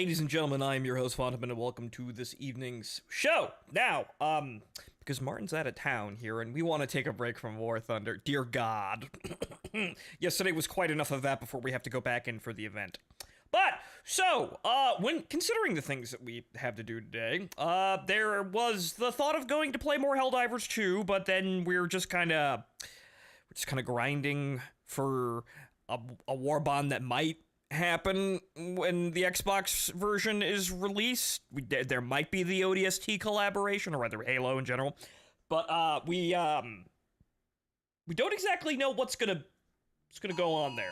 ladies and gentlemen, I am your host, Fontaman, and welcome to this evening's show. Now, because Martin's out of town here, and we want to take a break from War Thunder. Dear God. Yesterday was quite enough of that before we have to go back in for the event. But, so, when considering the things that we have to do today, there was the thought of going to play more Helldivers 2, but then we're just kind of grinding for a Warbond that might happen when the Xbox version is released. There might be the ODST collaboration, or rather Halo in general, but we don't exactly know what's gonna go on there.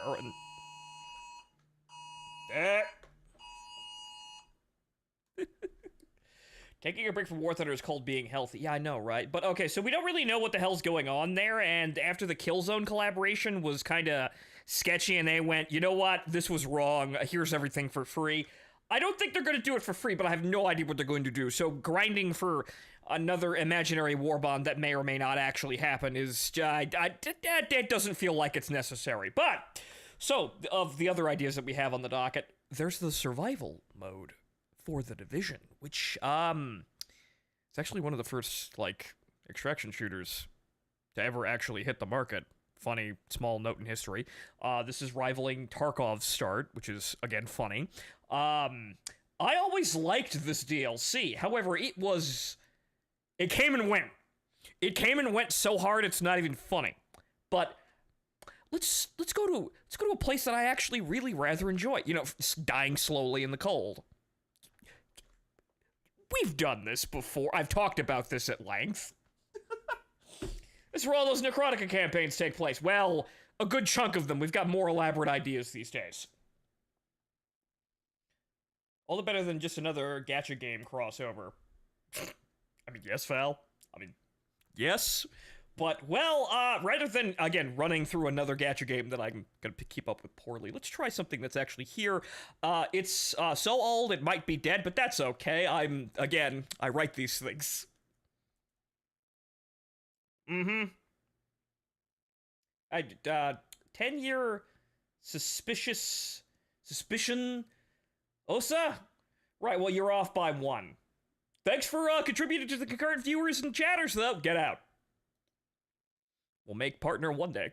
Taking a break from War Thunder is called being healthy. Yeah, I know, right? But okay, so we don't really know what the hell's going on there, and after the Killzone collaboration was kind of sketchy, and they went, you know what, this was wrong, here's everything for free. I don't think they're going to do it for free, but I have no idea what they're going to do. So grinding for another imaginary Warbond that may or may not actually happen is, that doesn't feel like it's necessary. But, so, of the other ideas that we have on the docket, there's the survival mode for The Division, which, it's actually one of the first, extraction shooters to ever actually hit the market. Funny, small note in history. This is rivaling Tarkov's start, which is, again, funny. I always liked this DLC. However, it came and went. It came and went so hard it's not even funny. But let's go to a place that I actually really rather enjoy. You know, dying slowly in the cold. We've done this before. I've talked about this at length. This is where all those Necrotica campaigns take place. Well, a good chunk of them. We've got more elaborate ideas these days. All the better than just another gacha game crossover. I mean, yes, Val. I mean, yes. But, well, rather than, again, running through another gacha game that I'm going to keep up with poorly, let's try something that's actually here. It's so old it might be dead, but that's okay. I write these things. 10-year suspicion Osa? Right, well, you're off by 1. Thanks for contributing to the concurrent viewers and chatters, though. Get out. We'll make partner one day.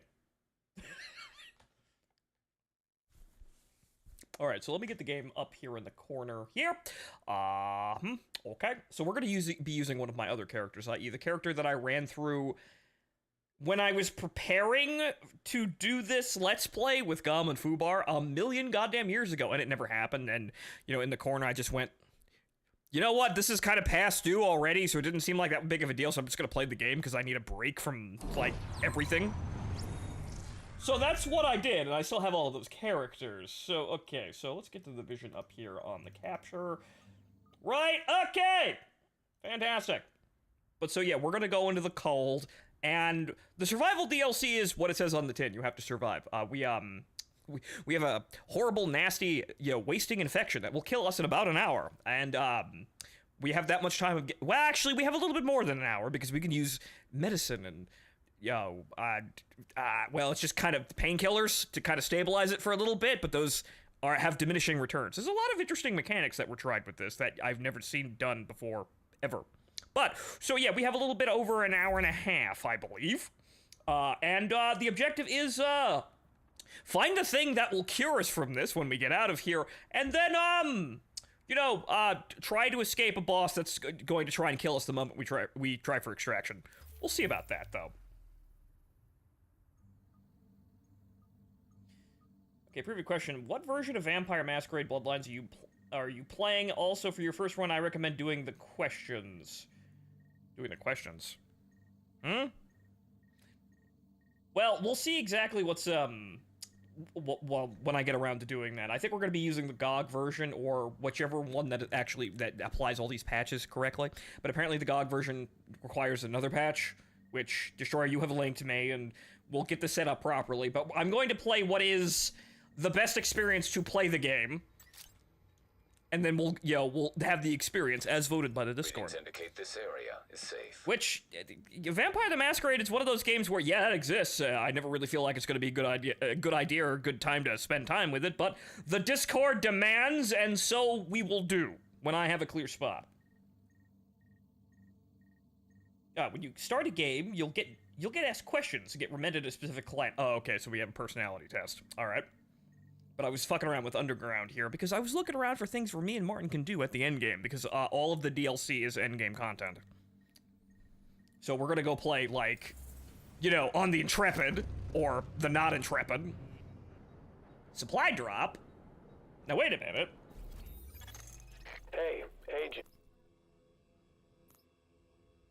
Alright, so let me get the game up here in the corner here. Okay. So we're going to be using one of my other characters, i.e. the character that I ran through when I was preparing to do this Let's Play with Gom and Fubar a million goddamn years ago, and it never happened, and, you know, in the corner I just went, you know what, this is kind of past due already, so it didn't seem like that big of a deal, so I'm just going to play the game because I need a break from, everything. So that's what I did, and I still have all of those characters. So, okay, so let's get to the vision up here on the capture. Right, okay! Fantastic. But so yeah, we're gonna go into the cold, and the survival DLC is what it says on the tin. You have to survive. We have a horrible, nasty, wasting infection that will kill us in about an hour. And, we have that much time well, actually, we have a little bit more than an hour, because we can use medicine and well, it's just kind of painkillers to kind of stabilize it for a little bit, but those have diminishing returns. There's a lot of interesting mechanics that were tried with this that I've never seen done before, ever. But, so yeah, we have a little bit over an hour and a half, I believe. And the objective is, find the thing that will cure us from this when we get out of here, and then, try to escape a boss that's going to try and kill us the moment we try for extraction. We'll see about that, though. Okay, previous question. What version of Vampire Masquerade Bloodlines are you playing? Also, for your first run, I recommend doing the questions. Doing the questions? Well, we'll see exactly what's, well, when I get around to doing that. I think we're going to be using the GOG version, or whichever one that applies all these patches correctly. But apparently the GOG version requires another patch, which, Destroyer, you have linked to me, and we'll get this set up properly. But I'm going to play what is the best experience to play the game. and then we'll have the experience as voted by the Discord. Readings indicate this area is safe. Which, Vampire the Masquerade is one of those games where, yeah, that exists. I never really feel like it's going to be a good idea or a good time to spend time with it, but the Discord demands, and so we will do when I have a clear spot. When you start a game, you'll get asked questions to get remanded to a specific client. Oh, okay, so we have a personality test. All right. But I was fucking around with Underground here because I was looking around for things where me and Martin can do at the endgame because all of the DLC is endgame content. So we're gonna go play, like, you know, on the Intrepid, or the not Intrepid. Supply drop? Now wait a minute. Hey, agent.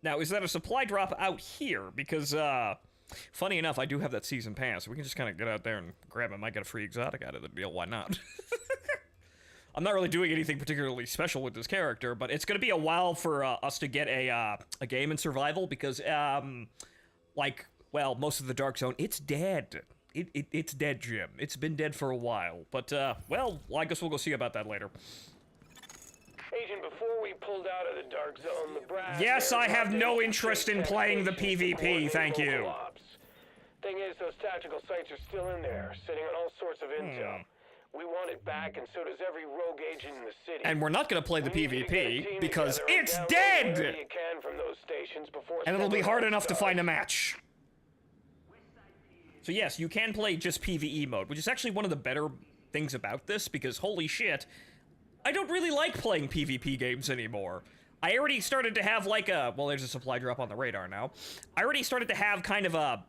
Now, is that a supply drop out here? Because, funny enough, I do have that season pass, so we can just kind of get out there and grab it. Might get a free exotic out of the deal, why not? I'm not really doing anything particularly special with this character, but it's gonna be a while for us to get a game in survival, because, like, well, most of the Dark Zone, it's dead. It's dead, Jim. It's been dead for a while, but, well, I guess we'll go see about that later. Agent, before we pulled out of the Dark Zone, the brass... Yes, I have no interest in playing the PvP, thank you. Thing is, those tactical sites are still in there, sitting on all sorts of intel. We want it back, and so does every rogue agent in the city. And we're not gonna play the PvP, because it's dead! And it'll be hard enough to find a match. So yes, you can play just PvE mode, which is actually one of the better things about this, because holy shit, I don't really like playing PvP games anymore. I already started to have like a, well, there's a supply drop on the radar now. I already started to have kind of a,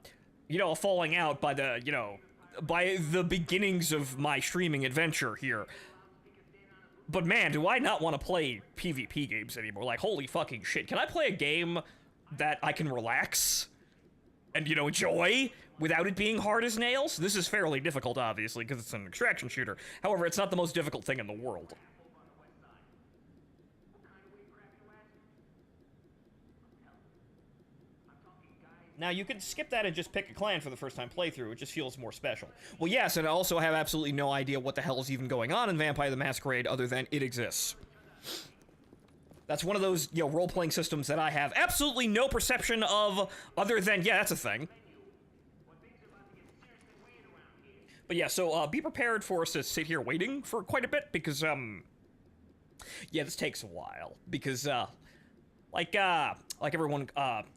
you know, a falling out by the, you know, by the beginnings of my streaming adventure here. But man, do I not want to play PvP games anymore. Like, holy fucking shit. Can I play a game that I can relax and, you know, enjoy without it being hard as nails? This is fairly difficult, obviously, because it's an extraction shooter. However, it's not the most difficult thing in the world. Now, you could skip that and just pick a clan for the first time playthrough. It just feels more special. Well, yes, and I also have absolutely no idea what the hell is even going on in Vampire the Masquerade other than it exists. That's one of those, you know, role-playing systems that I have absolutely no perception of other than, yeah, that's a thing. But yeah, so, be prepared for us to sit here waiting for quite a bit, because, yeah, this takes a while, because, like everyone,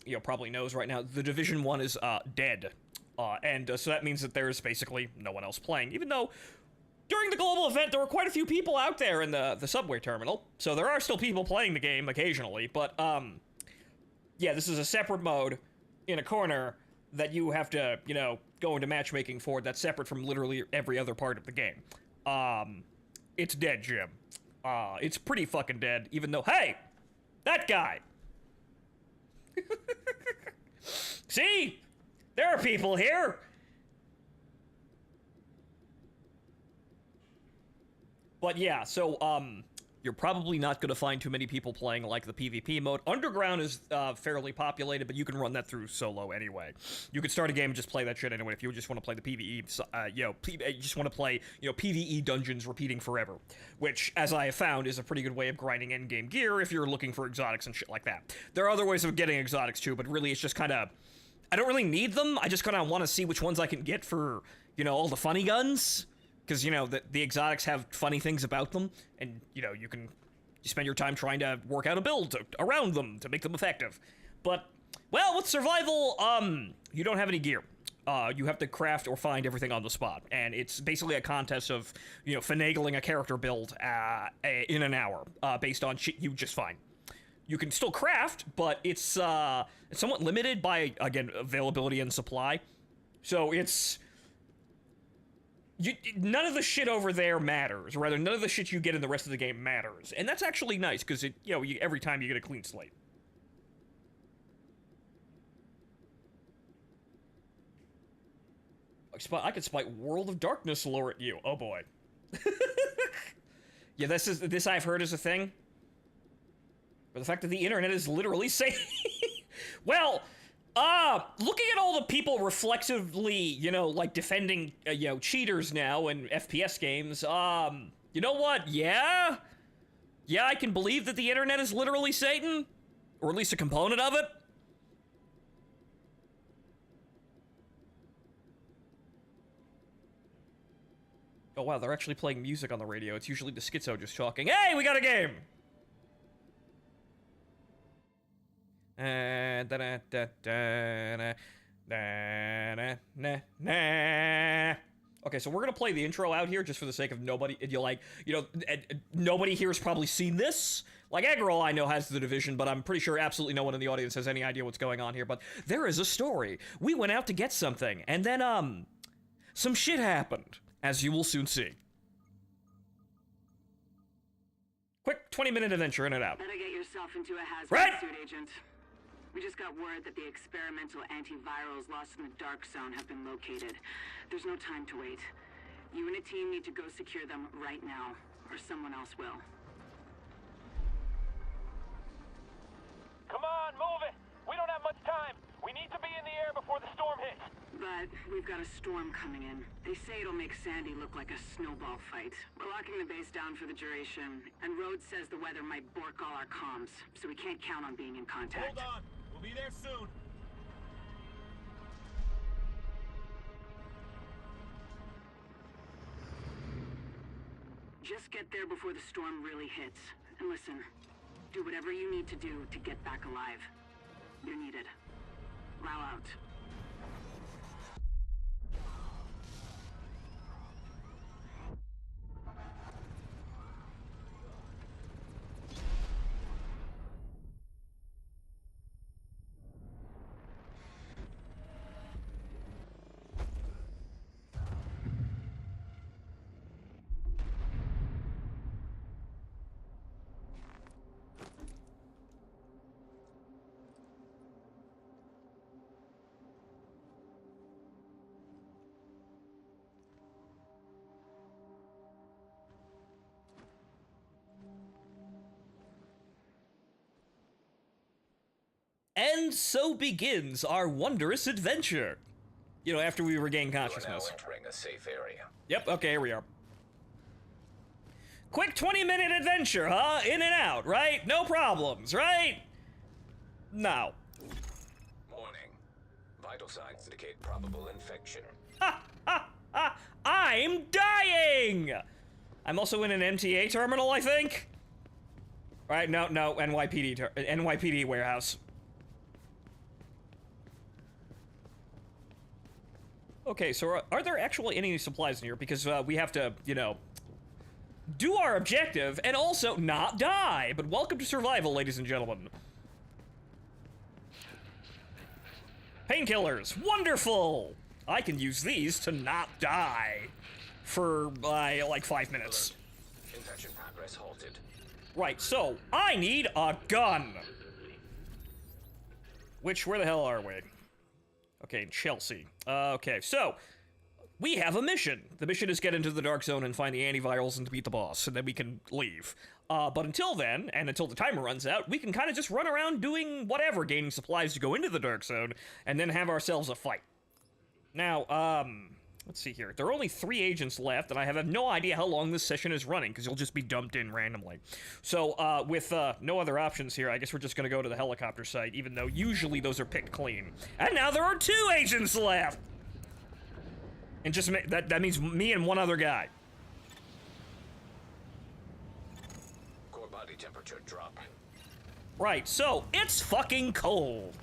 you know, probably knows right now, the Division 1 is, dead. So that means that there's basically no one else playing, even though during the global event, there were quite a few people out there in the subway terminal, so there are still people playing the game occasionally, but, yeah, this is a separate mode in a corner that you have to, you know, go into matchmaking for that's separate from literally every other part of the game. It's dead, Jim. It's pretty fucking dead, even though, hey! That guy! See? There are people here! But yeah, so, you're probably not gonna find too many people playing, like, the PvP mode. Underground is, fairly populated, but you can run that through solo anyway. You could start a game and just play that shit anyway if you just want to play the PvE, you know, you just want to play, you know, PvE dungeons repeating forever. Which, as I have found, is a pretty good way of grinding endgame gear if you're looking for exotics and shit like that. There are other ways of getting exotics too, but really it's just kinda, I don't really need them, I just kinda want to see which ones I can get for, you know, all the funny guns. Because, you know, the exotics have funny things about them, and, you know, you spend your time trying to work out a build around them to make them effective. But, well, with survival, you don't have any gear. You have to craft or find everything on the spot, and it's basically a contest of, you know, finagling a character build in an hour, based on shit you just find. You can still craft, but it's somewhat limited by, again, availability and supply. So it's... none of the shit over there matters, or rather, none of the shit you get in the rest of the game matters. And that's actually nice, because, you know, every time you get a clean slate. I could spite World of Darkness lore at you. Oh, boy. Yeah, this I've heard is a thing. But the fact that the internet is literally saying... Well... looking at all the people reflexively, you know, like, defending, you know, cheaters now in FPS games, you know what, yeah? Yeah, I can believe that the internet is literally Satan, or at least a component of it. Oh wow, they're actually playing music on the radio. It's usually the schizo just talking. Hey, we got a game! Okay, so we're gonna play the intro out here just for the sake of nobody, nobody here has probably seen this. Like, Eggroll, I know, has The Division, but I'm pretty sure absolutely no one in the audience has any idea what's going on here. But there is a story. We went out to get something, and then, some shit happened, as you will soon see. Quick 20-minute adventure in and out. Better get yourself into a hazmat Right. suit, Agent. We just got word that the experimental antivirals lost in the Dark Zone have been located. There's no time to wait. You and a team need to go secure them right now, or someone else will. Come on, move it! We don't have much time! We need to be in the air before the storm hits! But we've got a storm coming in. They say it'll make Sandy look like a snowball fight. We're locking the base down for the duration, and Rhodes says the weather might bork all our comms, so we can't count on being in contact. Hold on! We'll be there soon! Just get there before the storm really hits. And listen, do whatever you need to do to get back alive. You're needed. Lao out. And so begins our wondrous adventure. You know, after we regain You are now consciousness. entering a safe area. Yep, okay, here we are. Quick 20-minute adventure, huh? In and out, right? No problems, right? No. Warning. Vital signs indicate probable infection. I'm dying! I'm also in an MTA terminal, I think? Right, no, NYPD warehouse. Okay, so are there actually any supplies in here? Because we have to, you know, do our objective and also not die. But welcome to survival, ladies and gentlemen. Painkillers, wonderful! I can use these to not die for, like 5 minutes. Infection progress halted. Right, so I need a gun. Where the hell are we? Okay, in Chelsea. Okay, so we have a mission. The mission is get into the Dark Zone and find the antivirals and to beat the boss, and then we can leave. But until then, and until the timer runs out, we can kind of just run around doing whatever, gaining supplies to go into the Dark Zone, and then have ourselves a fight. Now, let's see here. There are only 3 agents left, and I have no idea how long this session is running, because you'll just be dumped in randomly. So, with no other options here, I guess we're just gonna go to the helicopter site, even though usually those are picked clean. And now there are 2 agents left! And just that means me and one other guy. Core body temperature drop. Right, so it's fucking cold.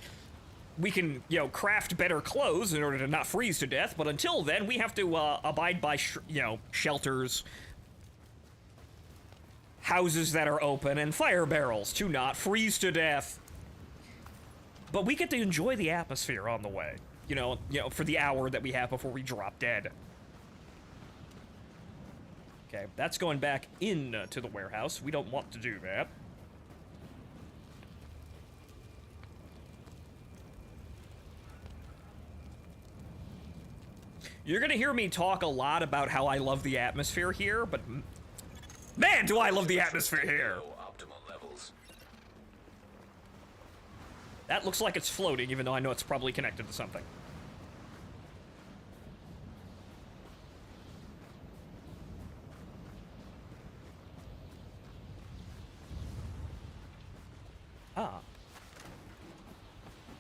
We can, you know, craft better clothes in order to not freeze to death, but until then, we have to abide by, shelters, houses that are open, and fire barrels to not freeze to death. But we get to enjoy the atmosphere on the way, you know, for the hour that we have before we drop dead. Okay, that's going back into the warehouse. We don't want to do that. You're gonna hear me talk a lot about how I love the atmosphere here, but man, do I love the atmosphere here! Low optimal levels. That looks like it's floating, even though I know it's probably connected to something.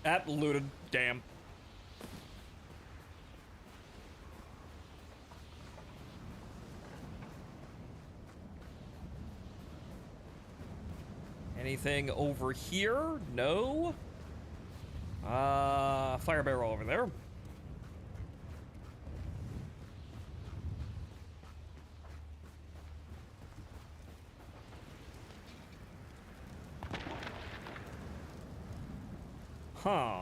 App looted. Damn. Anything over here? No. Fire barrel over there. Huh.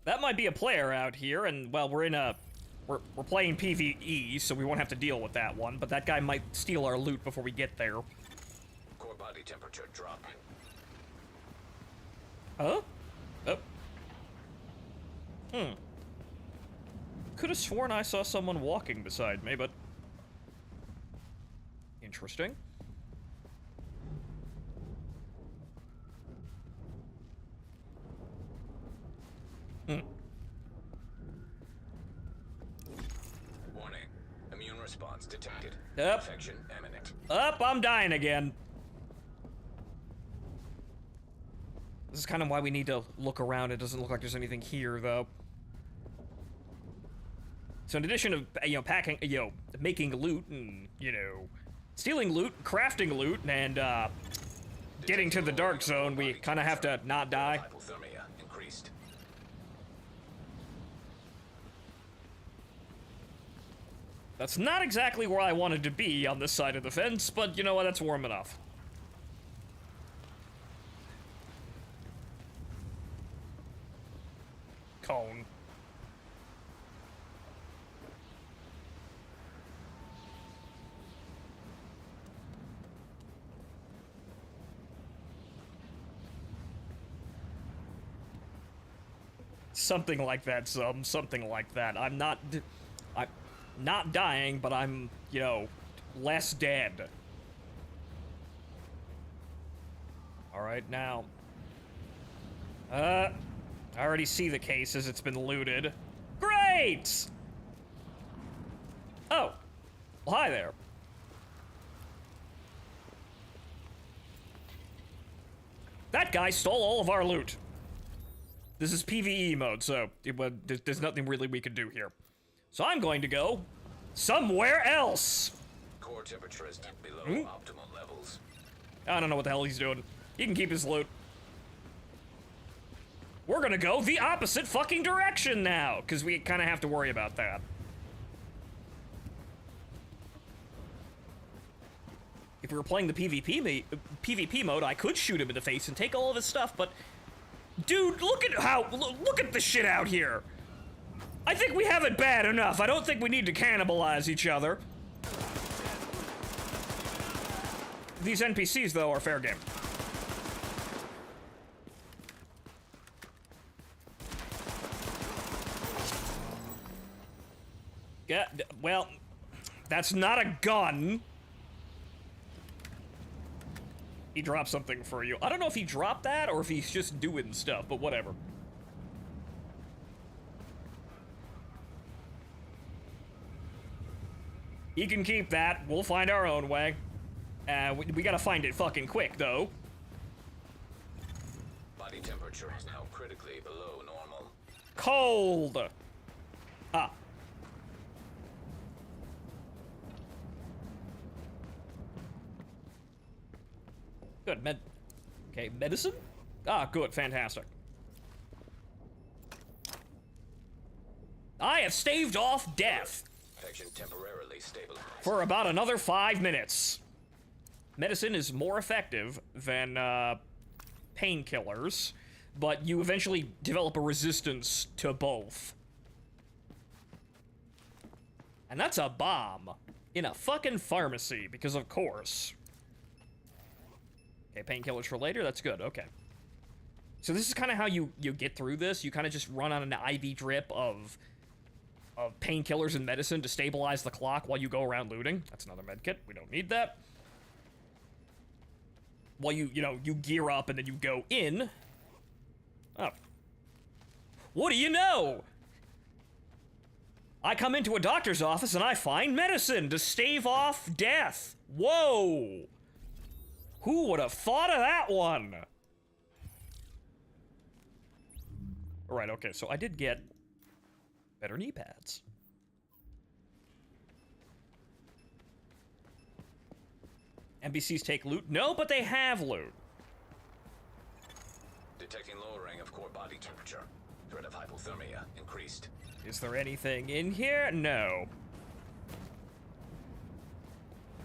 That might be a player out here, and, well, we're playing PvE, so we won't have to deal with that one, but that guy might steal our loot before we get there. Core body temperature drop. Huh? Oh. Could have sworn I saw someone walking beside me, but... Interesting. Warning. Immune response detected. Yep. Infection imminent. Up, I'm dying again. This is kind of why we need to look around. It doesn't look like there's anything here, though. So in addition to, packing, making loot and, stealing loot, crafting loot, and, getting to the dark zone, we kind of have to not die. Hypothermia increased. That's not exactly where I wanted to be on this side of the fence, but you know what, that's warm enough. Cone. Something like that, something like that. I'm not dying, but I'm, less dead. Alright, now. I already see the cases, it's been looted. Great! Oh. Well, hi there. That guy stole all of our loot. This is PvE mode, so there's nothing really we can do here. So I'm going to go somewhere else. Core temperature is below optimal levels. I don't know what the hell he's doing. He can keep his loot. We're gonna go the opposite fucking direction now, because we kind of have to worry about that. If we were playing the PvP mode, I could shoot him in the face and take all of his stuff, but... Dude, look at the shit out here! I think we have it bad enough. I don't think we need to cannibalize each other. These NPCs, though, are fair game. Yeah, well, that's not a gun. He dropped something for you. I don't know if he dropped that or if he's just doing stuff, but whatever. He can keep that. We'll find our own way. We gotta find it fucking quick, though. Body temperature is now critically below normal. Cold! Ah. Good, okay, medicine? Ah, good, fantastic. I have staved off death. Infection temporarily stabilized. For about another 5 minutes. Medicine is more effective than, painkillers, but you eventually develop a resistance to both. And that's a bomb. In a fucking pharmacy, because of course. Okay, painkillers for later, that's good, okay. So this is kind of how you get through this. You kind of just run on an IV drip of painkillers and medicine to stabilize the clock while you go around looting. That's another med kit, we don't need that. While you gear up and then you go in. Oh. What do you know? I come into a doctor's office and I find medicine to stave off death. Whoa! Who would have thought of that one? Alright, okay, so I did get better knee pads. NPCs take loot? No, but they have loot. Detecting lowering of core body temperature. Threat of hypothermia increased. Is there anything in here? No.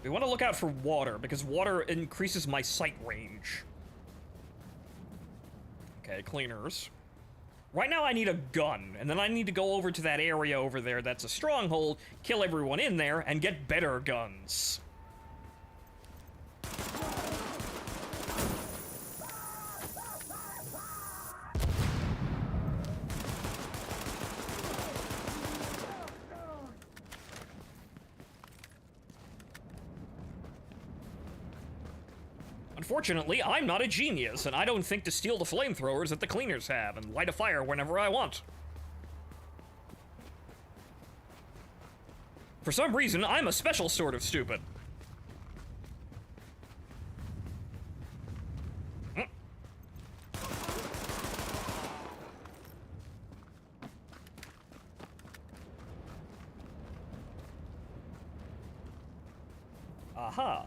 We want to look out for water, because water increases my sight range. Okay, cleaners. Right now I need a gun, and then I need to go over to that area over there that's a stronghold, kill everyone in there, and get better guns. Unfortunately, I'm not a genius, and I don't think to steal the flamethrowers that the cleaners have and light a fire whenever I want. For some reason, I'm a special sort of stupid. Aha.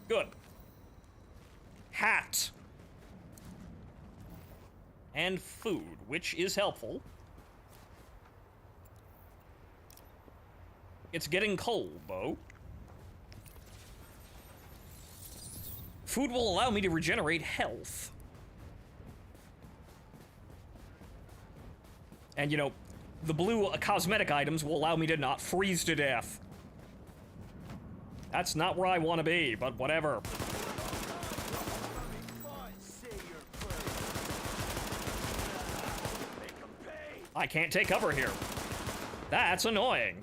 Good. Hat. And food, which is helpful. It's getting cold, though. Food will allow me to regenerate health. And, you know, the blue cosmetic items will allow me to not freeze to death. That's not where I want to be, but whatever. I can't take cover here. That's annoying.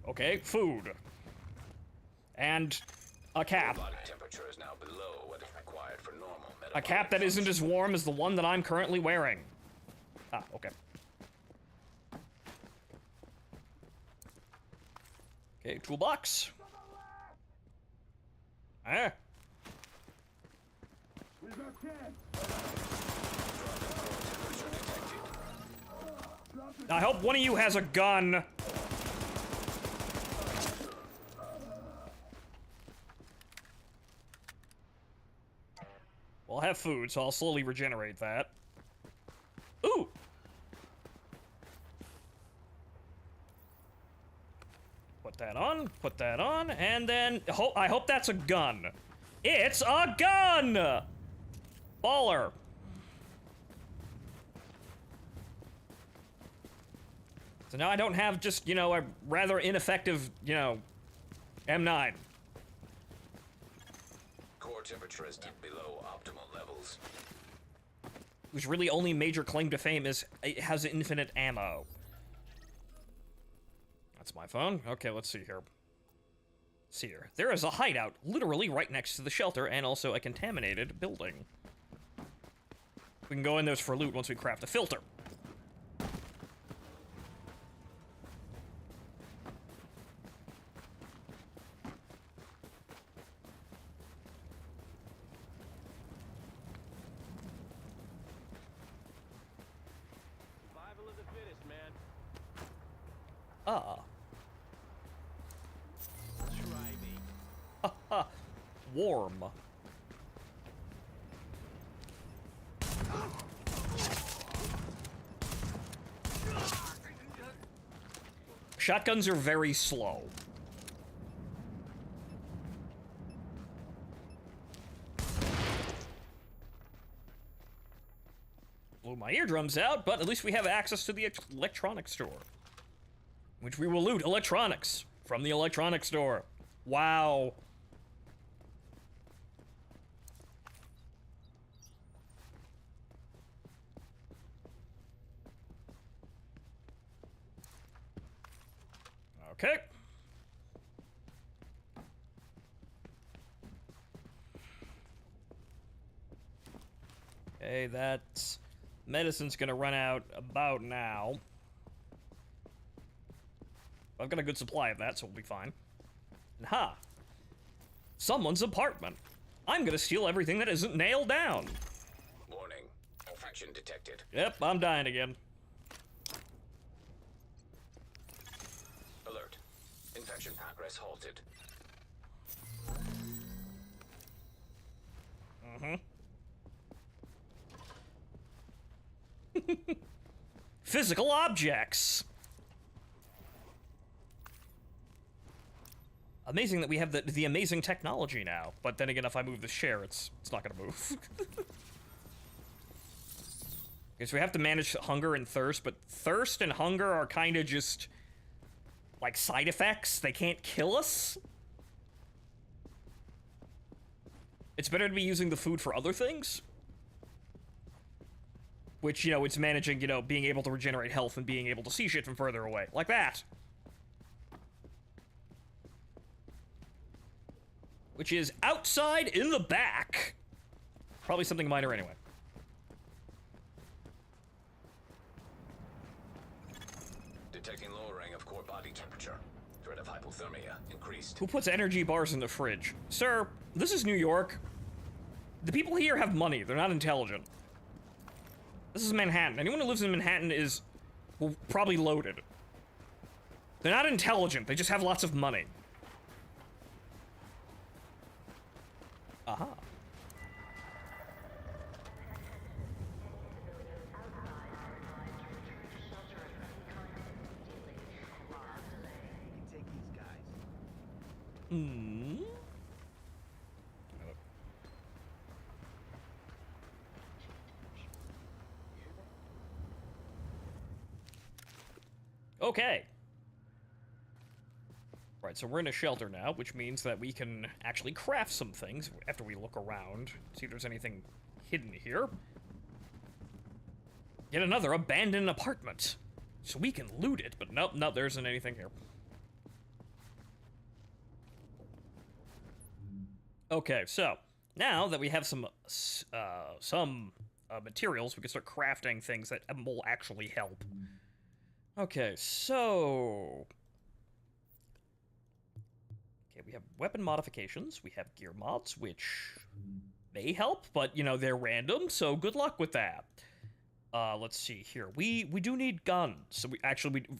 Okay, food. And a cap. Body temperature is now below what is required for normal A cap that isn't as warm as the one that I'm currently wearing. Ah, okay. Okay, toolbox. Ah. I hope one of you has a gun. Well, I have food, so I'll slowly regenerate that. Ooh! Put that on, and then I hope that's a gun. It's a gun! Baller. So now I don't have just, you know, a rather ineffective, you know, M9. Core temperature is dipped below optimal levels. Whose really only major claim to fame is it has infinite ammo. That's my phone. Okay, let's see here. See here. There is a hideout literally right next to the shelter and also a contaminated building. We can go in those for loot once we craft a filter. Survival of the fittest, man. Ah. Try me. Haha. Warm. Shotguns are very slow. Blew my eardrums out, but at least we have access to the electronics store. Which we will loot electronics from the electronics store. Wow. Okay. Okay, that's... medicine's gonna run out about now. I've got a good supply of that, so we'll be fine. And ha! Someone's apartment. I'm gonna steal everything that isn't nailed down. Warning. Infection detected. Yep, I'm dying again. Alert. Infection progress halted. Physical objects. Amazing that we have the amazing technology now. But then again, if I move this chair, it's not gonna move. Okay, so we have to manage hunger and thirst, but thirst and hunger are kind of just like side effects. They can't kill us. It's better to be using the food for other things. Which, you know, it's managing, you know, being able to regenerate health and being able to see shit from further away. Like that. Which is outside in the back. Probably something minor anyway. Detecting lowering of core body temperature. Threat of hypothermia increased. Who puts energy bars in the fridge? Sir, this is New York. The people here have money. They're not intelligent. This is Manhattan. Anyone who lives in Manhattan is, well, probably loaded. They're not intelligent. They just have lots of money. Aha. Take these guys. Hmm. Okay. Right, so we're in a shelter now, which means that we can actually craft some things after we look around, see if there's anything hidden here. Yet another abandoned apartment. So we can loot it, but nope, there isn't anything here. Okay, so now that we have some materials, we can start crafting things that will actually help. Okay, so... Okay, we have weapon modifications, we have gear mods, which may help, but, you know, they're random, so good luck with that. Let's see here. We do need guns. So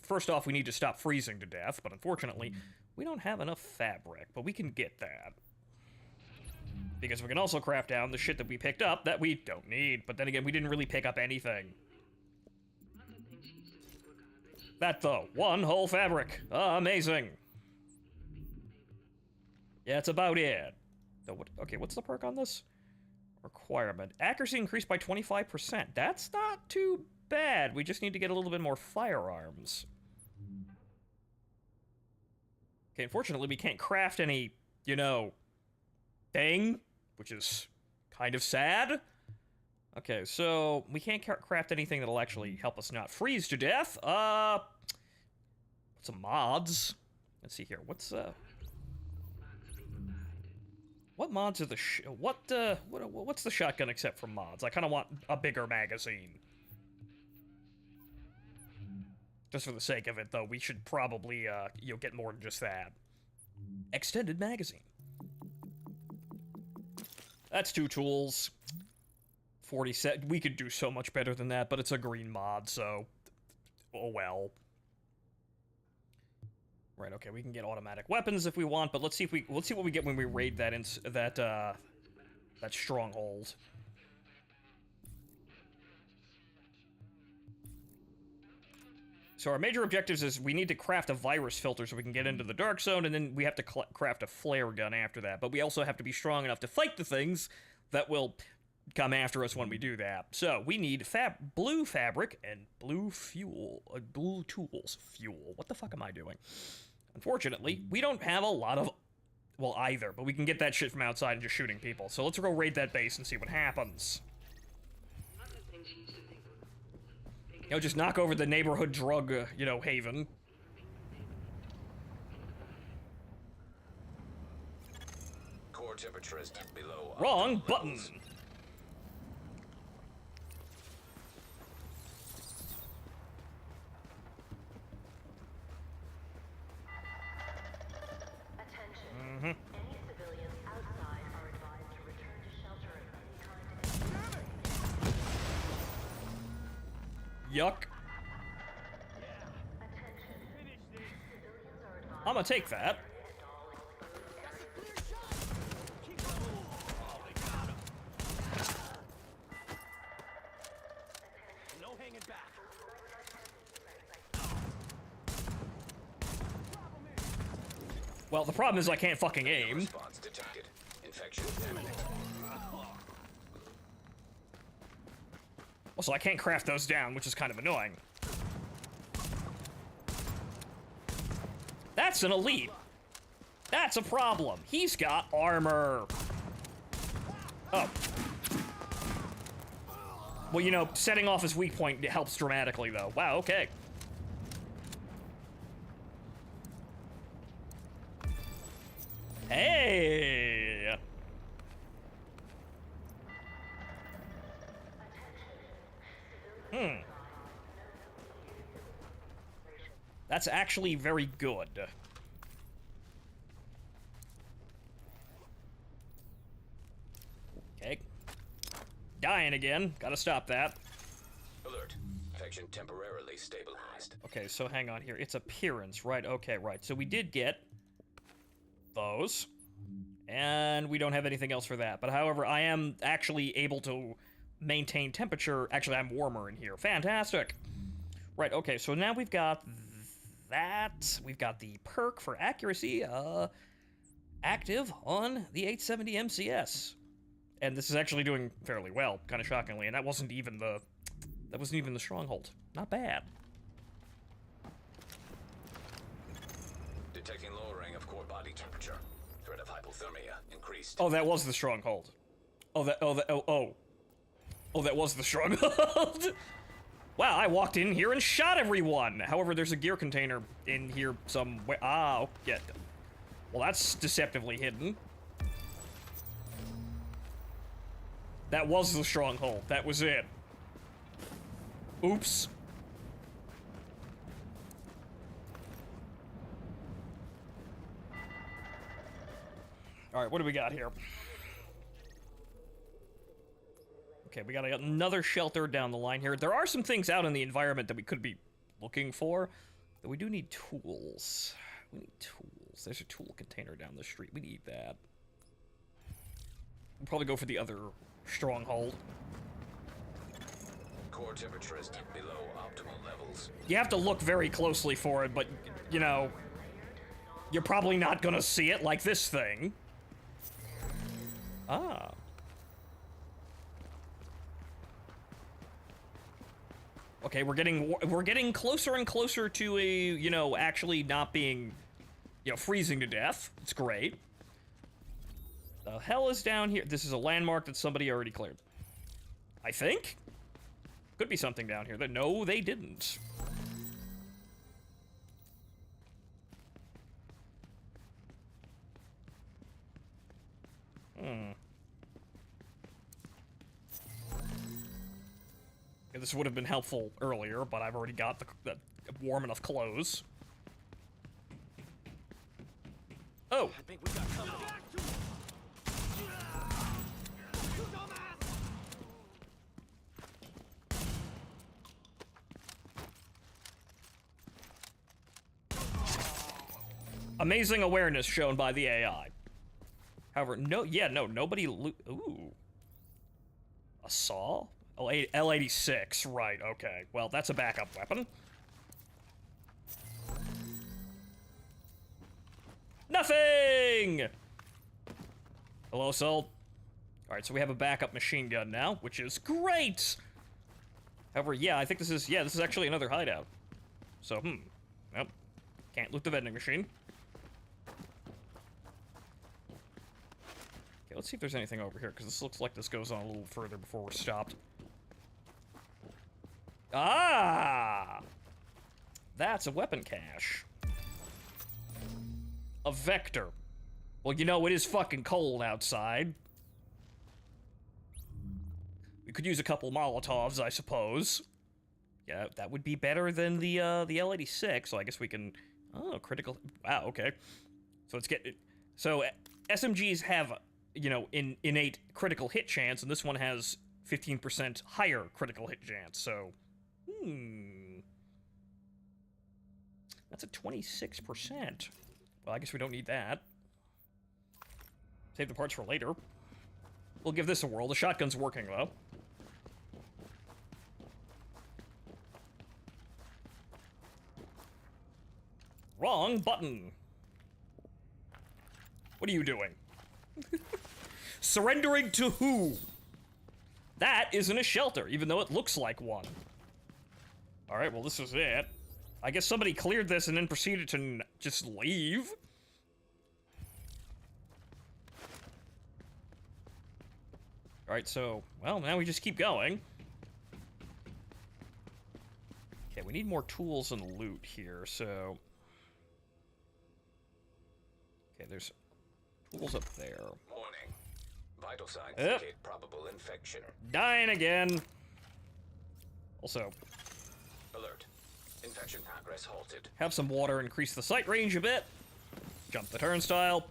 first off, we need to stop freezing to death, but unfortunately, we don't have enough fabric, but we can get that. Because we can also craft down the shit that we picked up that we don't need, but then again, we didn't really pick up anything. That though, one whole fabric. Amazing. Yeah, it's about it. Okay, what's the perk on this? Requirement. Accuracy increased by 25%. That's not too bad. We just need to get a little bit more firearms. Okay, unfortunately, we can't craft any, you know, thing, which is kind of sad. Okay, so we can't craft anything that'll actually help us not freeze to death. Some mods. Let's see here. What's what mods are what's the shotgun except for mods? I kind of want a bigger magazine. Just for the sake of it, though, we should probably get more than just that. Extended magazine. That's 2 tools. 40 set. We could do so much better than that, but it's a green mod, so oh well. Right, okay, we can get automatic weapons if we want, but let's see what we get when we raid that stronghold. So our major objectives is we need to craft a virus filter so we can get into the Dark Zone, and then we have to craft a flare gun after that. But we also have to be strong enough to fight the things that will come after us when we do that. So we need blue fabric and blue fuel, blue tools. Fuel. What the fuck am I doing? Unfortunately, we don't have a lot of, well, either, but we can get that shit from outside and just shooting people. So let's go raid that base and see what happens. You know, just knock over the neighborhood drug, haven. Core temperature is below. Wrong button. Levels. Yuck. I'm gonna take that. No hanging back. Well, the problem is I can't fucking aim. Response detected. Infection imminent. Also, I can't craft those down, which is kind of annoying. That's an elite. That's a problem. He's got armor. Oh. Well, you know, setting off his weak point helps dramatically, though. Wow, okay. Hey! That's actually very good. Okay. Dying again. Gotta stop that. Alert. Infection temporarily stabilized. Okay, so hang on here. It's appearance, right? Okay, right. So we did get those. And we don't have anything else for that. But however, I am actually able to maintain temperature. Actually, I'm warmer in here. Fantastic. Right, okay, so now we've got that. We've got the perk for accuracy, active on the 870 MCS. And this is actually doing fairly well, kind of shockingly, and that wasn't even the stronghold. Not bad. Detecting lowering of core body temperature. Threat of hypothermia increased. Oh, that was the stronghold. Oh, that was the stronghold. Wow, I walked in here and shot everyone. However, there's a gear container in here somewhere. Ah, yeah. Well, that's deceptively hidden. That was the stronghold. That was it. Oops. All right, what do we got here? Okay, we got another shelter down the line here. There are some things out in the environment that we could be looking for, but we do need tools. We need tools. There's a tool container down the street. We need that. We'll probably go for the other stronghold. Core temperature is below optimal levels. You have to look very closely for it, but, you know, you're probably not gonna see it like this thing. Ah. Okay, we're getting closer and closer to a, you know, actually not being, you know, freezing to death. It's great. The hell is down here? This is a landmark that somebody already cleared. I think? Could be something down here. No, they didn't. Yeah, this would have been helpful earlier, but I've already got the warm enough clothes. Oh! I think we got company. Amazing awareness shown by the AI. However, nobody ooh. A saw? Oh, L86, right, okay. Well, that's a backup weapon. Nothing! Hello, Soul. Alright, so we have a backup machine gun now, which is great! However, yeah, I think this is actually another hideout. So, nope. Can't loot the vending machine. Okay, let's see if there's anything over here, because this looks like this goes on a little further before we're stopped. Ah! That's a weapon cache. A vector. Well, you know, it is fucking cold outside. We could use a couple Molotovs, I suppose. Yeah, that would be better than the L86, so I guess we can... Oh, critical... Wow, okay. So let's get... So, SMGs have, you know, innate critical hit chance, and this one has 15% higher critical hit chance, so... That's a 26%. Well, I guess we don't need that. Save the parts for later. We'll give this a whirl. The shotgun's working, though. Wrong button. What are you doing? Surrendering to who? That isn't a shelter, even though it looks like one. Alright, well, this is it. I guess somebody cleared this and then proceeded to just leave. Alright, so, well, now we just keep going. Okay, we need more tools and loot here, so... Okay, there's tools up there. Warning. Vital signs Yep. indicate probable infection. Dying again. Also, Alert. Infection progress halted. have some water, increase the sight range a bit. Jump the turnstile.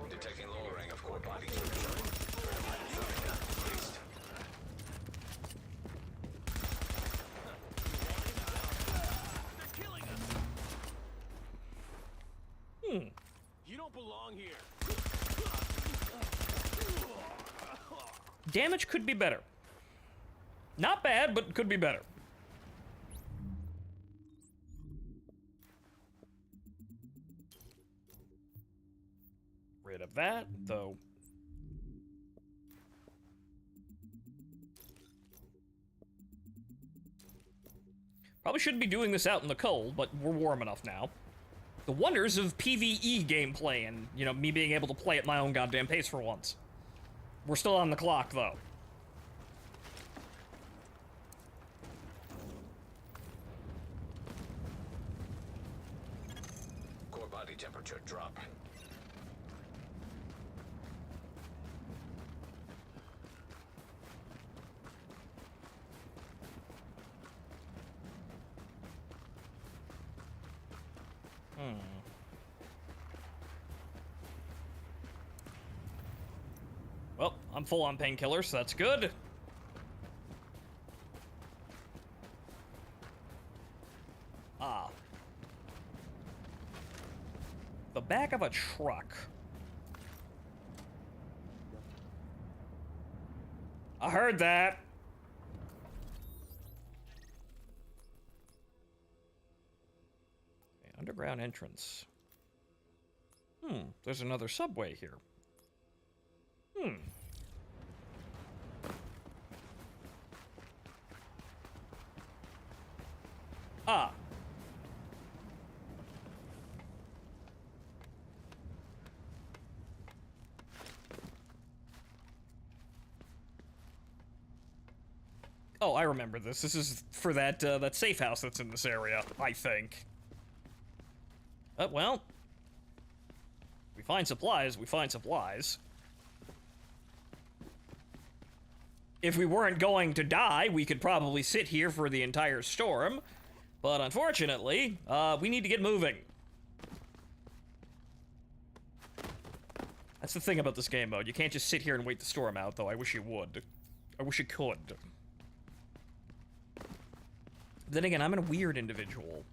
Detecting lowering of core body temperature. Threat of hypothermia increased. They're killing us. You don't belong here. Damage could be better. Not bad, but could be better. Rid of that, though. Probably shouldn't be doing this out in the cold, but we're warm enough now. The wonders of PvE gameplay and, you know, me being able to play at my own goddamn pace for once. We're still on the clock, though. Core body temperature drop. Well, I'm full on painkillers, so that's good. Ah. The back of a truck. I heard that. Okay, underground entrance. There's another subway here. Ah. Oh, I remember this. This is for that that safe house that's in this area, I think. Well, we find supplies, we find supplies. If we weren't going to die, we could probably sit here for the entire storm. But unfortunately, we need to get moving. That's the thing about this game mode. You can't just sit here and wait the storm out, though. I wish you would. I wish you could. Then again, I'm a weird individual.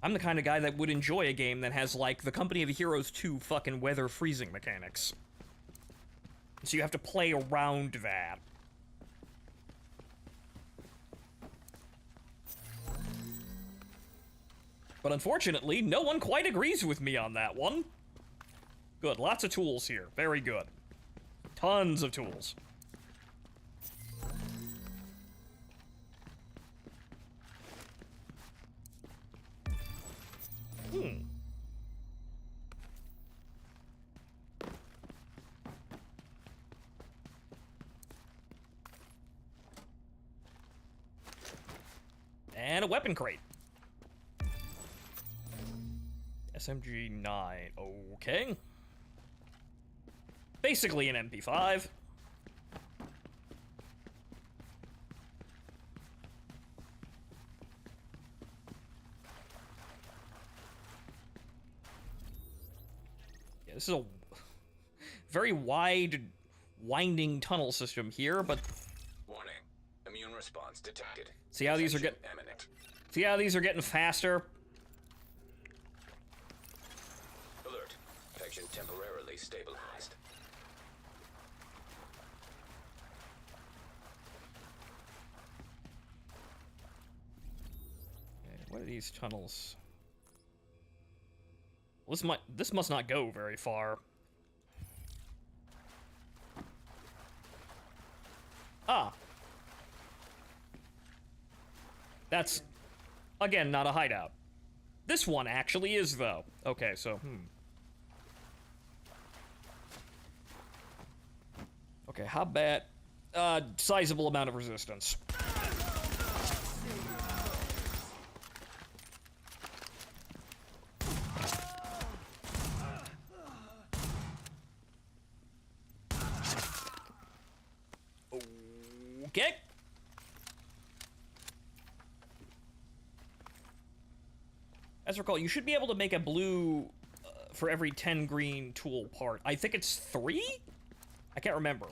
I'm the kind of guy that would enjoy a game that has, like, the Company of Heroes 2 fucking weather freezing mechanics. So you have to play around that. But unfortunately, no one quite agrees with me on that one. Good, lots of tools here. Very good. Tons of tools. And a weapon crate. SMG-9, okay. Basically an MP5. This is a very wide, winding tunnel system here, but Warning. Immune response detected. see how these are Infection getting... imminent. See how these are getting faster? Alert. Infection temporarily stabilized. Okay, what are these tunnels? Well, this must not go very far. Ah. That's, again, not a hideout. This one actually is, though. Okay, so, Okay, how bad? Sizable amount of resistance. Okay. As I recall, you should be able to make a blue for every 10 green tool part. I think it's 3? I can't remember.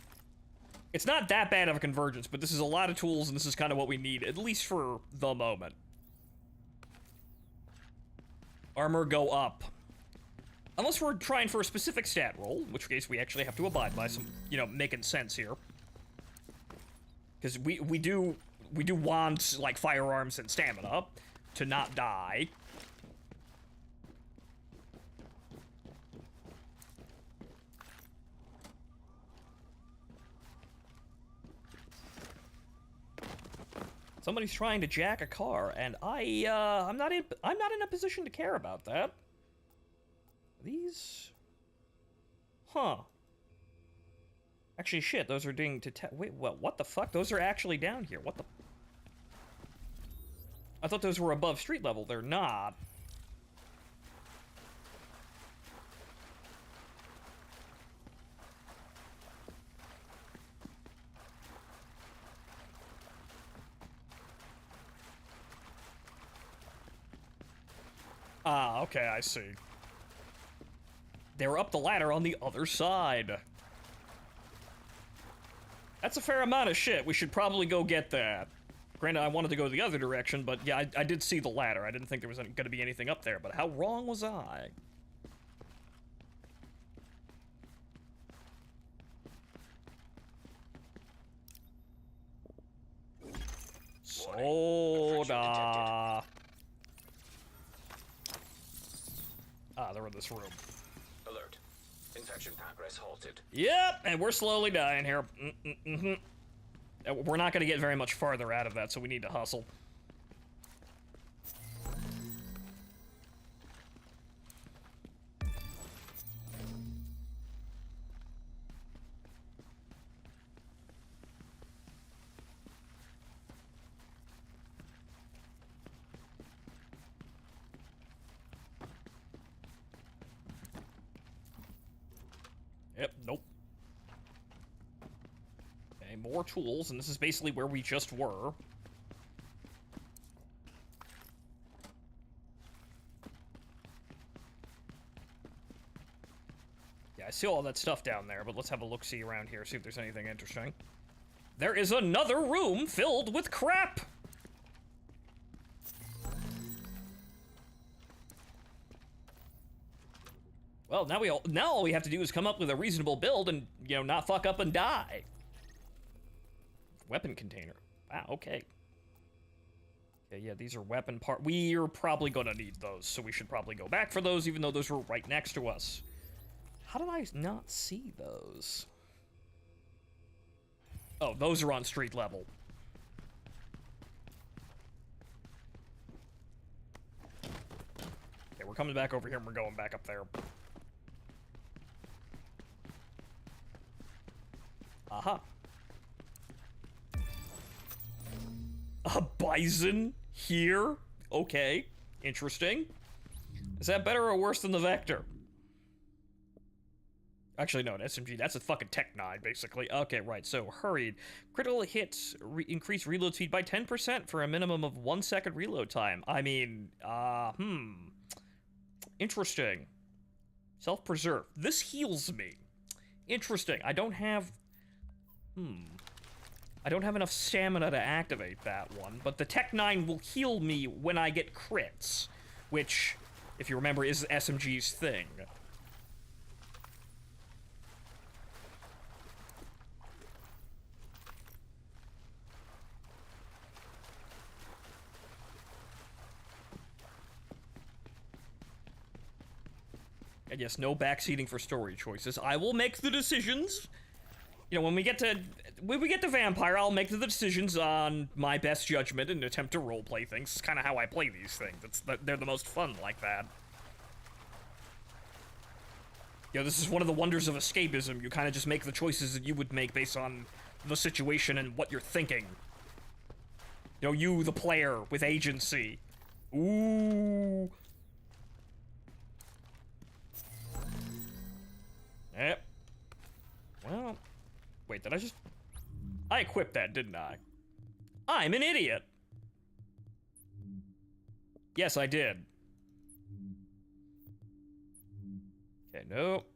It's not that bad of a convergence, but this is a lot of tools, and this is kind of what we need, at least for the moment. Armor go up. Unless we're trying for a specific stat roll, in which case we actually have to abide by some, you know, making sense here. Because we do want, like, firearms and stamina to not die. Somebody's trying to jack a car, and I'm not in a position to care about that. These, huh? Actually, shit, those are doing wait, what the fuck? Those are actually down here. What the? I thought those were above street level. They're not. Ah, okay, I see. They're up the ladder on the other side. That's a fair amount of shit. We should probably go get that. Granted, I wanted to go the other direction, but yeah, I did see the ladder. I didn't think there was going to be anything up there, but how wrong was I? Soda. Ah, they're in this room. Alert. Infection progress halted. Yep, and we're slowly dying here. We're not going to get very much farther out of that, so we need to hustle. Yep, nope. Okay, more tools, and this is basically where we just were. Yeah, I see all that stuff down there, but let's have a look-see around here, see if there's anything interesting. There is another room filled with crap! Well, now all we have to do is come up with a reasonable build and, you know, not fuck up and die. Weapon container. Wow, okay. Okay, yeah, these are weapon part. We're probably gonna need those, so we should probably go back for those, even though those were right next to us. How did I not see those? Oh, those are on street level. Okay, we're coming back over here and we're going back up there. Aha. A bison here? Okay, interesting. Is that better or worse than the Vector? Actually, no, an SMG, that's a fucking Tech 9, basically. Okay, right, so hurried. Critical hits increase reload speed by 10% for a minimum of 1 second reload time. I mean, interesting. Self-preserve. This heals me. Interesting. I don't have enough stamina to activate that one, but the Tech 9 will heal me when I get crits, which, if you remember, is SMG's thing. And yes, no backseating for story choices. I will make the decisions. You know, when we get to Vampire, I'll make the decisions on my best judgment and attempt to roleplay things. It's kind of how I play these things. They're the most fun like that. You know, this is one of the wonders of escapism. You kind of just make the choices that you would make based on the situation and what you're thinking. You know, you, the player, with agency. Ooh. Yep. Well, wait, did I just... I equipped that, didn't I? I'm an idiot! Yes, I did. Okay, nope.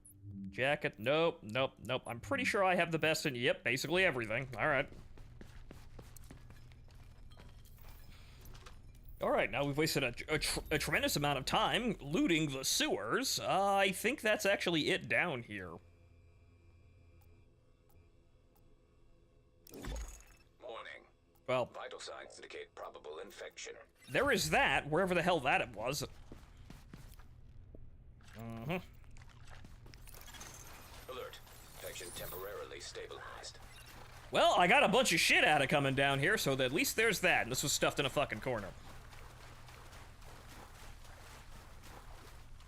Jacket, nope, nope, nope. I'm pretty sure I have the best in, yep, basically everything. Alright. Alright, now we've wasted a tremendous amount of time looting the sewers. I think that's actually it down here. Warning. Well, Vital signs indicate probable infection. there is that, wherever the hell that it was. Uh-huh. Alert. Infection temporarily stabilized. Well, I got a bunch of shit out of coming down here, so at least there's that. And this was stuffed in a fucking corner.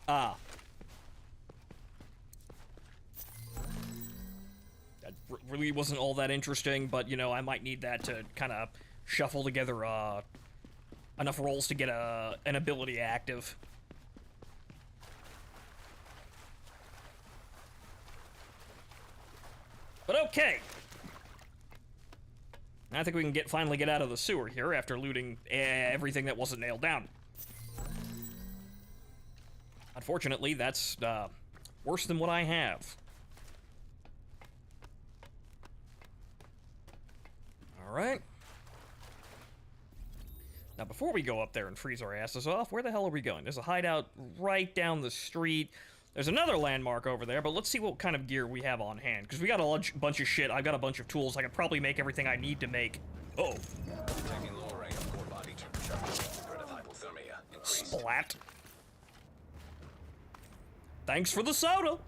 Ah. That really wasn't all that interesting, but, you know, I might need that to kind of shuffle together, enough rolls to get an ability active. But okay. I think we can finally get out of the sewer here after looting everything that wasn't nailed down. Unfortunately, that's worse than what I have. All right. Now, before we go up there and freeze our asses off, where the hell are we going? There's a hideout right down the street. There's another landmark over there, but let's see what kind of gear we have on hand, because we got a bunch of shit. I've got a bunch of tools. I could probably make everything I need to make. Oh. Detecting lowering of core body temperature. Threat of hypothermia increased. Splat. Thanks for the soda.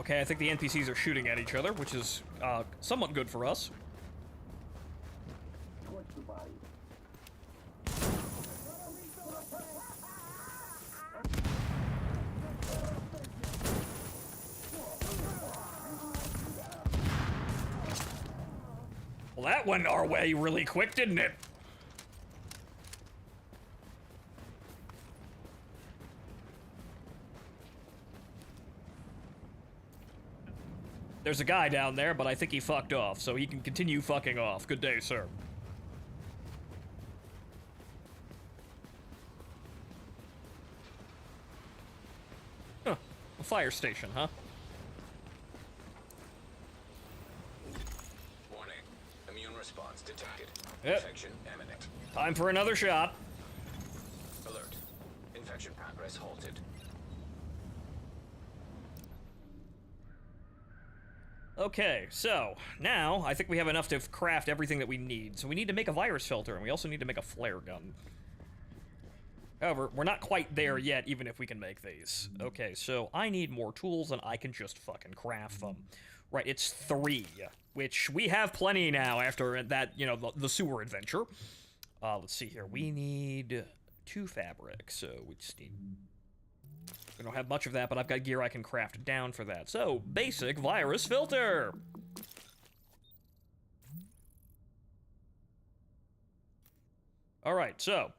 Okay, I think the NPCs are shooting at each other, which is somewhat good for us. Well, that went our way really quick, didn't it? There's a guy down there, but I think he fucked off, so he can continue fucking off. Good day, sir. Huh. A fire station, huh? Warning. Immune response detected. Yep. Infection imminent. Time for another shot. Alert. Infection progress halted. Okay, so now I think we have enough to craft everything that we need. So we need to make a virus filter, and we also need to make a flare gun. However, we're not quite there yet, even if we can make these. Okay, so I need more tools, and I can just fucking craft them. Right, it's 3, which we have plenty now after that, you know, the sewer adventure. Let's see here. We need 2 fabric, so we just need... We don't have much of that, but I've got gear I can craft down for that. So, basic virus filter! Alright, so...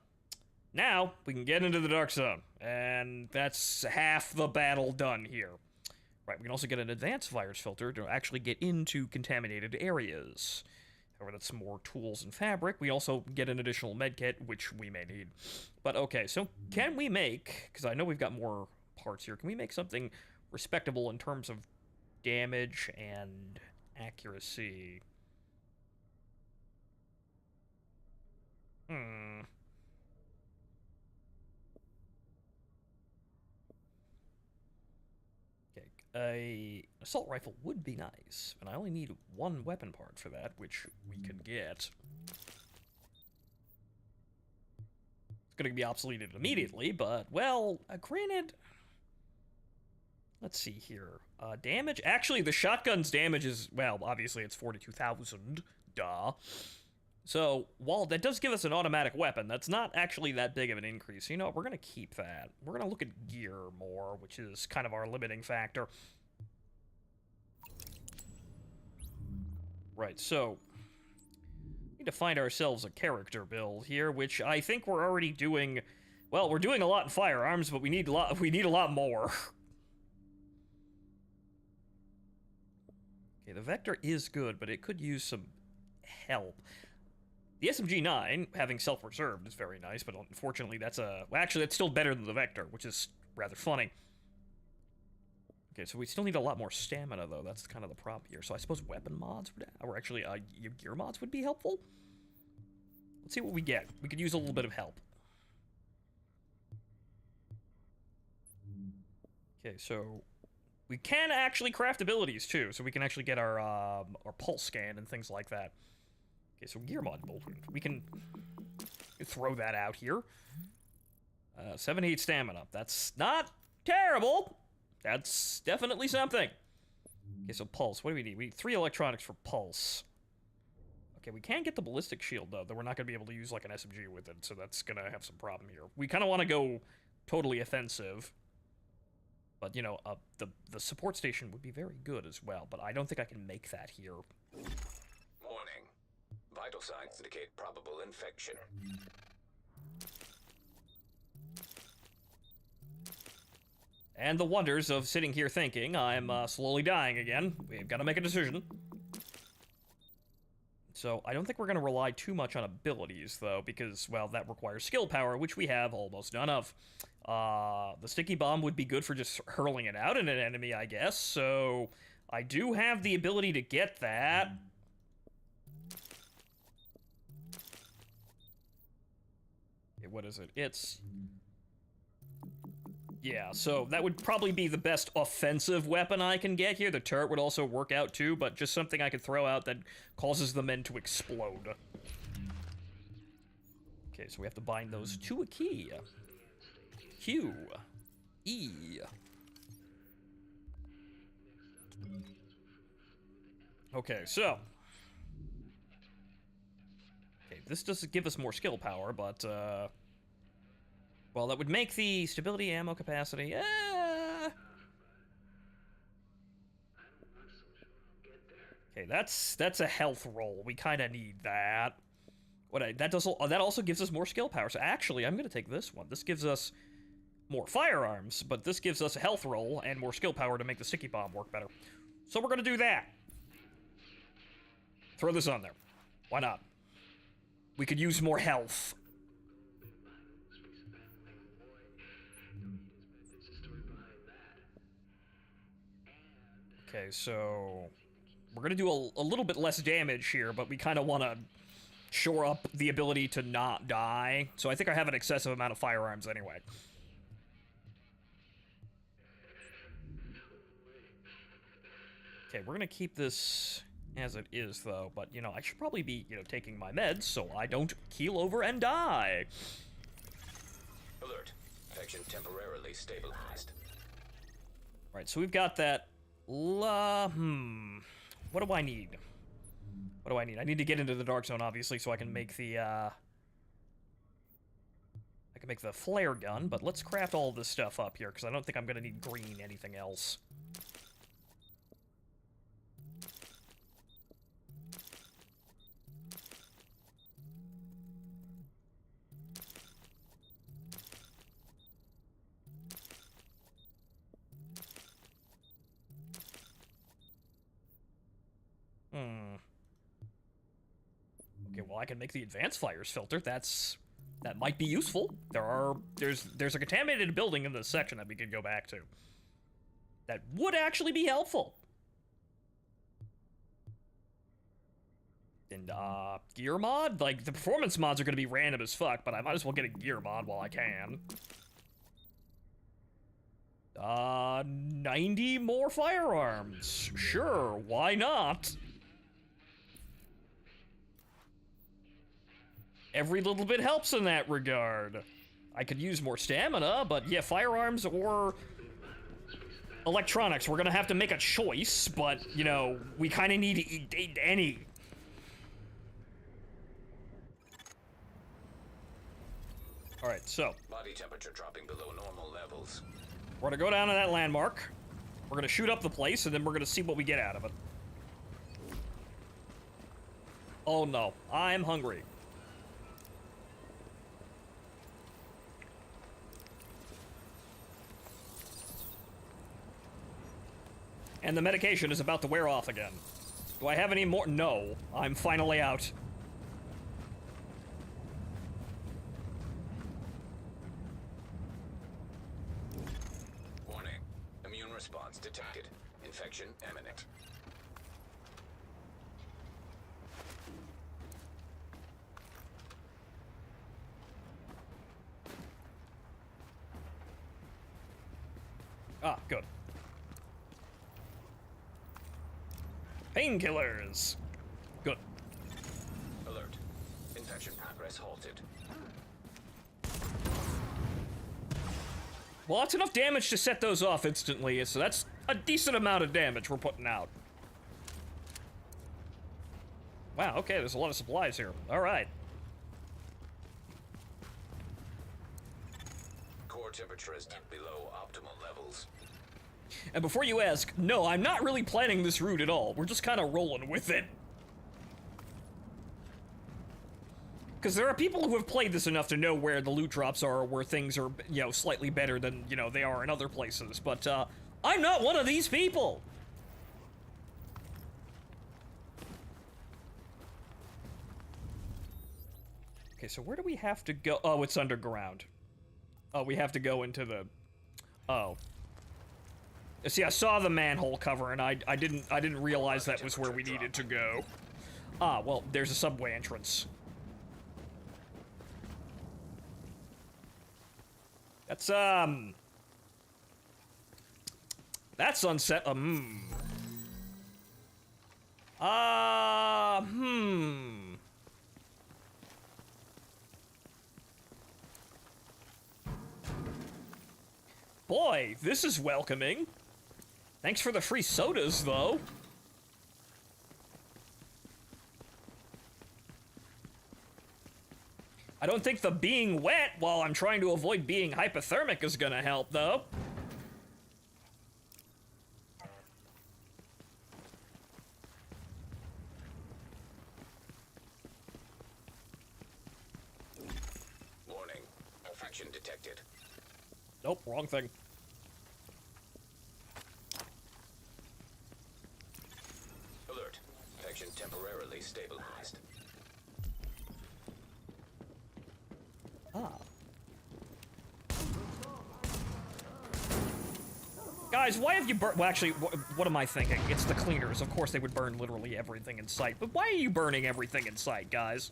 Now, we can get into the Dark Zone, and that's half the battle done here. Right, we can also get an advanced virus filter to actually get into contaminated areas. However, that's some more tools and fabric. We also get an additional medkit, which we may need. But okay, so can we make, because I know we've got more parts here, can we make something respectable in terms of damage and accuracy? A assault rifle would be nice, and I only need one weapon part for that, which we can get. It's going to be obsoleted immediately, but, well, granted... Let's see here. Damage? Actually, the shotgun's damage is, well, obviously it's 42,000. Duh. So, while that does give us an automatic weapon, that's not actually that big of an increase. You know what, we're going to keep that. We're going to look at gear more, which is kind of our limiting factor. Right, so... we need to find ourselves a character build here, which I think we're already doing... Well, we're doing a lot in firearms, but we need a lot more. Okay, the Vector is good, but it could use some help. The SMG-9, having self-reserved, is very nice, but unfortunately that's a... Well, actually, that's still better than the Vector, which is rather funny. Okay, so we still need a lot more stamina, though. That's kind of the problem here. So I suppose weapon mods would... Or actually, gear mods would be helpful? Let's see what we get. We could use a little bit of help. Okay, so... we can actually craft abilities, too, so we can actually get our pulse scan and things like that. Okay, so gear mod bolt. We can throw that out here. 78 stamina. That's not terrible. That's definitely something. Okay, so pulse. What do we need? We need 3 electronics for pulse. Okay, we can get the ballistic shield, though we're not going to be able to use, like, an SMG with it, so that's going to have some problem here. We kind of want to go totally offensive. But, you know, the support station would be very good as well, but I don't think I can make that here. Warning. Vital signs indicate probable infection. And the wonders of sitting here thinking I'm slowly dying again. We've got to make a decision. So I don't think we're going to rely too much on abilities, though, because, well, that requires skill power, which we have almost none of. The sticky bomb would be good for just hurling it out at an enemy, I guess, so I do have the ability to get that. Okay, what is it? It's... yeah, so that would probably be the best offensive weapon I can get here. The turret would also work out too, but just something I could throw out that causes the men to explode. Okay, so we have to bind those to a key. Q. E. Okay, so... okay, this doesn't give us more skill power, but, well, that would make the stability ammo capacity, okay, that's a health roll. We kind of need that. That also gives us more skill power. So actually, I'm going to take this one. This gives us more firearms, but this gives us a health roll and more skill power to make the sticky bomb work better. So we're going to do that. Throw this on there. Why not? We could use more health. Okay, so we're going to do a little bit less damage here, but we kind of want to shore up the ability to not die. So I think I have an excessive amount of firearms anyway. Okay, we're going to keep this as it is, though, but, you know, I should probably be, you know, taking my meds so I don't keel over and die. Alert. Infection temporarily stabilized. Right, so we've got that. What do I need? What do I need? I need to get into the Dark Zone, obviously, so I can make the, I can make the flare gun, but let's craft all this stuff up here, because I don't think I'm going to need green anything else. I can make the advanced fires filter. That might be useful. There's a contaminated building in this section that we could go back to. That would actually be helpful. And, gear mod? Like, the performance mods are gonna be random as fuck, but I might as well get a gear mod while I can. 90 more firearms. Sure, why not? Every little bit helps in that regard. I could use more stamina, but yeah, firearms or electronics. We're gonna have to make a choice, but, you know, we kind of need to eat any. Alright, so. Body temperature dropping below normal levels. We're gonna go down to that landmark. We're gonna shoot up the place, and then we're gonna see what we get out of it. Oh no, I'm hungry. And the medication is about to wear off again. Do I have any more? No, I'm finally out. Warning. Immune response detected. Infection imminent. Ah, good. Painkillers. Good. Alert. Infection progress halted. Well, that's enough damage to set those off instantly, so that's a decent amount of damage we're putting out. Wow, okay, there's a lot of supplies here. Alright. Core temperature is dipped below optimal levels. And before you ask, no, I'm not really planning this route at all. We're just kind of rolling with it. Because there are people who have played this enough to know where the loot drops are, where things are, you know, slightly better than, you know, they are in other places. But, I'm not one of these people! Okay, so where do we have to go? Oh, it's underground. Oh, we have to go into the... Oh. See, I saw the manhole cover, and I didn't realize that was where we needed to go. Ah, well, there's a subway entrance. That's unset. Boy, this is welcoming. Thanks for the free sodas, though. I don't think the being wet while I'm trying to avoid being hypothermic is gonna help, though. Warning. Infection detected. Nope, wrong thing. Alert. Infection temporarily stabilized. Ah. Guys, why have you burned? Well, actually, what am I thinking? It's the cleaners. Of course, they would burn literally everything in sight. But why are you burning everything in sight, guys?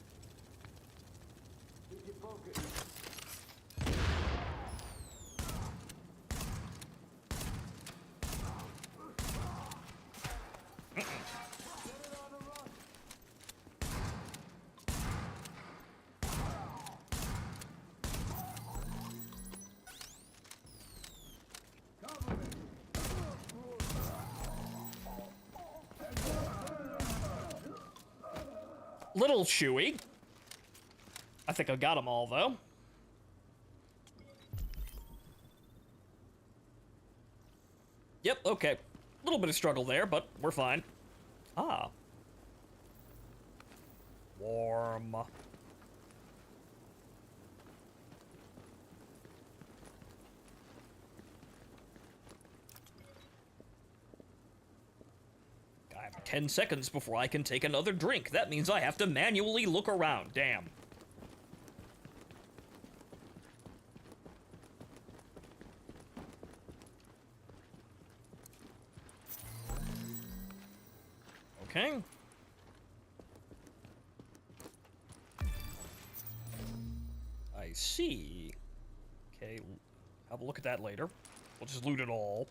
Little chewy. I think I got them all, though. Yep, okay. A little bit of struggle there, but we're fine. Ah. Warm. I have a 10 seconds before I can take another drink. That means I have to manually look around. Damn. Okay. I see. Okay, have a look at that later. We'll just loot it all.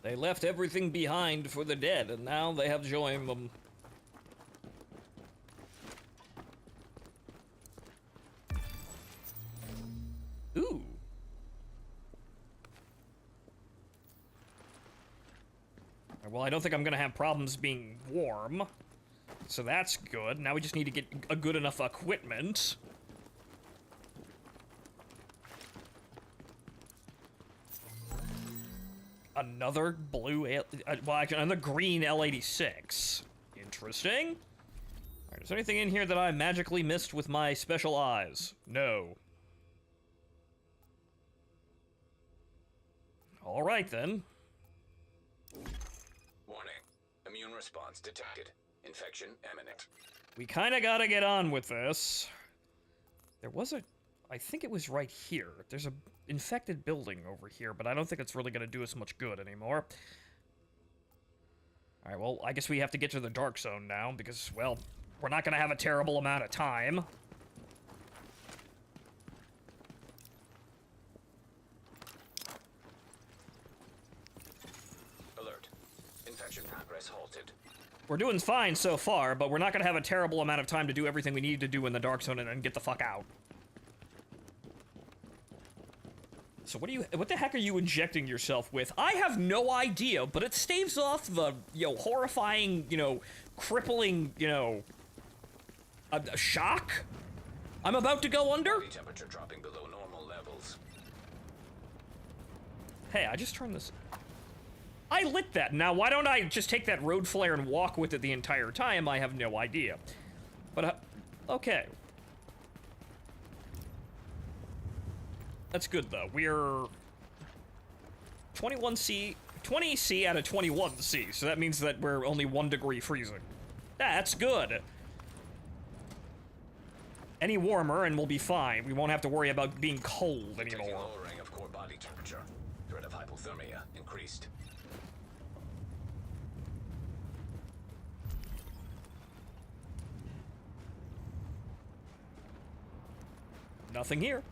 They left everything behind for the dead, and now they have joined them. Ooh. Well, I don't think I'm gonna have problems being warm. So that's good. Now we just need to get a good enough equipment. Another blue, well, actually, another green L86. Interesting. Alright, is there anything in here that I magically missed with my special eyes? No. Alright then. Warning. Immune response detected. Infection imminent. We kinda gotta get on with this. There was I think it was right here. There's a infected building over here, but I don't think it's really gonna do us much good anymore. Alright, well, I guess we have to get to the Dark Zone now, because, well, we're not gonna have a terrible amount of time. Alert. Infection progress halted. We're doing fine so far, but we're not gonna have a terrible amount of time to do everything we need to do in the Dark Zone and then get the fuck out. So what the heck are you injecting yourself with? I have no idea, but it staves off the, horrifying, crippling, shock I'm about to go under? Body temperature dropping below normal levels. Hey, I just turned this... I lit that. Now, why don't I just take that road flare and walk with it the entire time? I have no idea. But, okay. That's good, though. We're 21C, 20C out of 21C, so that means that we're only 1 degree freezing. That's good. Any warmer and we'll be fine. We won't have to worry about being cold Detecting anymore. lowering of core body temperature. Threat of hypothermia increased. Nothing here.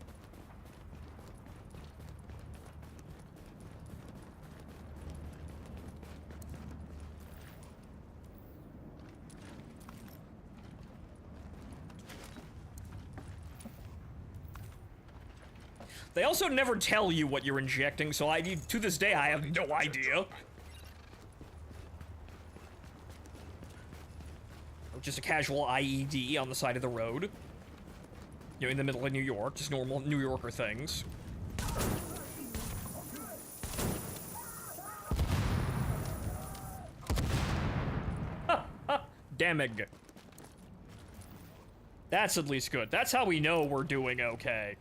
They also never tell you what you're injecting, so to this day, I have no idea. Just a casual IED on the side of the road. In the middle of New York, just normal New Yorker things. Damnig. That's at least good. That's how we know we're doing okay.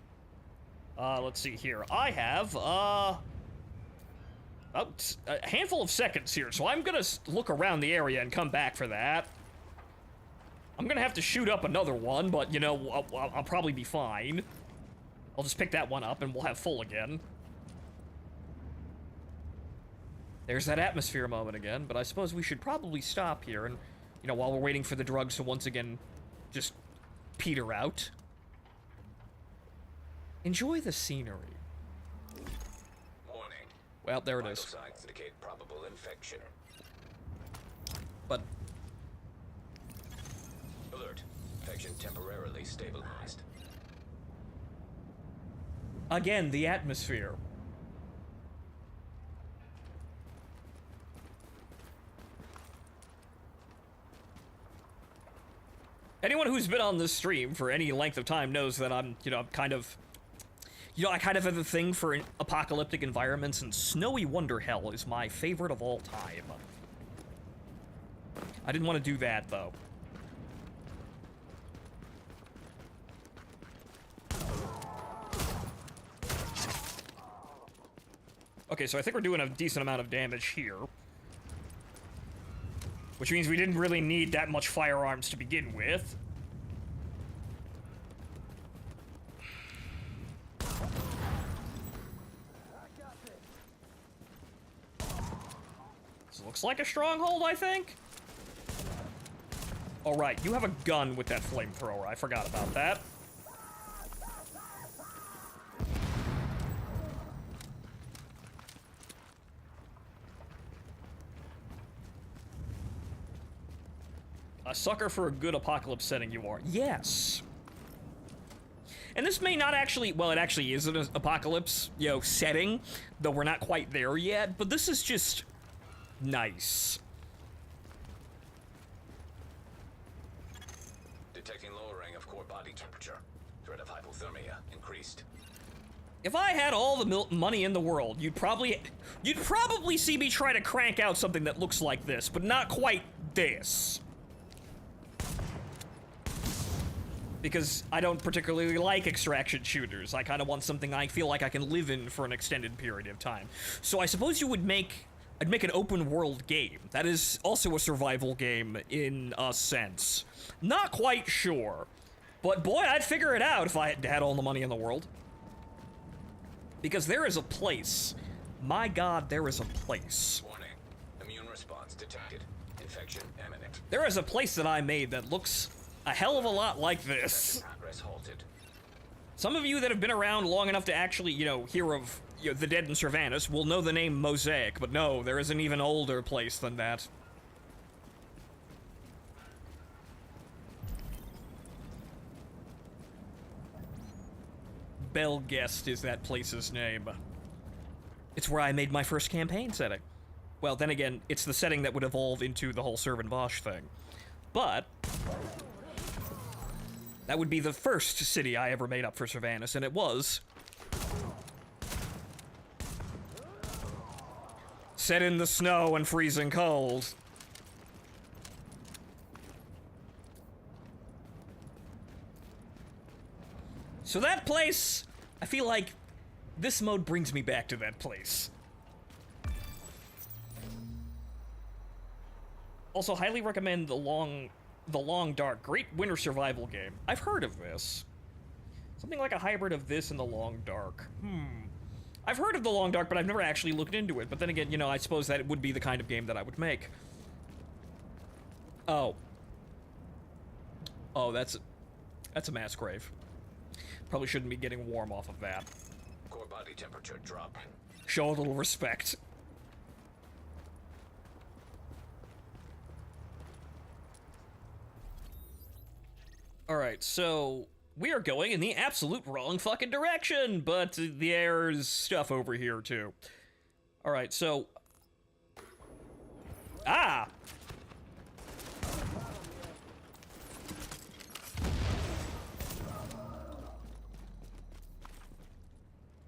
Let's see here. I have, about a handful of seconds here, so I'm gonna look around the area and come back for that. I'm gonna have to shoot up another one, but, I'll probably be fine. I'll just pick that one up and we'll have full again. There's that atmosphere moment again, but I suppose we should probably stop here and, while we're waiting for the drugs to once again just peter out. Enjoy the scenery. Warning. Well, there it Vital is. signs indicate probable infection. But Alert. Infection temporarily stabilized. again, the atmosphere. Anyone who's been on this stream for any length of time knows that I'm, kind of... You know, I kind of have a thing for apocalyptic environments, and Snowy Wonder Hell is my favorite of all time. I didn't want to do that, though. Okay, so I think we're doing a decent amount of damage here. Which means we didn't really need that much firearms to begin with. This looks like a stronghold, I think. All right, you have a gun with that flamethrower. I forgot about that. A sucker for a good apocalypse setting you are. Yes. And this may not actually, well, it actually is an apocalypse, you know, setting, though we're not quite there yet, but this is just nice. Detecting lowering of core body temperature. Threat of hypothermia increased. If I had all the money in the world, you'd probably see me try to crank out something that looks like this, but not quite this. Because I don't particularly like extraction shooters. I kind of want something I feel like I can live in for an extended period of time. So I suppose I'd make an open world game. That is also a survival game in a sense. Not quite sure. But boy, I'd figure it out if I had all the money in the world. Because there is a place. My God, there is a place. Warning. Immune response detected. Infection imminent. There is a place that I made that looks a hell of a lot like this. Progress halted. Some of you that have been around long enough to actually, you know, hear of the dead in Sylvanas will know the name Mosaic, but no, there is an even older place than that. Belgest is that place's name. It's where I made my first campaign setting. Well, then again, it's the setting that would evolve into the whole Servan Bosch thing. But that would be the first city I ever made up for Sylvanas, and it was set in the snow and freezing cold. So that place, I feel like this mode brings me back to that place. Also, highly recommend the Long Dark. Great winter survival game. I've heard of this. Something like a hybrid of this and the Long Dark. I've heard of the Long Dark, but I've never actually looked into it. But then again, you know, I suppose that it would be the kind of game that I would make. Oh. Oh, that's a mass grave. Probably shouldn't be getting warm off of that. Core body temperature drop. Show a little respect. Alright, so we are going in the absolute wrong fucking direction, but there's stuff over here too. Alright, so... Ah!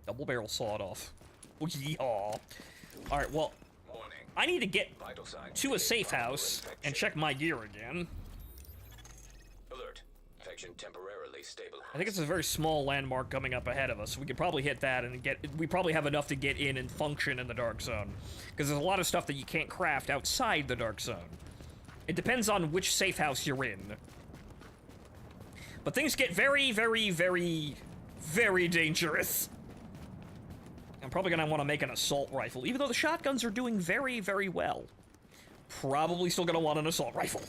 Double barrel sawed off. Oh, yeehaw. Alright, well, Warning. I need to get Vital signs to a indicate safe possible house infection. and check my gear again. Alert. Infection temporarily stabilized. I think it's a very small landmark coming up ahead of us. We could probably hit that and we probably have enough to get in and function in the Dark Zone. Because there's a lot of stuff that you can't craft outside the Dark Zone. It depends on which safe house you're in. But things get very, very, very, very dangerous. I'm probably gonna want to make an assault rifle, even though the shotguns are doing very, very well. Probably still gonna want an assault rifle.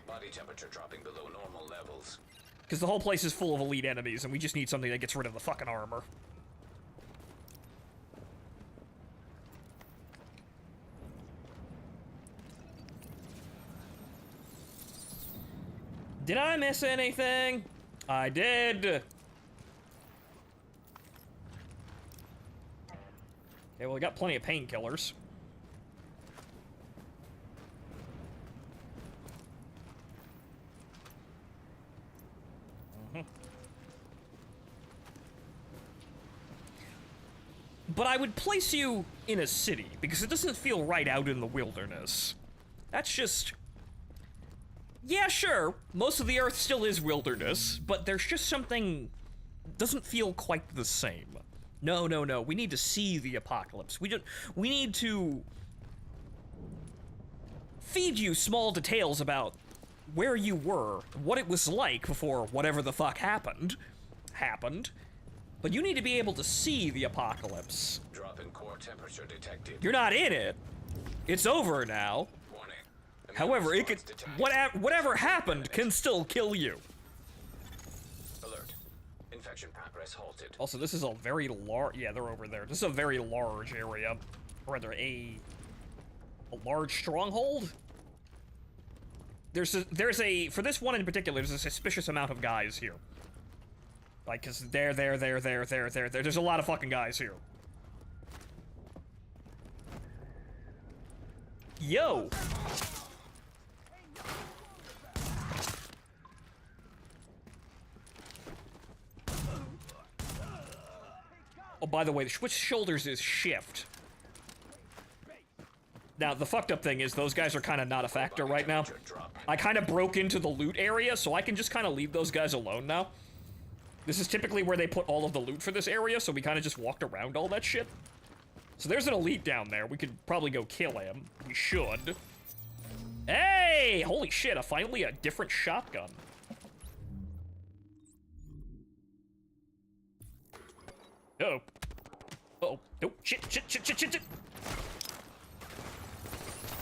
Body temperature dropping below normal levels. Because the whole place is full of elite enemies, and we just need something that gets rid of the fucking armor. Did I miss anything? I did. Okay, well, we got plenty of painkillers. but I would place you in a city, because it doesn't feel right out in the wilderness. That's just... Yeah, sure, most of the Earth still is wilderness, but there's just something... doesn't feel quite the same. No, no, no, we need to see the apocalypse. We need to... feed you small details about where you were, what it was like before whatever the fuck happened. But you need to be able to see the apocalypse. Drop in core temperature detected. You're not in it. It's over now. Warning. Immune However, it could, response detected. whatever happened can still kill you. Alert. Infection progress halted. Also, this is a very large, yeah, they're over there. This is a very large area. Or rather, a large stronghold? There's a, for this one in particular, there's a suspicious amount of guys here. Like, cause there's a lot of fucking guys here. Yo! Oh, by the way, which shoulders is shift? Now, the fucked up thing is those guys are kind of not a factor right now. I kind of broke into the loot area, so I can just kind of leave those guys alone now. This is typically where they put all of the loot for this area, so we kind of just walked around all that shit. So there's an elite down there. We could probably go kill him. We should. Hey! Holy shit, finally a different shotgun. Uh-oh. Uh-oh. Oh, shit.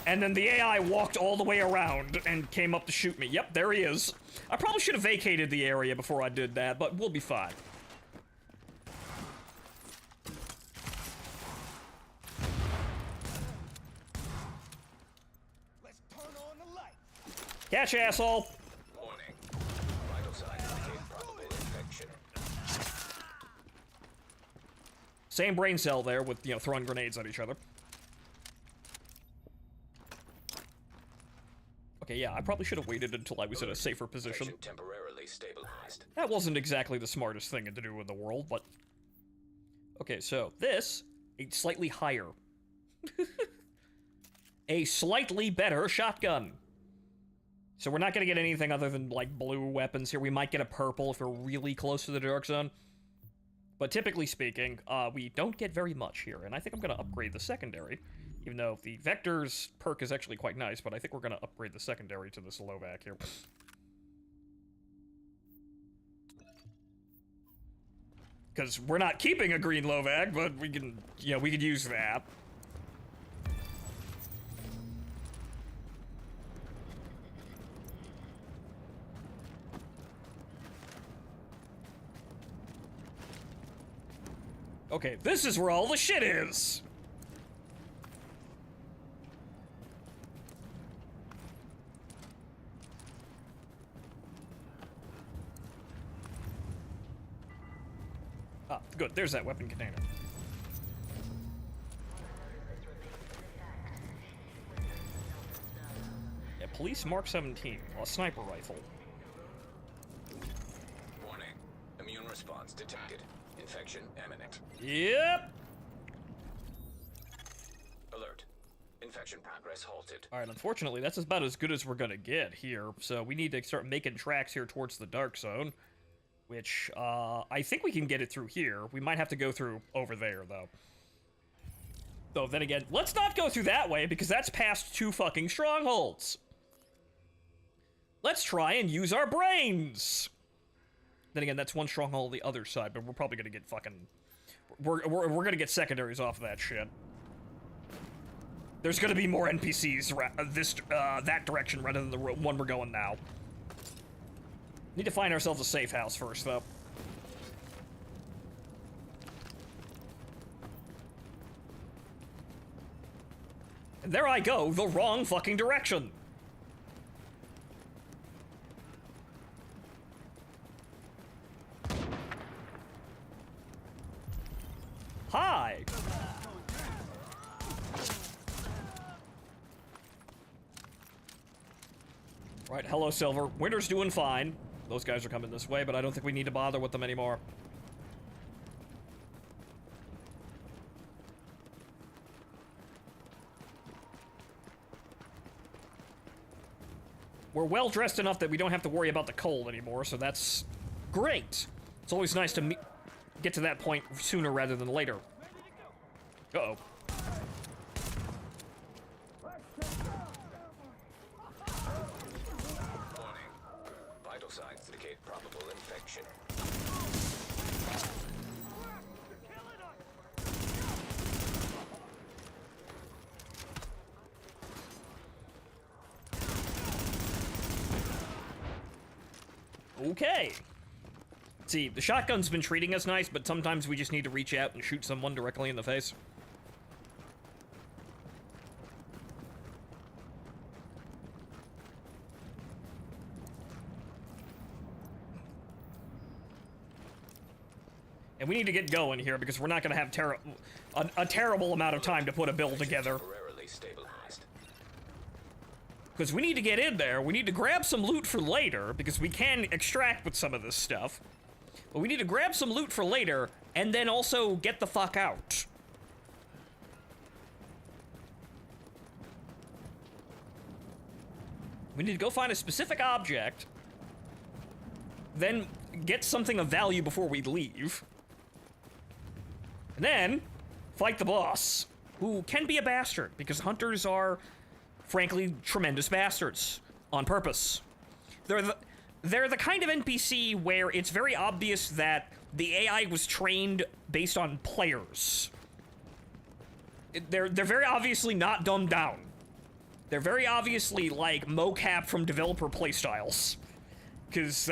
And then the AI walked all the way around and came up to shoot me. Yep, there he is. I probably should have vacated the area before I did that, but we'll be fine. Let's turn on the light. Catch, asshole! Warning. Vital signs indicate probable infection. Same brain cell there with, you know, throwing grenades at each other. Okay, yeah, I probably should have waited until I was in a safer position. Infection temporarily stabilized. That wasn't exactly the smartest thing to do in the world, but... Okay, so this, a slightly higher. A slightly better shotgun. So we're not gonna get anything other than, like, blue weapons here. We might get a purple if we're really close to the Dark Zone. But typically speaking, we don't get very much here, and I think I'm gonna upgrade the secondary. Even though the Vector's perk is actually quite nice, but I think we're gonna upgrade the secondary to this Lovac here. Because we're not keeping a green Lovac, but we can, you know, we could use that. Okay, this is where all the shit is! Ah, good, there's that weapon container. Yeah, Police Mark 17, a sniper rifle. Warning. Immune response detected. Infection imminent. Yep! Alert. Infection progress halted. Alright, unfortunately, that's about as good as we're gonna get here, so we need to start making tracks here towards the Dark Zone, which, I think we can get it through here. We might have to go through over there, though. Though, then again, let's not go through that way, because that's past 2 fucking strongholds! Let's try and use our brains! Then again, that's 1 stronghold on the other side, but we're probably gonna get fucking... We're gonna get secondaries off of that shit. There's gonna be more NPCs that direction rather than the one we're going now. Need to find ourselves a safe house first, though. And there I go, the wrong fucking direction! Hi! Right, hello, Silver. Winter's doing fine. Those guys are coming this way, but I don't think we need to bother with them anymore. We're well dressed enough that we don't have to worry about the cold anymore, so that's great. It's always nice to get to that point sooner rather than later. Uh-oh. Warning. Vital signs indicate probable infection. Okay. See, the shotgun's been treating us nice, but sometimes we just need to reach out and shoot someone directly in the face. And we need to get going here because we're not going to have a terrible amount of time to put a build together. Temporarily stabilized. Because we need to get in there. We need to grab some loot for later, because we can extract with some of this stuff. But we need to grab some loot for later, and then also get the fuck out. We need to go find a specific object, then get something of value before we leave. And then fight the boss, who can be a bastard, because hunters are, frankly, tremendous bastards on purpose. They're the kind of NPC where it's very obvious that the AI was trained based on players. They're very obviously not dumbed down. They're very obviously like mocap from developer playstyles. Because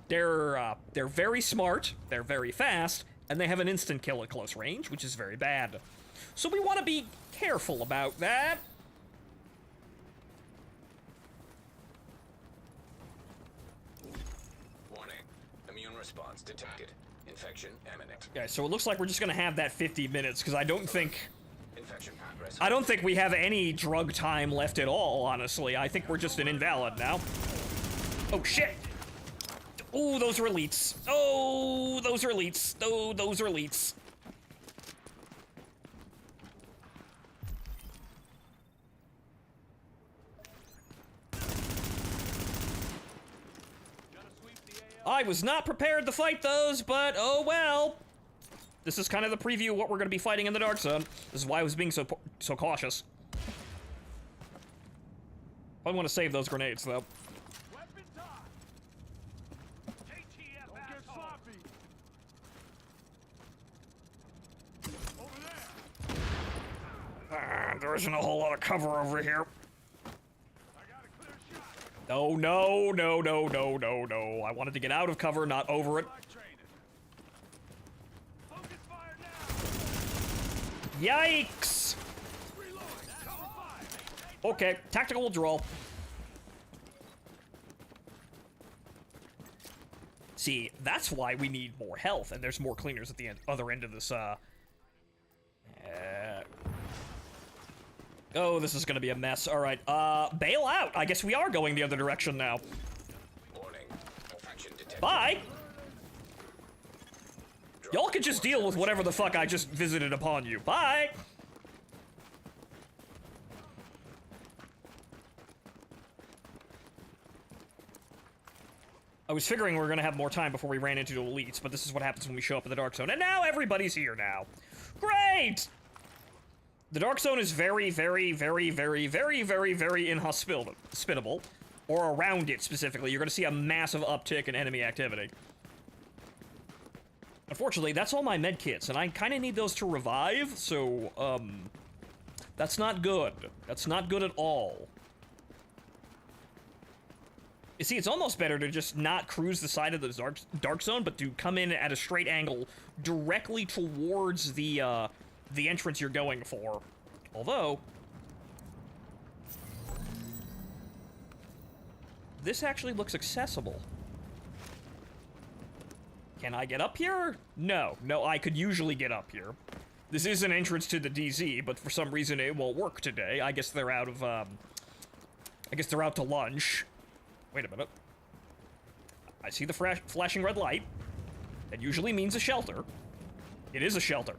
they're very smart, they're very fast, and they have an instant kill at close range, which is very bad. So we want to be careful about that. Warning. Immune response detected. Infection imminent. Okay, so it looks like we're just gonna have that 50 minutes, because I don't think Infection progress. I don't think we have any drug time left at all, honestly. I think we're just an invalid now. Oh, shit! Oh, those are elites. Oh, those are elites. Oh, those are elites. I was not prepared to fight those, but oh well. This is kind of the preview of what we're going to be fighting in the Dark Zone. This is why I was being so cautious. I want to save those grenades, though. Weapons on. ATF don't get sloppy. Over there. There isn't a whole lot of cover over here. I got a clear shot. Oh, no, no, no, no, no, no. I wanted to get out of cover, not over it. Flag training. Focus fire now. Yikes! Reload. Cover fire. Okay, tactical withdrawal. See, that's why we need more health, and there's more cleaners at the other end of this, Oh, this is gonna be a mess. Alright, bail out! I guess we are going the other direction now. Warning. Infection detected. Bye! Y'all can just deal with whatever the fuck I just visited upon you. Bye! I was figuring we were gonna have more time before we ran into the elites, but this is what happens when we show up in the Dark Zone. And now everybody's here now. Great! The Dark Zone is very, very, very, very, very, very, very inhospitable. Or around it, specifically. You're gonna see a massive uptick in enemy activity. Unfortunately, that's all my med kits, and I kind of need those to revive, so, that's not good. That's not good at all. You see, it's almost better to just not cruise the side of the dark Zone, but to come in at a straight angle directly towards the entrance you're going for. Although, this actually looks accessible. Can I get up here? No. No, I could usually get up here. This is an entrance to the DZ, but for some reason it won't work today. I guess they're out of, I guess they're out to lunch. Wait a minute. I see the flashing red light. That usually means a shelter. It is a shelter.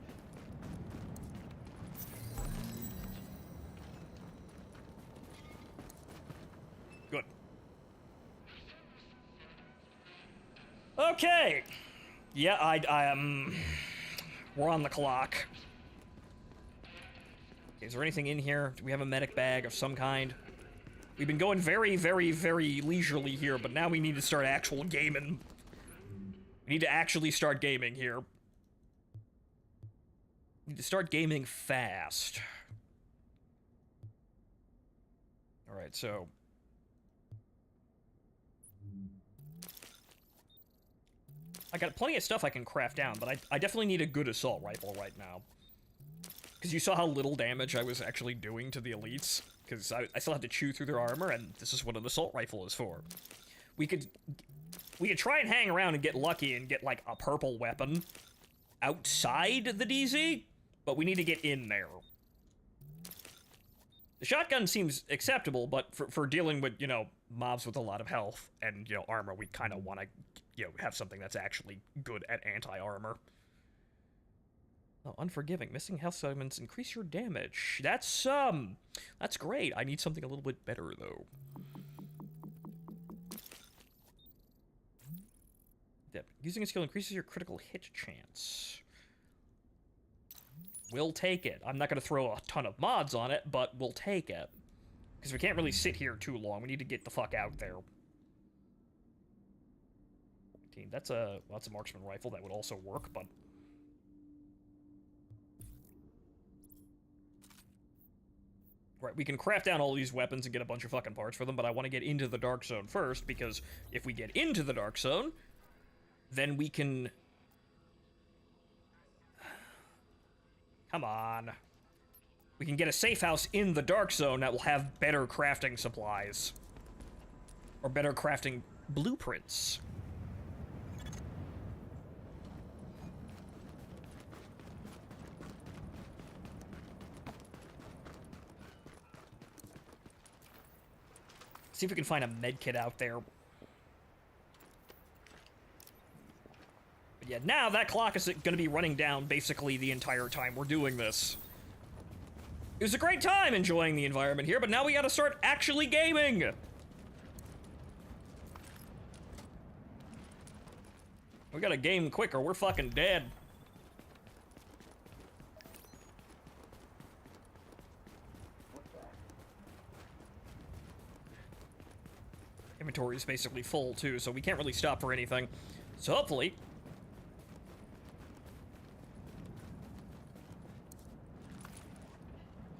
Good. Okay. Yeah, we're on the clock. Is there anything in here? Do we have a medic bag of some kind? We've been going very, very, very leisurely here, but now we need to start actual gaming. We need to actually start gaming here. We need to start gaming fast. Alright, so... I got plenty of stuff I can craft down, but I definitely need a good assault rifle right now. Because you saw how little damage I was actually doing to the elites. Because I still had to chew through their armor, and this is what an assault rifle is for. We could try and hang around and get lucky and get, like, a purple weapon outside the DZ, but we need to get in there. The shotgun seems acceptable, but for dealing with, you know, mobs with a lot of health and, you know, armor, we kind of want to, you know, have something that's actually good at anti-armor. Oh, unforgiving. Missing health segments increase your damage. That's great. I need something a little bit better, though. Yeah, using a skill increases your critical hit chance. We'll take it. I'm not going to throw a ton of mods on it, but we'll take it. Because we can't really sit here too long. We need to get the fuck out there. 14. That's a marksman rifle. That would also work, but... Right, we can craft down all these weapons and get a bunch of fucking parts for them, but I want to get into the Dark Zone first, because if we get into the Dark Zone, then we can... Come on. We can get a safe house in the Dark Zone that will have better crafting supplies. Or better crafting blueprints. See if we can find a medkit out there. But yeah, now that clock is going to be running down basically the entire time we're doing this. It was a great time enjoying the environment here, but now we got to start actually gaming. We got to game quick or we're fucking dead. Inventory is basically full, too, so we can't really stop for anything. So hopefully...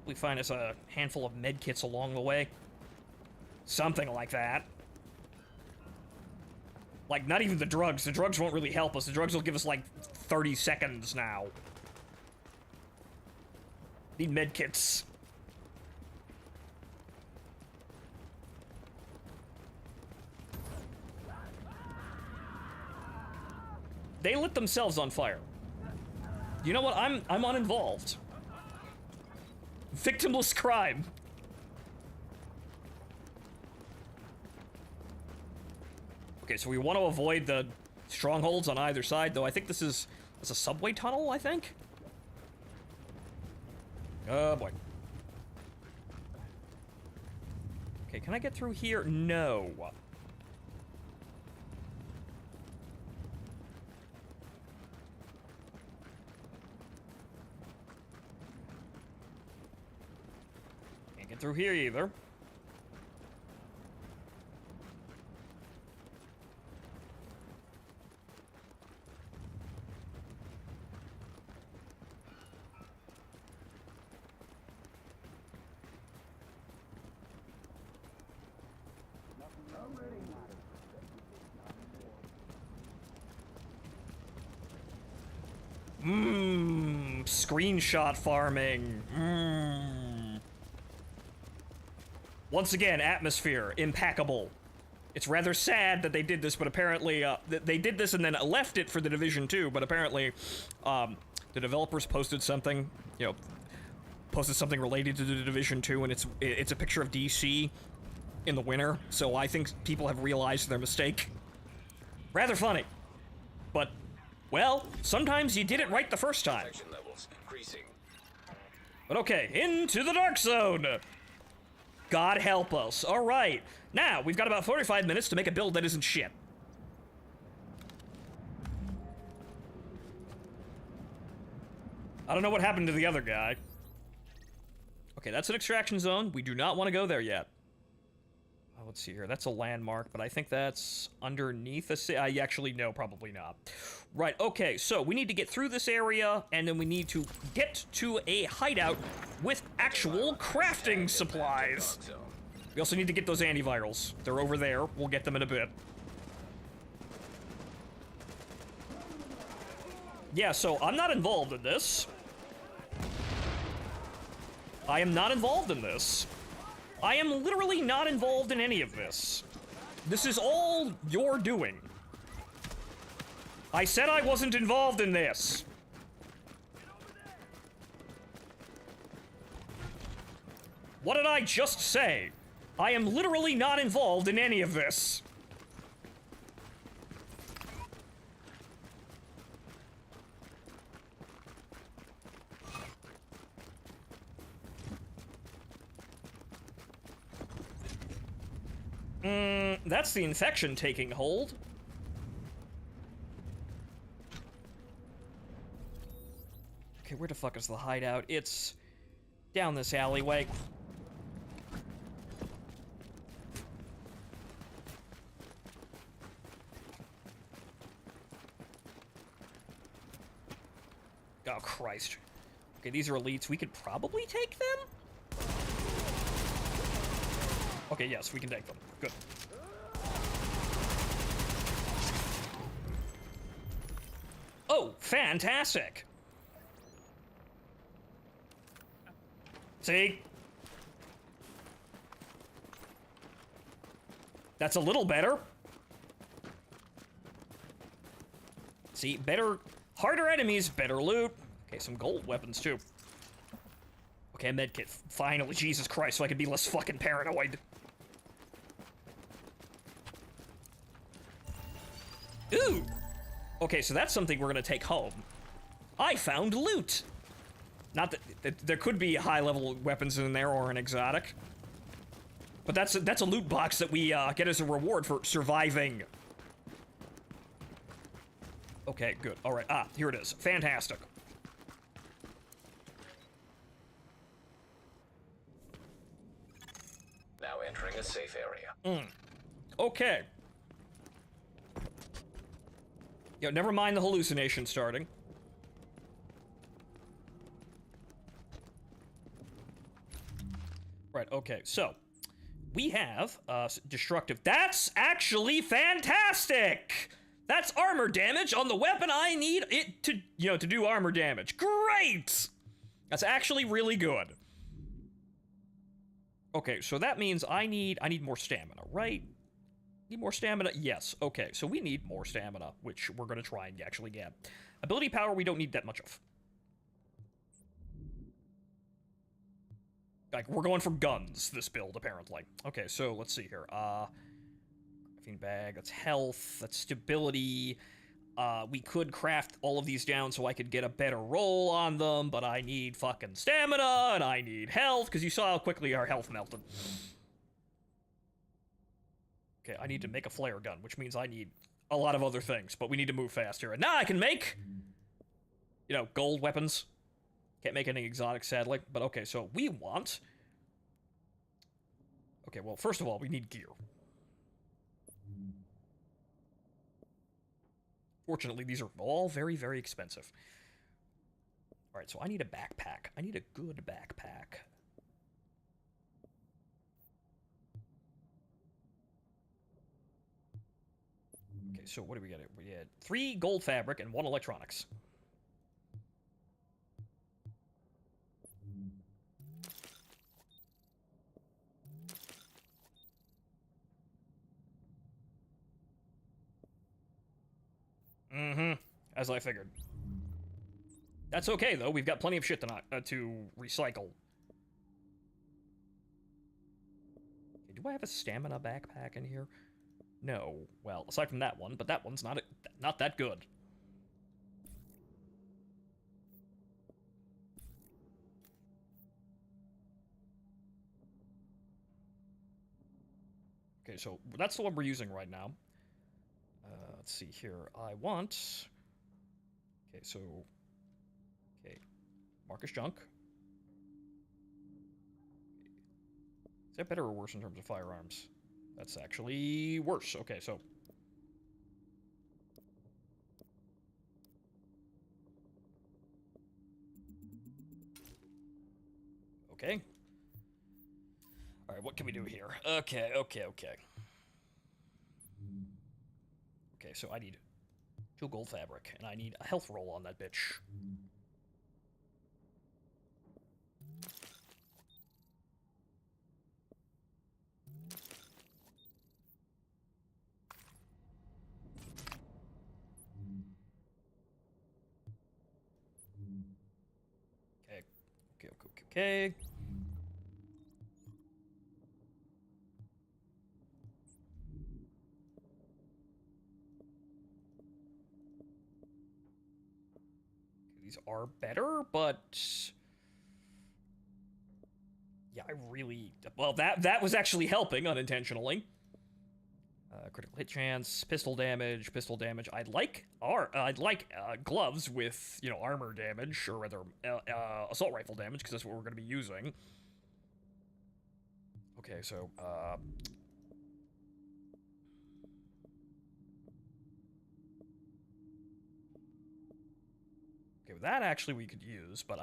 we find us a handful of medkits along the way. Something like that. Like, not even the drugs. The drugs won't really help us. The drugs will give us, like, 30 seconds now. Need medkits. They lit themselves on fire. You know what? I'm uninvolved. Victimless crime. Okay, so we want to avoid the strongholds on either side, though I think this is a subway tunnel, I think? Oh, boy. Okay, can I get through here? No. Can't get through here either. Screenshot farming. Once again, atmosphere, impeccable. It's rather sad that they did this, but apparently, they did this and then left it for the Division 2, but apparently, the developers posted something, you know, posted something related to the Division 2, and it's a picture of DC in the winter, so I think people have realized their mistake. Rather funny. But, well, sometimes you did it right the first time. Protection levels increasing. But okay, into the Dark Zone! God help us. Alright. Now, we've got about 45 minutes to make a build that isn't shit. I don't know what happened to the other guy. Okay, that's an extraction zone. We do not want to go there yet. Let's see here. That's a landmark, but I think that's underneath the city. Actually, no, probably not. Right, okay, so we need to get through this area, and then we need to get to a hideout with actual crafting supplies. Dark zone. We also need to get those antivirals. They're over there. We'll get them in a bit. Yeah, so I'm not involved in this. I am not involved in this. I am literally not involved in any of this. This is all your doing. I said I wasn't involved in this. What did I just say? I am literally not involved in any of this. That's the infection taking hold. Okay, where the fuck is the hideout? It's down this alleyway. Oh, Christ. Okay, these are elites. We could probably take them? Okay, yes, we can take them. Good. Oh, fantastic! See? That's a little better. See, better, harder enemies, better loot. Okay, some gold weapons too. Okay, a medkit. Finally, Jesus Christ, so I can be less fucking paranoid. Ooh! Okay, so that's something we're gonna take home. I found loot! Not that there could be high-level weapons in there or an exotic. But that's a loot box that we get as a reward for surviving. Okay, good. Alright, here it is. Fantastic. Now entering a safe area. Okay. Yo, never mind the hallucination starting. Right, okay, so we have destructive. That's actually fantastic! That's armor damage on the weapon I need it to, to do armor damage. Great! That's actually really good. Okay, so that means I need more stamina, right? Need more stamina? Yes. Okay, so we need more stamina, which we're gonna try and actually get. Ability power, we don't need that much of. Like, we're going for guns, this build, apparently. Okay, so let's see here. Graphene bag, that's health, that's stability. We could craft all of these down so I could get a better roll on them, but I need fucking stamina, and I need health, because you saw how quickly our health melted. Okay, I need to make a flare gun, which means I need a lot of other things, but we need to move faster. And now I can make, gold weapons. Can't make any exotic, sadly, but okay, so we want... Okay, well, first of all, we need gear. Fortunately, these are all very, very expensive. Alright, so I need a backpack. I need a good backpack. Okay, so what do we get? We had 3 gold fabric and 1 electronics. As I figured. That's okay, though. We've got plenty of shit to recycle. Okay, do I have a stamina backpack in here? No. Well, aside from that one, but that one's not that good. Okay, so that's the one we're using right now. Let's see here. I want... Okay, so... Okay. Marcus junk. Is that better or worse in terms of firearms? That's actually worse. Okay, so... Okay. Alright, what can we do here? Okay. Okay, so I need 2 gold fabric, and I need a health roll on that bitch. Okay. These are better, but yeah, I really well that was actually helping unintentionally. Critical hit chance, pistol damage. I'd like gloves with, you know, armor damage, or rather assault rifle damage, because that's what we're going to be using. Okay, so okay, with that actually we could use, but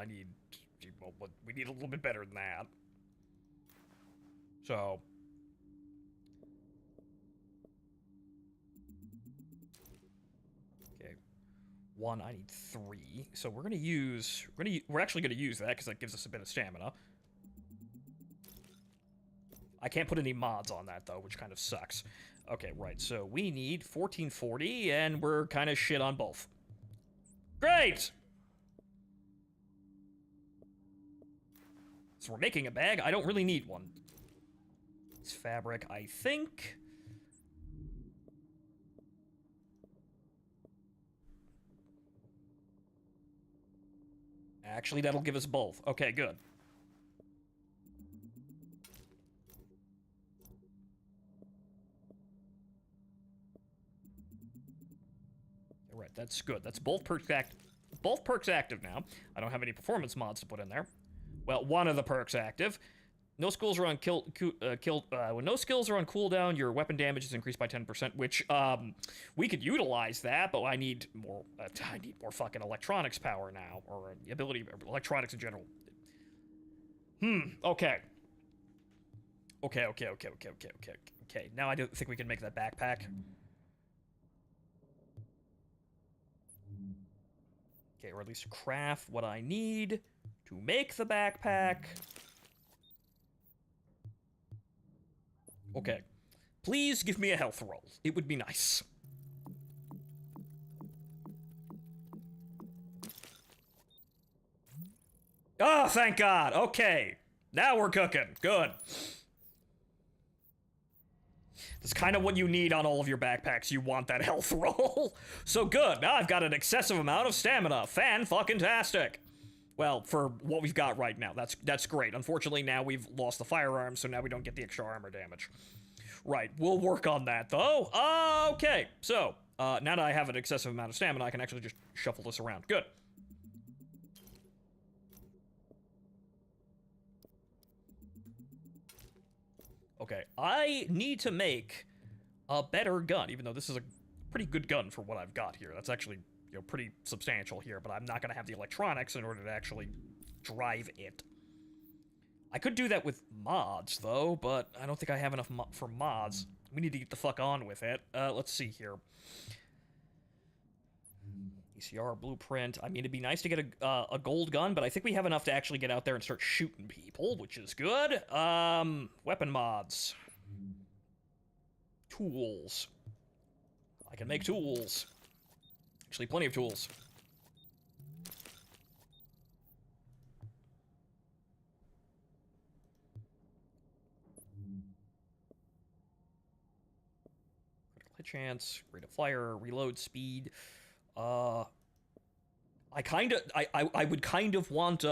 we need a little bit better than that. So. One, I need 3. So we're actually gonna use that because that gives us a bit of stamina. I can't put any mods on that though, which kind of sucks. Okay, right. So we need 1440, and we're kind of shit on both. Great. So we're making a bag. I don't really need one. It's fabric, I think. Actually, that'll give us both. Okay, good. All right, that's good. That's both perks active now. I don't have any performance mods to put in there. Well, one of the perks active. No skills are on when no skills are on cooldown, your weapon damage is increased by 10%, which we could utilize that, but I need more fucking electronics power now, or the ability electronics in general. Okay. Okay. Now I don't think we can make that backpack. Okay, or at least craft what I need to make the backpack. Okay. Please give me a health roll. It would be nice. Oh, thank God. Okay. Now we're cooking. Good. That's kind of what you need on all of your backpacks. You want that health roll. So good. Now I've got an excessive amount of stamina. Fan-fucking-tastic. Well, for what we've got right now, that's great. Unfortunately, now we've lost the firearm, so now we don't get the extra armor damage. Right, we'll work on that, though. Okay, so, now that I have an excessive amount of stamina, I can actually just shuffle this around. Good. Okay, I need to make a better gun, even though this is a pretty good gun for what I've got here. That's actually... you know, pretty substantial here, but I'm not going to have the electronics in order to actually drive it. I could do that with mods, though, but I don't think I have enough for mods. We need to get the fuck on with it. Let's see here. ECR blueprint. I mean, it'd be nice to get a gold gun, but I think we have enough to actually get out there and start shooting people, which is good. Weapon mods. Tools. I can make tools. Actually, plenty of tools. Critical hit chance, rate of fire, reload speed. I would kind of want,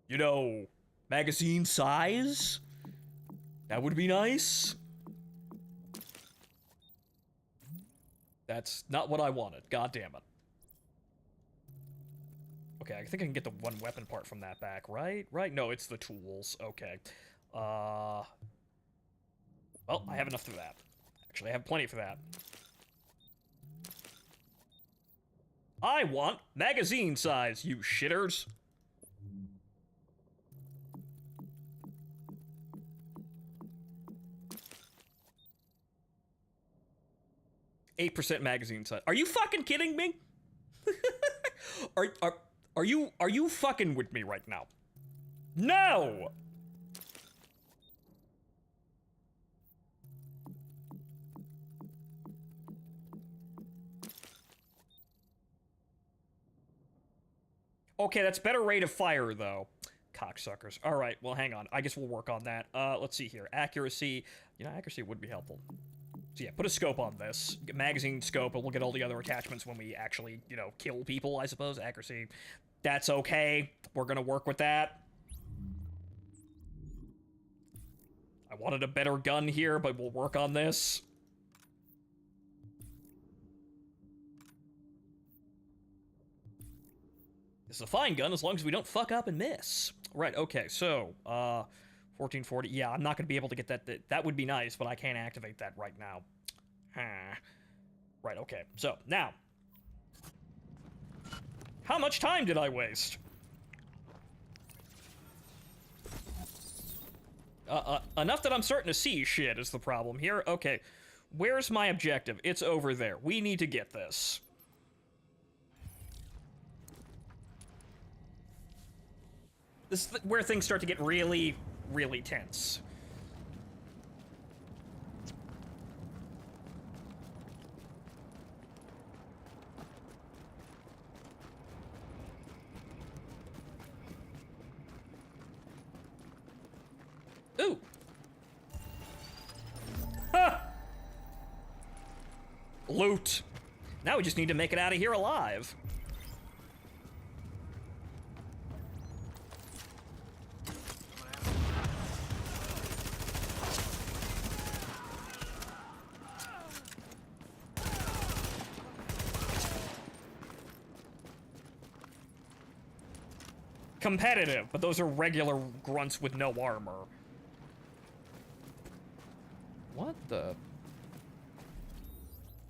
you know, magazine size. That would be nice. That's not what I wanted. God damn it. Okay, I think I can get the one weapon part from that back, right? Right? No, it's the tools. Okay. Well, I have enough for that. Actually, I have plenty for that. I want magazine size, you shitters. %, magazine size. Are you fucking kidding me? Are you fucking with me right now? No! Okay, that's better rate of fire, though. Cocksuckers. All right, well, hang on. I guess we'll work on that. Let's see here. Accuracy. You know, accuracy would be helpful. So yeah, put a scope on this. Get magazine scope, and we'll get all the other attachments when we actually, you know, kill people, I suppose. Accuracy. That's okay. We're gonna work with that. I wanted a better gun here, but we'll work on this. This is a fine gun as long as we don't fuck up and miss. Right, okay, so, 1440. Yeah, I'm not going to be able to get that. That would be nice, but I can't activate that right now. Right, okay. So, now. How much time did I waste? Enough that I'm starting to see shit is the problem here. Okay, where's my objective? It's over there. We need to get this. This is where things start to get really, really tense. Ooh! Ha! Loot! Now we just need to make it out of here alive. Competitive, but those are regular grunts with no armor. What the?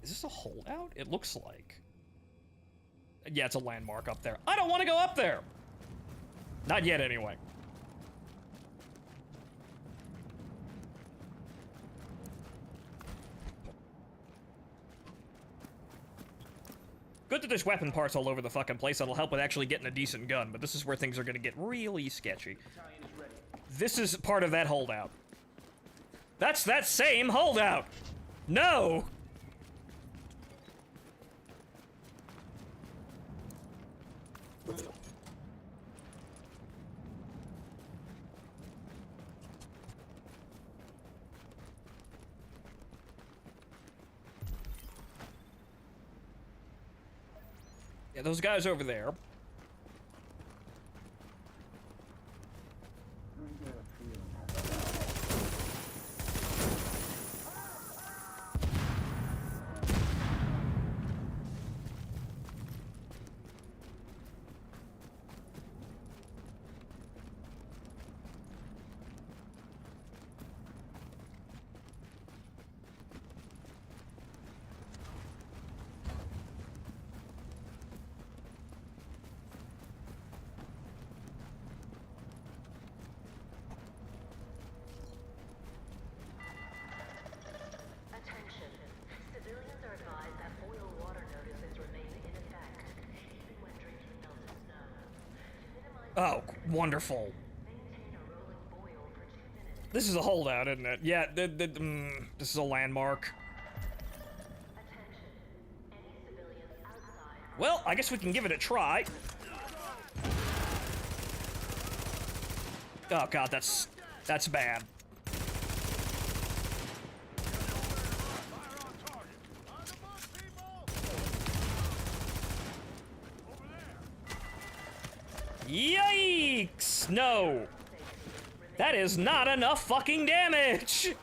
Is this a holdout? It looks like. Yeah, it's a landmark up there. I don't want to go up there! Not yet, anyway. Good that there's weapon parts all over the fucking place. That'll help with actually getting a decent gun, but this is where things are gonna get really sketchy. This is part of that holdout. That's that same holdout! No! Yeah, those guys over there. Attention. Civilians are advised that boil water notices remain in effect, even when drinking melted snow. To minimize Oh, wonderful. maintain a rolling boil for 2 minutes. This is a holdout, isn't it? Yeah, this is a landmark. Attention. Any civilians outside are Well, I guess we can give it a try. Oh god, that's bad. Fire on target. On the mark, people! Over there. Yikes! No! That is not enough fucking damage!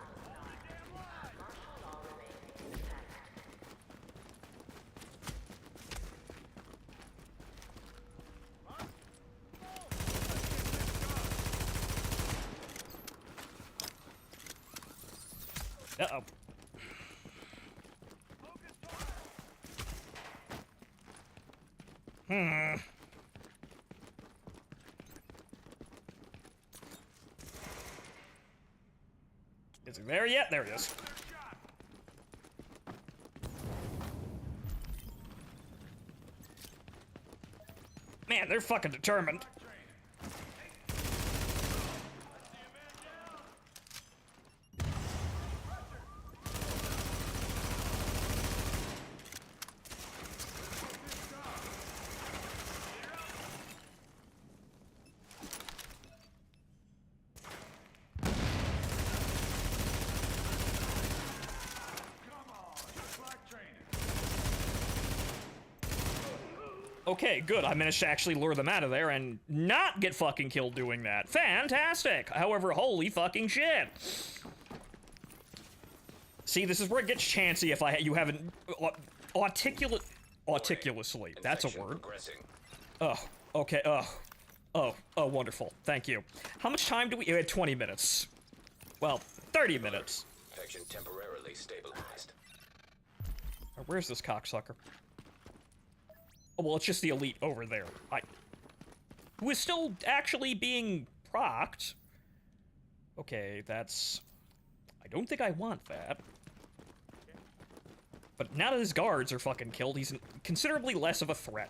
Uh-oh. Is he there yet? There he is. Man, they're fucking determined. Okay, good. I managed to actually lure them out of there and not get fucking killed doing that. Fantastic! However, holy fucking shit. See, this is where it gets chancy if you haven't... articulously. That's a Infection word. progressing. Oh, okay, oh, wonderful. Thank you. How much time do we... had 20 minutes. Well, 30 minutes. Infection temporarily stabilized. Where's this cocksucker? Oh, well, it's just the elite over there. Who is still actually being procced. Okay, that's... I don't think I want that. But now that his guards are fucking killed, he's considerably less of a threat.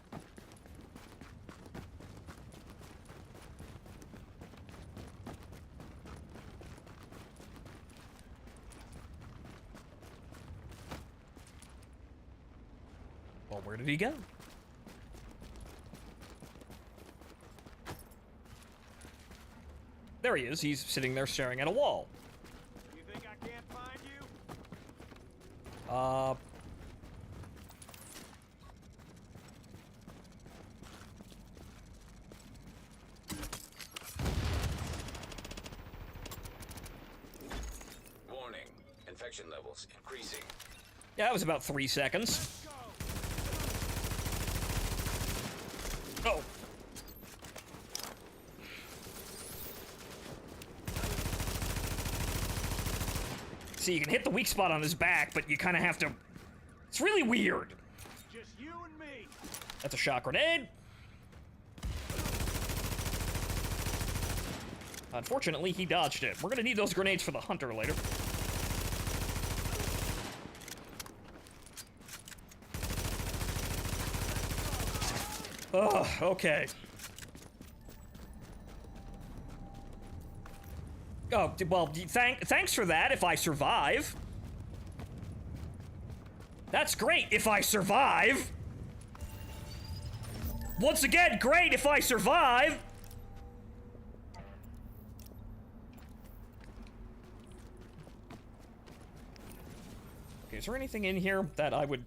Well, where did he go? There he is. He's sitting there staring at a wall. You think I can't find you? Warning. Infection levels increasing. Yeah, that was about 3 seconds. Oh. See, you can hit the weak spot on his back, but you kind of have to... It's really weird. Just you and me. That's a shock grenade. Unfortunately, he dodged it. We're gonna need those grenades for the hunter later. Ugh, okay. Oh, well, thanks for that if I survive. That's great if I survive. Once again, great if I survive. Okay, is there anything in here that I would...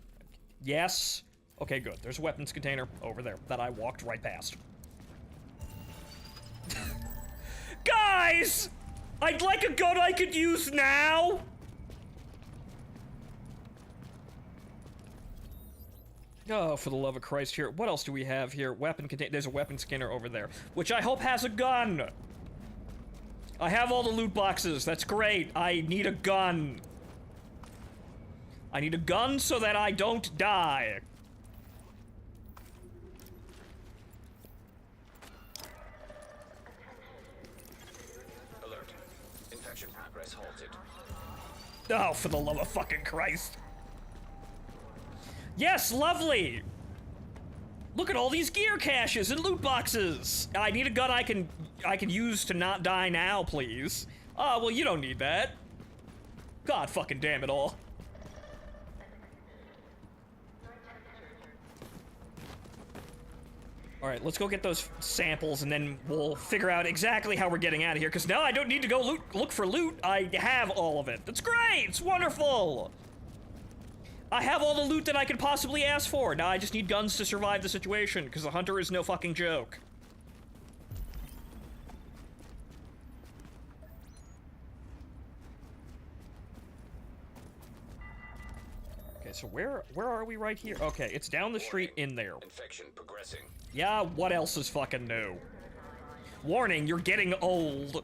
Yes. Okay, good. There's a weapons container over there that I walked right past. Guys! I'd like a gun I could use now! Oh, for the love of Christ here. What else do we have here? Weapon container. There's a weapon scanner over there, which I hope has a gun. I have all the loot boxes. That's great. I need a gun. I need a gun so that I don't die. Alert. Infection progress halted. Oh, for the love of fucking Christ. Yes, lovely! Look at all these gear caches and loot boxes! I need a gun I can use to not die now, please. Oh, well, you don't need that. God fucking damn it all. Alright, let's go get those samples and then we'll figure out exactly how we're getting out of here, because now I don't need to go look for loot. I have all of it. That's great! It's wonderful! I have all the loot that I could possibly ask for. Now I just need guns to survive the situation, because the hunter is no fucking joke. Okay, so where are we right here? Okay, it's down the street in there. Infection progressing. Yeah, what else is fucking new? Warning, you're getting old.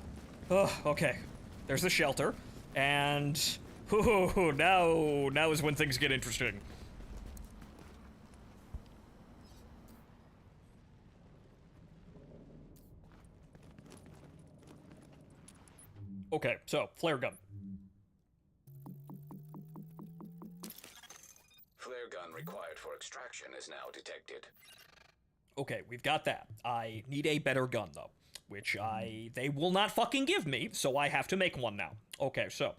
Oh, okay. There's the shelter, and now is when things get interesting. Okay, so flare gun. Flare gun required for extraction is now detected. Okay, we've got that. I need a better gun, though, which they will not fucking give me, so I have to make one now. Okay, so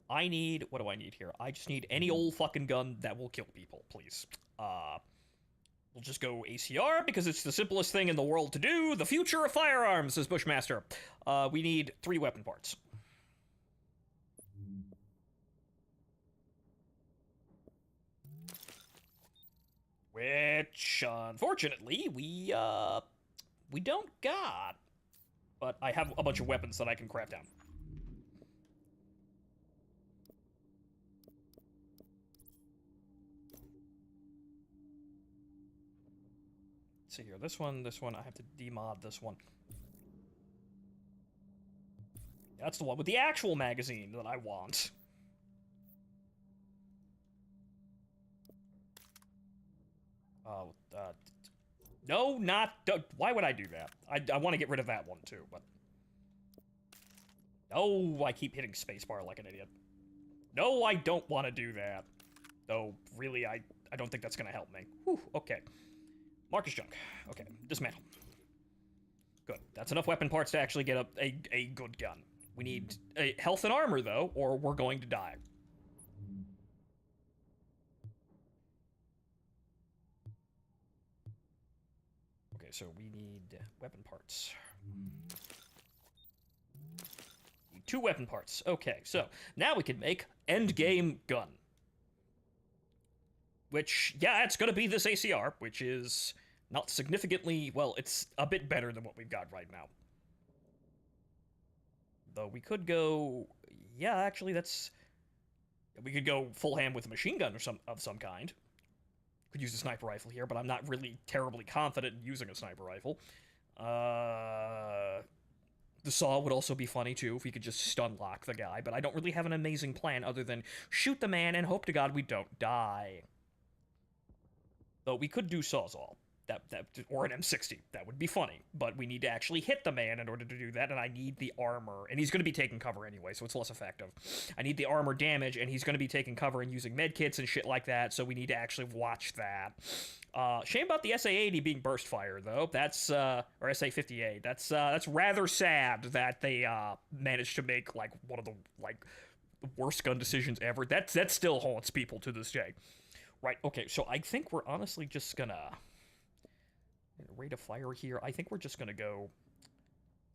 I need, what do I need here? I just need any old fucking gun that will kill people, please. We'll just go ACR because it's the simplest thing in the world to do. The future of firearms, says Bushmaster. We need 3 weapon parts. Which, unfortunately, we don't got. But I have a bunch of weapons that I can craft down. Let's see here, this one, I have to demod this one. That's the one with the actual magazine that I want. No, why would I do that? I want to get rid of that one too, but... No, I keep hitting spacebar like an idiot. No, I don't want to do that. Though, really, I don't think that's going to help me. Whew, okay. Marcus junk. Okay, dismantle. Good. That's enough weapon parts to actually get a good gun. We need health and armor, though, or we're going to die. So we need weapon parts. Need 2 weapon parts. Okay, so now we can make endgame gun. Which, yeah, it's gonna be this ACR, which is not significantly, well, it's a bit better than what we've got right now. Though we could go, yeah, actually we could go full ham with a machine gun or of some kind. Could use a sniper rifle here, but I'm not really terribly confident in using a sniper rifle. The saw would also be funny, too, if we could just stun lock the guy, but I don't really have an amazing plan other than shoot the man and hope to God we don't die. Though we could do Sawzall. Or an M60. That would be funny, but we need to actually hit the man in order to do that, and I need the armor. And he's going to be taking cover anyway, so it's less effective. I need the armor damage, and he's going to be taking cover and using medkits and shit like that, so we need to actually watch that. Shame about the SA-80 being burst fire, though. That's, or SA-58. That's rather sad that they, managed to make, like, one of the, like, worst gun decisions ever. That still haunts people to this day. Right, okay, so I think we're honestly just gonna... Rate of fire here. I think we're just gonna go...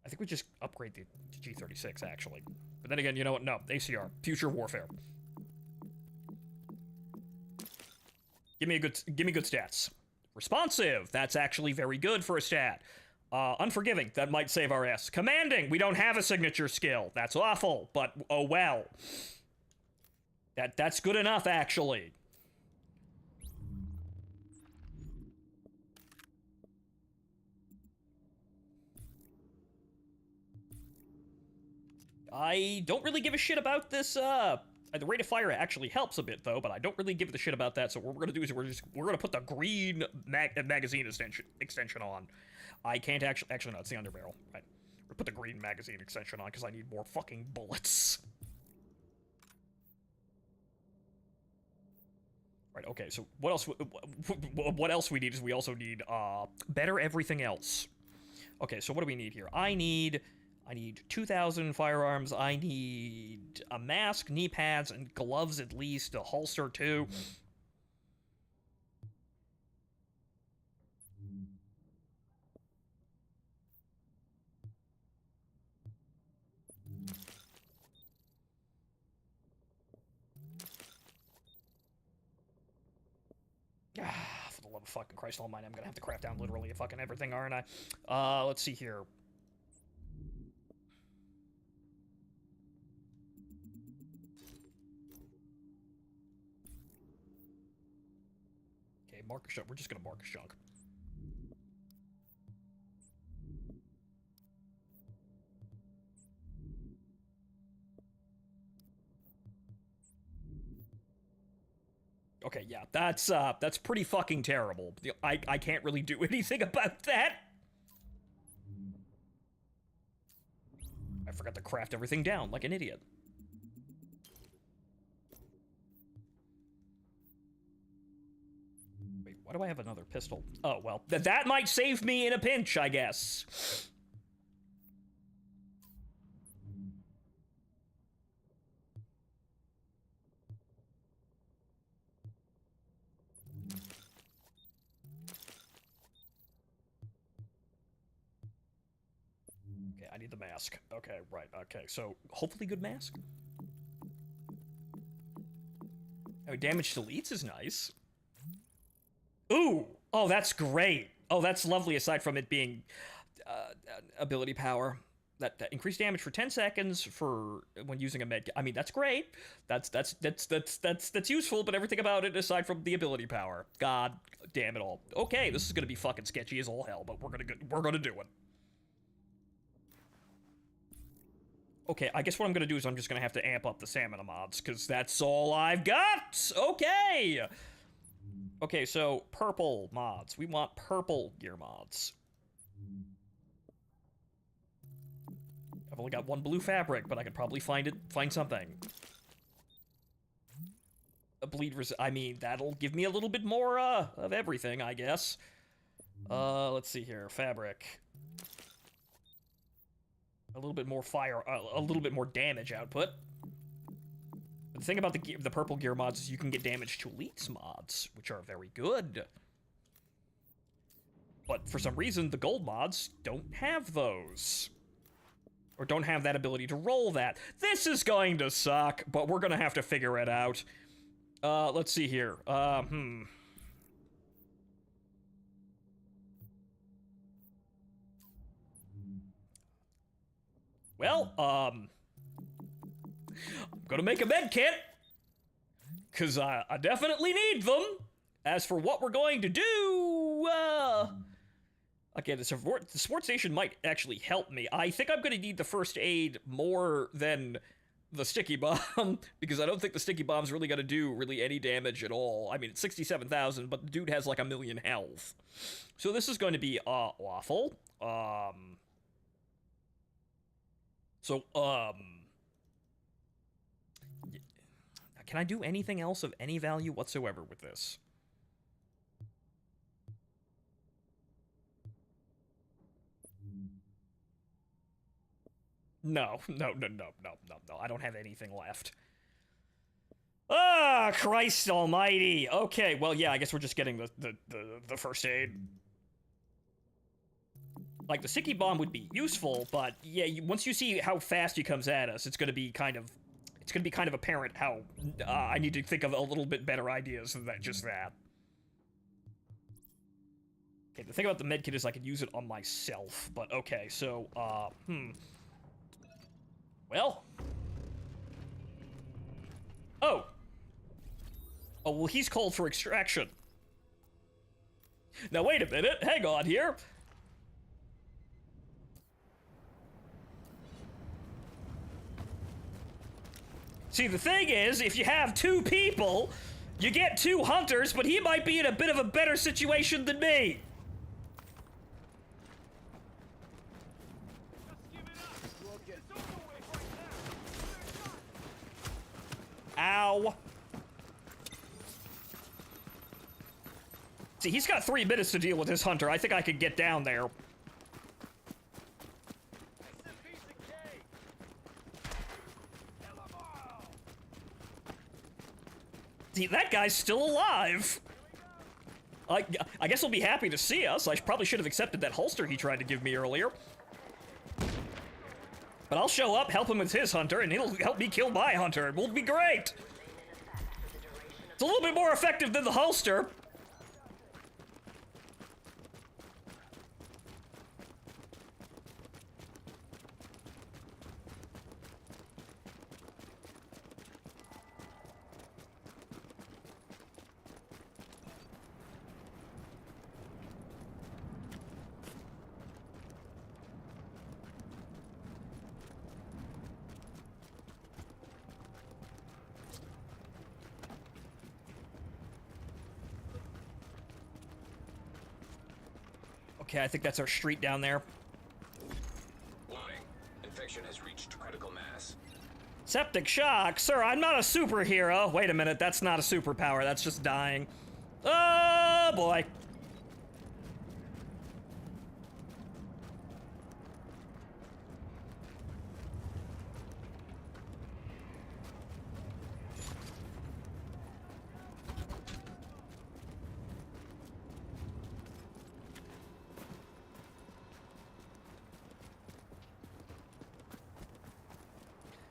I think we just upgrade the G36, actually. But then again, you know what? No, ACR. Future warfare. Give me good stats. Responsive. That's actually very good for a stat. Unforgiving. That might save our ass. Commanding. We don't have a signature skill. That's awful, but oh well. That's good enough, actually. I don't really give a shit about this, the rate of fire actually helps a bit, though, but I don't really give a shit about that, so what we're gonna do is we're gonna put the green magazine extension on. I can't actually, no, it's the underbarrel. Right. We'll put the green magazine extension on, because I need more fucking bullets. Right, okay, so what else we need is we also need, better everything else. Okay, so what do we need here? I need 2,000 firearms. I need a mask, knee pads, and gloves at least, a holster too. For the love of fucking Christ almighty, I'm gonna have to craft down literally fucking everything, aren't I? Let's see here. Marcus junk. We're just gonna Marcus junk. Okay, yeah, that's pretty fucking terrible. I can't really do anything about that. I forgot to craft everything down like an idiot. Wait, why do I have another pistol? Oh, well, that might save me in a pinch, I guess. Okay, I need the mask. Okay, right, okay, so hopefully good mask. Oh, damage to leads is nice. Ooh! Oh, that's great. Oh, that's lovely, aside from it being ability power. That increased damage for 10 seconds for when using a med. I mean, that's great. That's useful, but everything about it aside from the ability power. God damn it all. Okay, this is gonna be fucking sketchy as all hell, but we're gonna do it. Okay, I guess what I'm gonna do is I'm just gonna have to amp up the stamina mods, because that's all I've got! Okay! Okay, so purple mods. We want purple gear mods. I've only got one blue fabric, but I could probably find something. A bleed I mean, that'll give me a little bit more, of everything, I guess. Let's see here. Fabric. A little bit more fire, a little bit more damage output. But the thing about the purple gear mods is you can get damage to elites mods, which are very good. But for some reason, the gold mods don't have those. Or don't have that ability to roll that. This is going to suck, but we're gonna have to figure it out. Let's see here. Well, I'm gonna make a med kit. Cause I definitely need them. As for what we're going to do, okay, the support station might actually help me. I think I'm gonna need the first aid more than the sticky bomb, because I don't think the sticky bomb's really gonna do any damage at all. I mean, it's 67,000, but the dude has like 1,000,000 health. So this is going to be, awful. Can I do anything else of any value whatsoever with this? No. I don't have anything left. Ah, Christ almighty. Okay, well, yeah, I guess we're just getting the first aid. Like, the sticky bomb would be useful, but yeah, once you see how fast he comes at us, it's gonna be kind of apparent how I need to think of a little bit better ideas than just that. Okay, the thing about the medkit is I could use it on myself, but okay, so, well. Oh, well, he's called for extraction. Now, wait a minute, hang on here. See, the thing is, if you have 2 people, you get 2 hunters, but he might be in a bit of a better situation than me. Ow. See, he's got 3 minutes to deal with his hunter. I think I could get down there. See, that guy's still alive. I guess he'll be happy to see us. I probably should have accepted that holster he tried to give me earlier. But I'll show up, help him with his hunter, and he'll help me kill my hunter. It will be great. It's a little bit more effective than the holster. Okay, I think that's our street down there. Warning. Infection has reached critical mass. Septic shock? Sir, I'm not a superhero. Wait a minute, that's not a superpower, that's just dying. Oh, boy.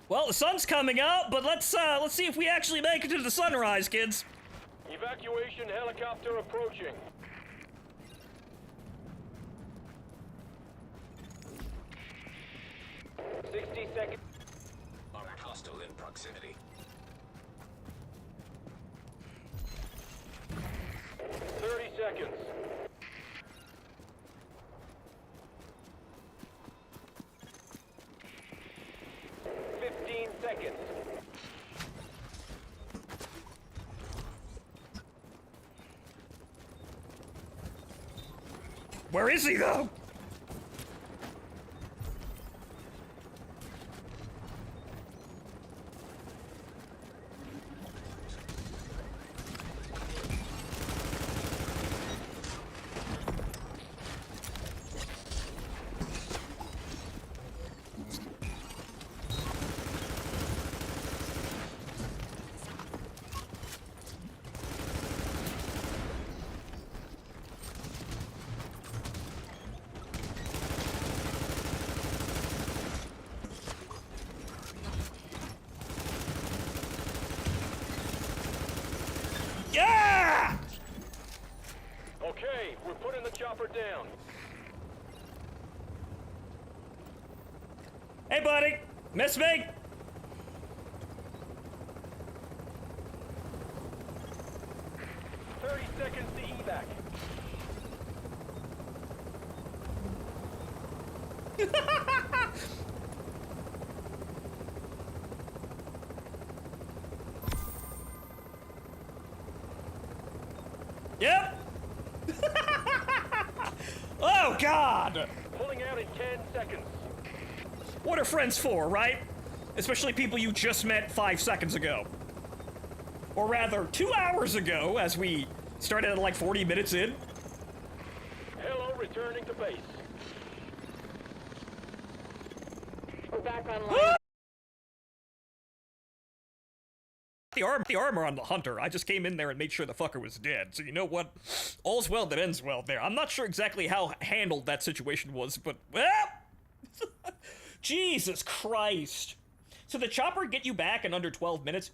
Well, the sun's coming out, but let's see if we actually make it to the sunrise, kids. Evacuation helicopter approaching. "60 seconds. Armored hostile in proximity. 30 seconds. Seconds. Where is he, though? Yeah! Okay, we're putting the chopper down. Hey, buddy. Miss me? Seconds to evac. Yep. Oh, God. Pulling out in 10 seconds. What are friends for, right? Especially people you just met 5 seconds ago. Or rather, 2 hours ago, as we started at like 40 minutes in. Hello, returning to base. We're back online. The armor on the hunter. I just came in there and made sure the fucker was dead. So you know what? All's well that ends well there. I'm not sure exactly how handled that situation was, but well, Jesus Christ. So the chopper get you back in under 12 minutes.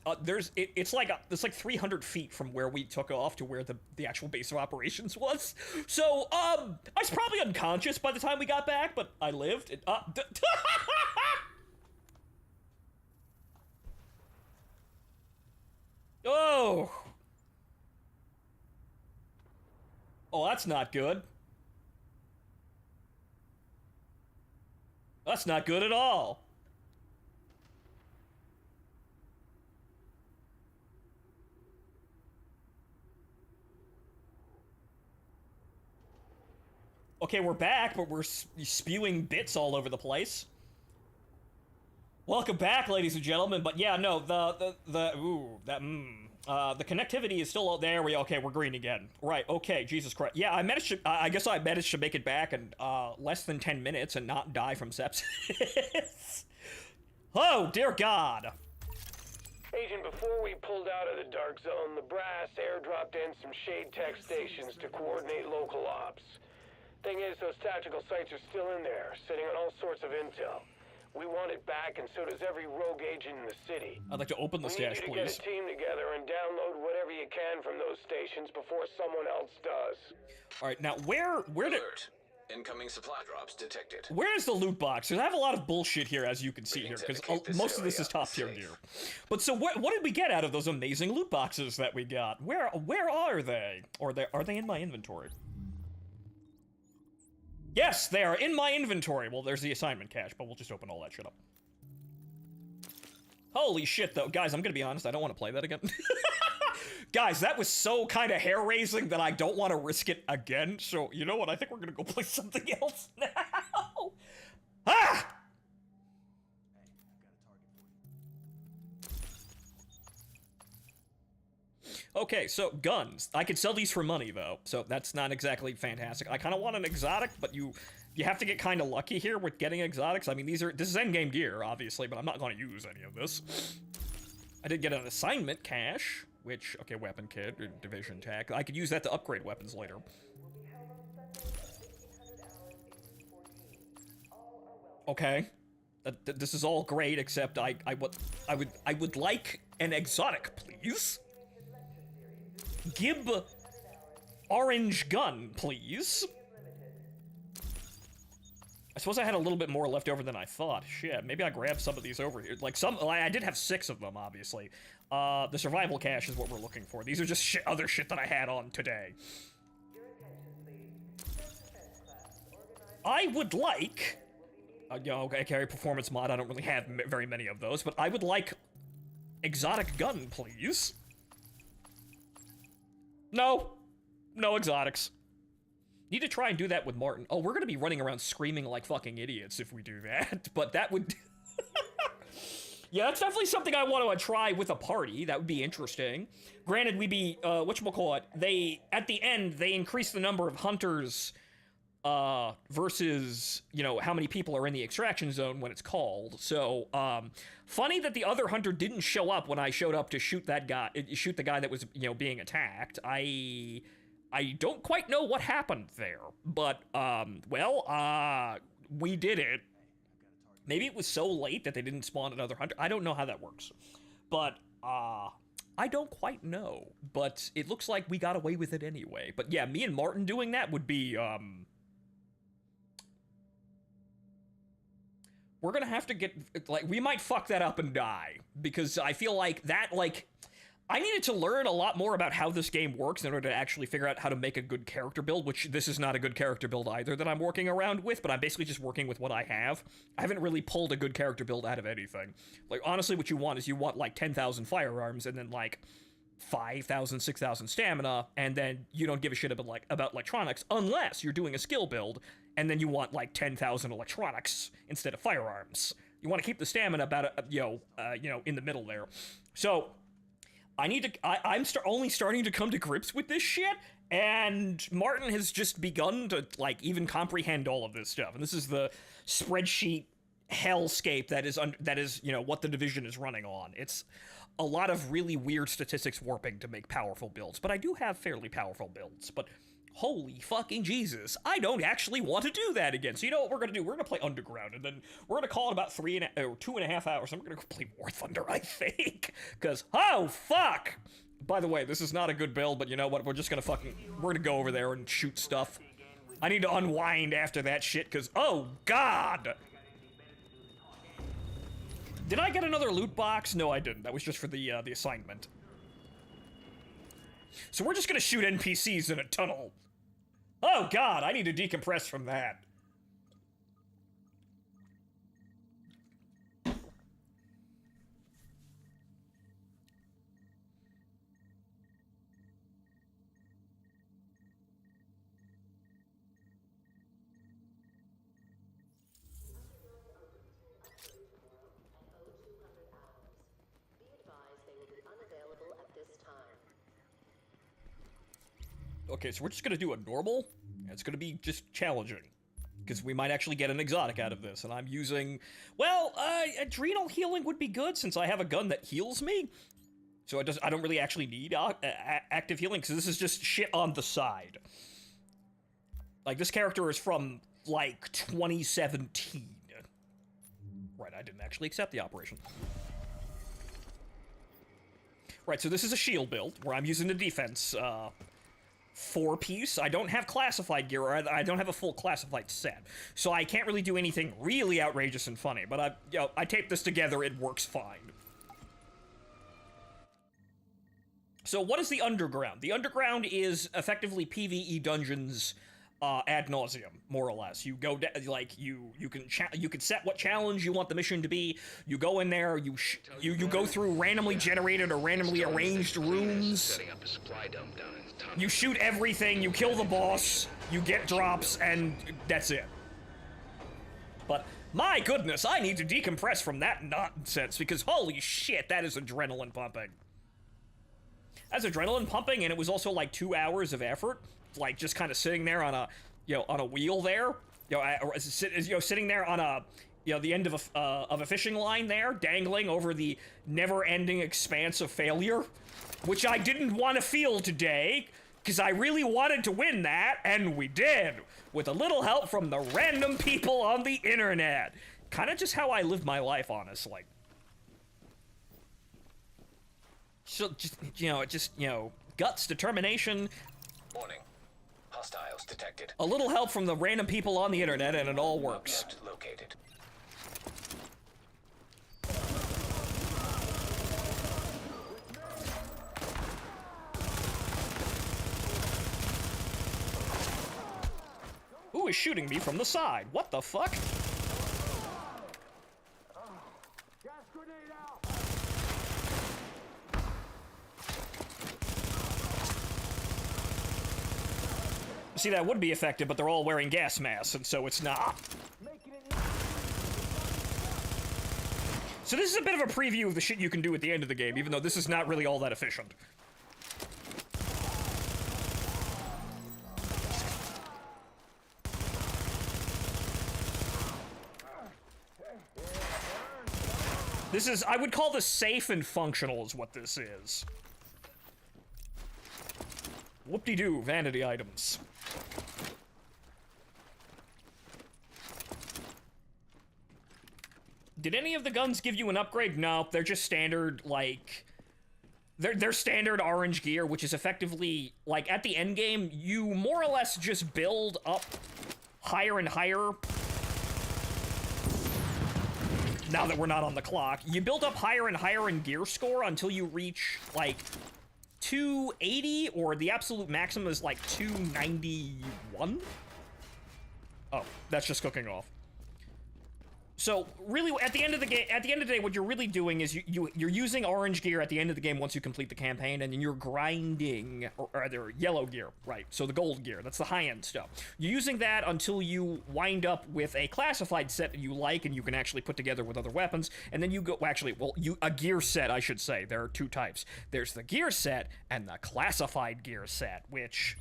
It's like 300 feet from where we took off to where the actual base of operations was. So I was probably unconscious by the time we got back, but I lived. Oh. Oh, that's not good. That's not good at all. Okay, we're back, but we're spewing bits all over the place. Welcome back, ladies and gentlemen. But yeah, no, the connectivity is still out there. Okay, we're green again. Right, okay, Jesus Christ. Yeah, I guess I managed to make it back in less than 10 minutes and not die from sepsis. Oh, dear God. Agent, before we pulled out of the dark zone, the brass airdropped in some shade tech stations to coordinate local ops. Thing is, those tactical sites are still in there, sitting on all sorts of intel. We want it back, and so does every rogue agent in the city. I'd like to open the stash, We need you to please. get a team together and download whatever you can from those stations before someone else does. All right, now where did... Alert. Incoming supply drops detected. Where is the loot box? Because I have a lot of bullshit here, as you can see here, because most of this is top tier gear. But so what did we get out of those amazing loot boxes that we got? Where are they? Or are they in my inventory? Yes, they are in my inventory. Well, there's the assignment cache, but we'll just open all that shit up. Holy shit, though. Guys, I'm gonna be honest, I don't want to play that again. Guys, that was so kind of hair-raising that I don't want to risk it again. So, you know what? I think we're going to go play something else now. Ah! Okay, so guns. I could sell these for money, though, so that's not exactly fantastic. I kind of want an exotic, but you have to get kind of lucky here with getting exotics. I mean, this is endgame gear, obviously, but I'm not going to use any of this. I did get an assignment cache, which, okay, weapon kit, division tech. I could use that to upgrade weapons later. Okay. This is all great, except I would like an exotic, please. Gib orange gun, please. I suppose I had a little bit more left over than I thought. Shit, maybe I grabbed some of these over here. Like I did have 6 of them, obviously. The survival cache is what we're looking for. These are just other shit that I had on today. I would like, okay, carry performance mod. I don't really have very many of those, but I would like exotic gun, please. No exotics. Need to try and do that with Martin. Oh, we're gonna be running around screaming like fucking idiots if we do that, but that would... Yeah, that's definitely something I want to try with a party. That would be interesting. Granted, we'd be, whatchamacallit, at the end, they increase the number of hunters, versus, you know, how many people are in the extraction zone when it's called. So, funny that the other hunter didn't show up when I showed up to shoot the guy that was, you know, being attacked. I don't quite know what happened there, but, we did it. Maybe it was so late that they didn't spawn another hunter. I don't know how that works, but, I don't quite know, but it looks like we got away with it anyway. But yeah, me and Martin doing that would be, we're gonna have to get, like, we might fuck that up and die, because I feel like that, like, I needed to learn a lot more about how this game works in order to actually figure out how to make a good character build, which this is not a good character build either that I'm working around with, but I'm basically just working with what I have. I haven't really pulled a good character build out of anything. Like, honestly, what you want is you want, like, 10,000 firearms and then, like, 5,000, 6,000 stamina, and then you don't give a shit about electronics unless you're doing a skill build, and then you want, like, 10,000 electronics instead of firearms. You want to keep the stamina about, in the middle there. So... I'm only starting to come to grips with this shit, and Martin has just begun to, like, even comprehend all of this stuff. And this is the spreadsheet hellscape that is, you know, what the Division is running on. It's a lot of really weird statistics warping to make powerful builds, but I do have fairly powerful builds. But holy fucking Jesus, I don't actually want to do that again. So you know what we're gonna do? We're gonna play Underground, and then we're gonna call it about 2.5 hours, and we're gonna go play War Thunder, I think. Because, oh, fuck! By the way, this is not a good build, but you know what? We're gonna go over there and shoot stuff. I need to unwind after that shit, because, oh, God! Did I get another loot box? No, I didn't. That was just for the assignment. So we're just gonna shoot NPCs in a tunnel. Oh God, I need to decompress from that. Okay, so we're just gonna do a normal. It's gonna be just challenging, because we might actually get an exotic out of this, and I'm using, well, adrenal healing would be good since I have a gun that heals me. So I don't really actually need active healing, because this is just shit on the side. Like, this character is from, like, 2017. Right, I didn't actually accept the operation. Right, so this is a shield build, where I'm using the defense, 4-piece. I don't have classified gear, or I don't have a full classified set, so I can't really do anything really outrageous and funny, but I taped this together, it works fine. So what is the Underground? The Underground is effectively PvE dungeons, ad nauseum, more or less. You go like you can set what challenge you want the mission to be. You go in there, you go through randomly generated or randomly arranged rooms. Setting up a supply dump down in the tunnel. You shoot everything, you kill the boss, you get drops, and that's it. But my goodness, I need to decompress from that nonsense because holy shit, that is adrenaline pumping. That's adrenaline pumping, and it was also like 2 hours of effort, like just kind of sitting there on a, on a wheel there, sitting there on a, the end of a fishing line there, dangling over the never-ending expanse of failure, which I didn't want to feel today, because I really wanted to win that, and we did, with a little help from the random people on the internet. Kind of just how I live my life, honestly. So, just, guts, determination. Warning. Hostiles detected. A little help from the random people on the internet, and it all works. Object located. Who is shooting me from the side? What the fuck? Gas grenade out! See, that would be effective, but they're all wearing gas masks, and so it's not. So this is a bit of a preview of the shit you can do at the end of the game, even though this is not really all that efficient. This is, I would call this safe and functional is what this is. Whoop-de-doo, vanity items. Did any of the guns give you an upgrade? No, they're just standard, like... They're standard orange gear, which is effectively, like, at the end game, you more or less just build up higher and higher. Now that we're not on the clock, you build up higher and higher in gear score until you reach, like, 280, or the absolute maximum is, like, 291? Oh, that's just cooking off. So, really, at the end of the day, what you're really doing is you're using orange gear at the end of the game once you complete the campaign, and then you're grinding, or rather, yellow gear, right, so the gold gear, that's the high-end stuff. You're using that until you wind up with a classified set that you like, and you can actually put together with other weapons, and then you go, a gear set, I should say. There are two types. There's the gear set, and the classified gear set, which...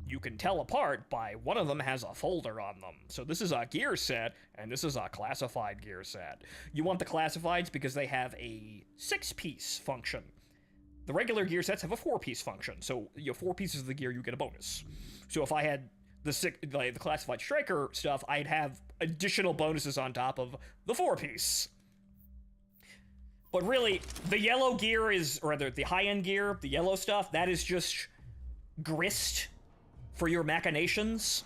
you can tell apart by one of them has a folder on them. So this is a gear set, and this is a classified gear set. You want the classifieds because they have a 6-piece function. The regular gear sets have a 4-piece function. So 4 pieces of the gear, you get a bonus. So if I had the classified striker stuff, I'd have additional bonuses on top of the 4-piece. But really, the yellow gear is, or rather, the high-end gear, the yellow stuff, that is just grist for your machinations.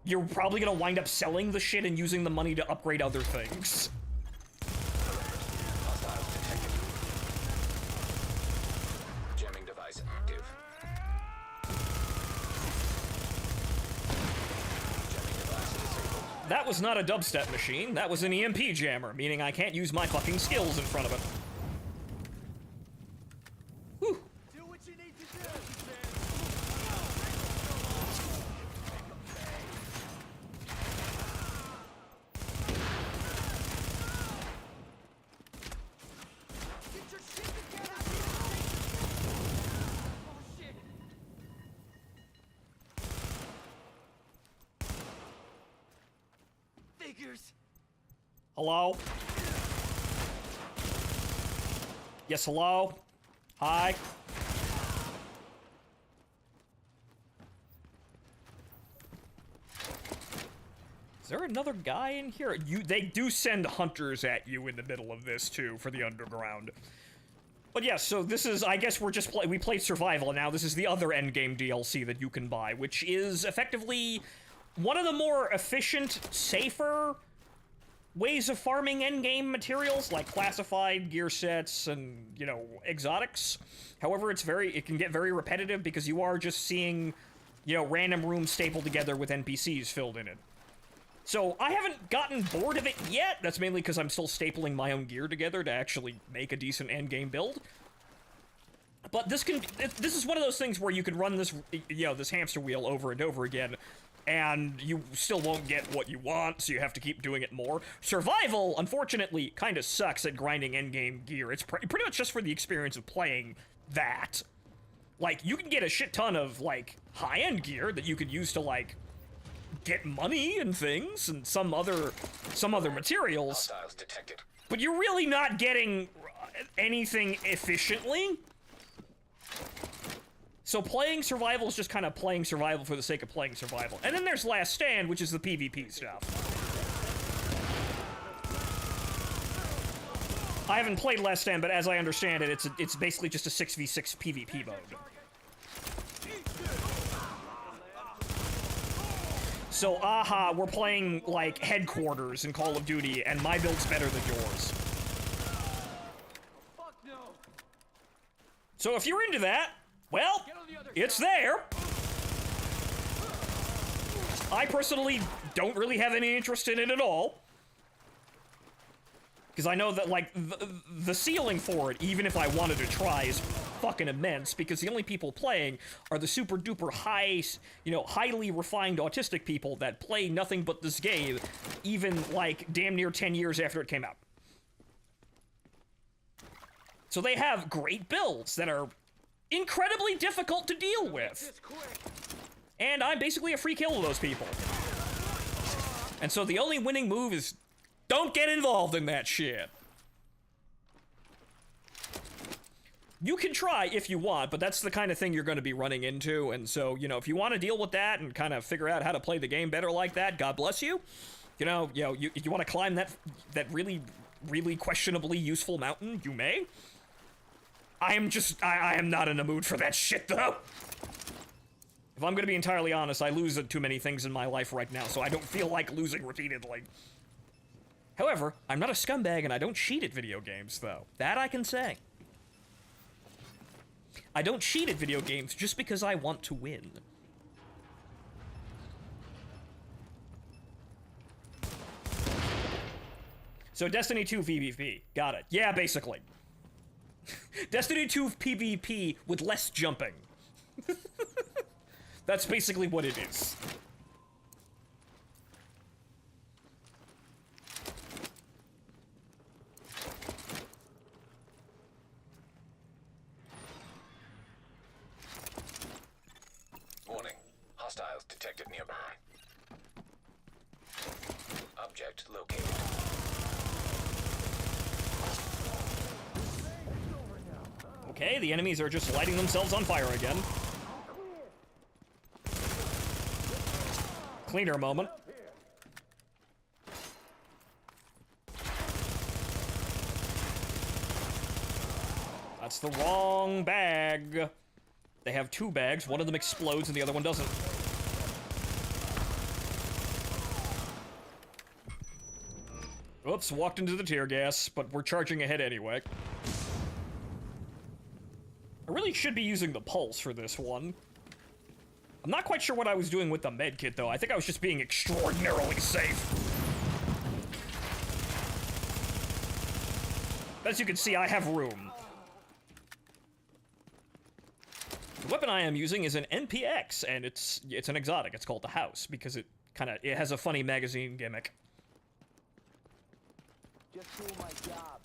You're probably gonna wind up selling the shit and using the money to upgrade other things. Hostiles detected. Jamming device active. Jamming device disabled. That was not a dubstep machine, that was an EMP jammer, meaning I can't use my fucking skills in front of it. Whew. Do what you need to do! Get your shit together! Oh shit! Figures! Hello? Yes, hello? Hi? Is there another guy in here? They do send hunters at you in the middle of this, too, for the underground. But yeah, so this is, I guess we played survival, and now this is the other endgame DLC that you can buy, which is effectively one of the more efficient, safer ways of farming endgame materials, like classified gear sets and, exotics. However, it can get very repetitive because you are just seeing you know, random rooms stapled together with NPCs filled in it. So I haven't gotten bored of it yet. That's mainly because I'm still stapling my own gear together to actually make a decent endgame build. But this is one of those things where you can run this, you know, this hamster wheel over and over again, and you still won't get what you want, so you have to keep doing it more. Survival, unfortunately, kind of sucks at grinding endgame gear. It's pretty much just for the experience of playing that. Like, you can get a shit ton of, like, high-end gear that you could use to, like, get money and things and some other materials, Hostiles detected. but you're really not getting anything efficiently. So playing survival is just kind of playing survival for the sake of playing survival. And then there's Last Stand, which is the PvP stuff. I haven't played Last Stand, but as I understand it, it's basically just a 6v6 PvP mode. So, we're playing, like, Headquarters in Call of Duty, and my build's better than yours. So if you're into that, well, it's there. I personally don't really have any interest in it at all. Because I know that, like, the ceiling for it, even if I wanted to try, is fucking immense, because the only people playing are the super duper high, you know, highly refined autistic people that play nothing but this game, even, like, damn near 10 years after it came out. So they have great builds that are incredibly difficult to deal with. And I'm basically a free kill of those people. And so the only winning move is don't get involved in that shit. You can try if you want, but that's the kind of thing you're going to be running into. And so, you know, if you want to deal with that and kind of figure out how to play the game better like that, God bless you. You want to climb that really, really questionably useful mountain, you may. I am not in the mood for that shit, though. If I'm gonna be entirely honest, I lose at too many things in my life right now, so I don't feel like losing repeatedly. However, I'm not a scumbag and I don't cheat at video games, though. That I can say. I don't cheat at video games just because I want to win. So Destiny 2 PvP. Got it. Yeah, basically. Destiny 2 PvP with less jumping. That's basically what it is. Warning. Hostiles detected nearby. Object located. Okay, the enemies are just lighting themselves on fire again. Cleaner moment. That's the wrong bag. They have two bags. One of them explodes and the other one doesn't. Oops, walked into the tear gas, but we're charging ahead anyway. I really should be using the pulse for this one. I'm not quite sure what I was doing with the medkit, though. I think I was just being extraordinarily safe. As you can see, I have room. The weapon I am using is an NPX, and it's an exotic. It's called the House, because it has a funny magazine gimmick. Just doing my job.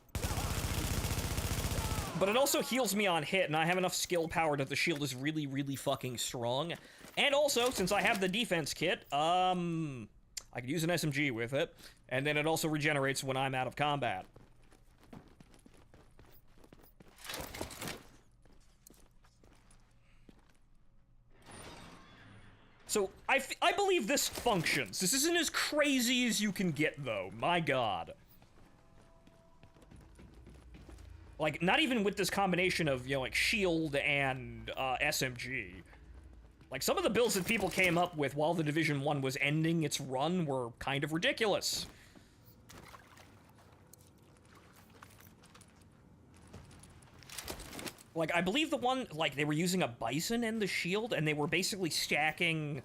But it also heals me on hit, and I have enough skill power that the shield is really, really fucking strong. And also, since I have the defense kit, I could use an SMG with it, and then it also regenerates when I'm out of combat. So, I believe this functions. This isn't as crazy as you can get, though. My god. Like, not even with this combination of, you know, like, shield and, SMG. Like, some of the builds that people came up with while the Division 1 was ending its run were kind of ridiculous. Like, I believe the one, like, they were using a bison and the shield, and they were basically stacking,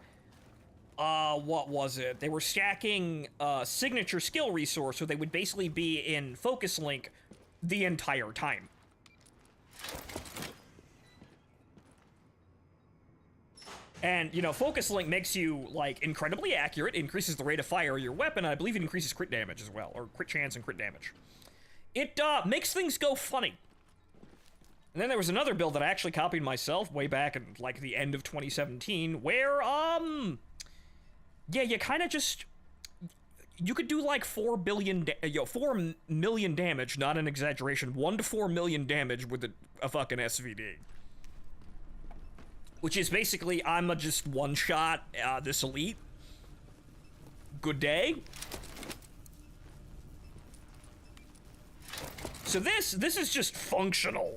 what was it? They were stacking, signature skill resource, so they would basically be in Focus Link the entire time. And, you know, Focus Link makes you, like, incredibly accurate, increases the rate of fire of your weapon, and I believe it increases crit damage as well, or crit chance and crit damage. It, makes things go funny. And then there was another build that I actually copied myself way back in, like, the end of 2017, where, yeah, you kind of just... You could do, like, 4 million damage, not an exaggeration, 1 to 4 million damage with a fucking SVD. Which is basically, I'm a just one-shot, this elite. Good day. So this is just functional.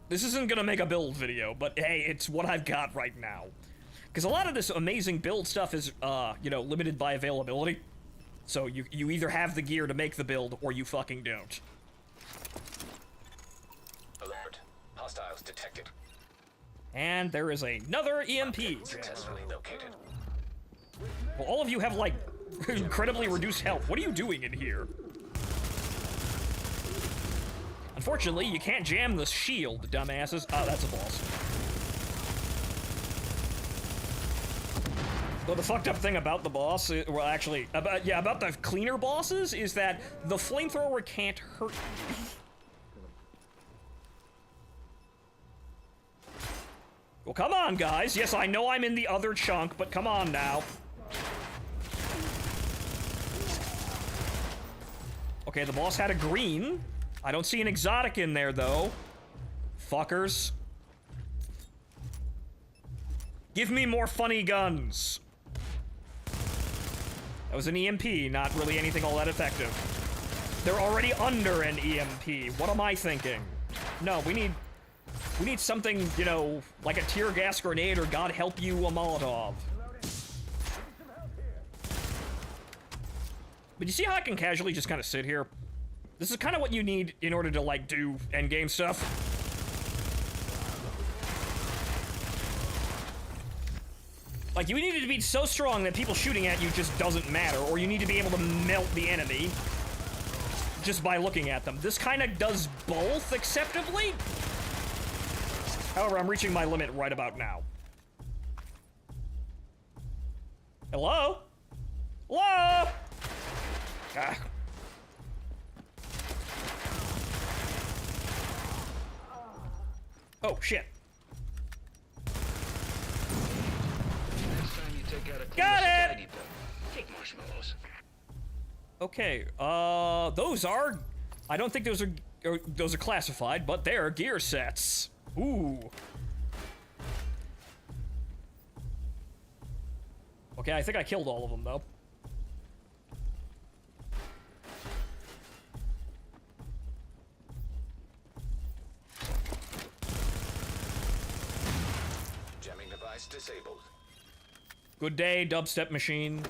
This isn't gonna make a build video, but hey, it's what I've got right now. Because a lot of this amazing build stuff is, you know, limited by availability. So you either have the gear to make the build, or you fucking don't. Alert. Hostiles detected. And there is another EMP. Successfully located. Well, all of you have, like, incredibly reduced health. What are you doing in here? Unfortunately, you can't jam the shield, dumbasses. Oh, that's a boss. Well, the fucked up thing about the boss, well, actually, about the cleaner bosses, is that the flamethrower can't hurt you. Well, come on, guys. Yes, I know I'm in the other chunk, but come on now. Okay, the boss had a green. I don't see an exotic in there, though. Fuckers. Give me more funny guns. That was an EMP, not really anything all that effective. They're already under an EMP. What am I thinking? No, we need something, you know, like a tear gas grenade or God help you, a Molotov. But you see how I can casually just kind of sit here? This is kind of what you need in order to, like, do endgame stuff. Like, you need it to be so strong that people shooting at you just doesn't matter, or you need to be able to melt the enemy just by looking at them. This kind of does both acceptably. However, I'm reaching my limit right about now. Hello? Hello? Ah. Oh, shit. Next time you take out a Got it! society build, take marshmallows. Okay, those are... I don't think those are classified, but they're gear sets. Ooh. Okay, I think I killed all of them, though. Jamming device disabled. Good day, dubstep machine.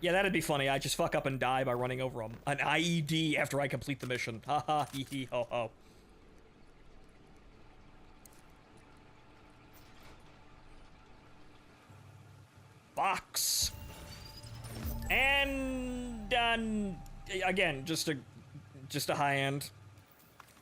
Yeah, that'd be funny. I just fuck up and die by running over them. An IED after I complete the mission. Ha ha, hee hee ho ho. Box. And, again, just a high end.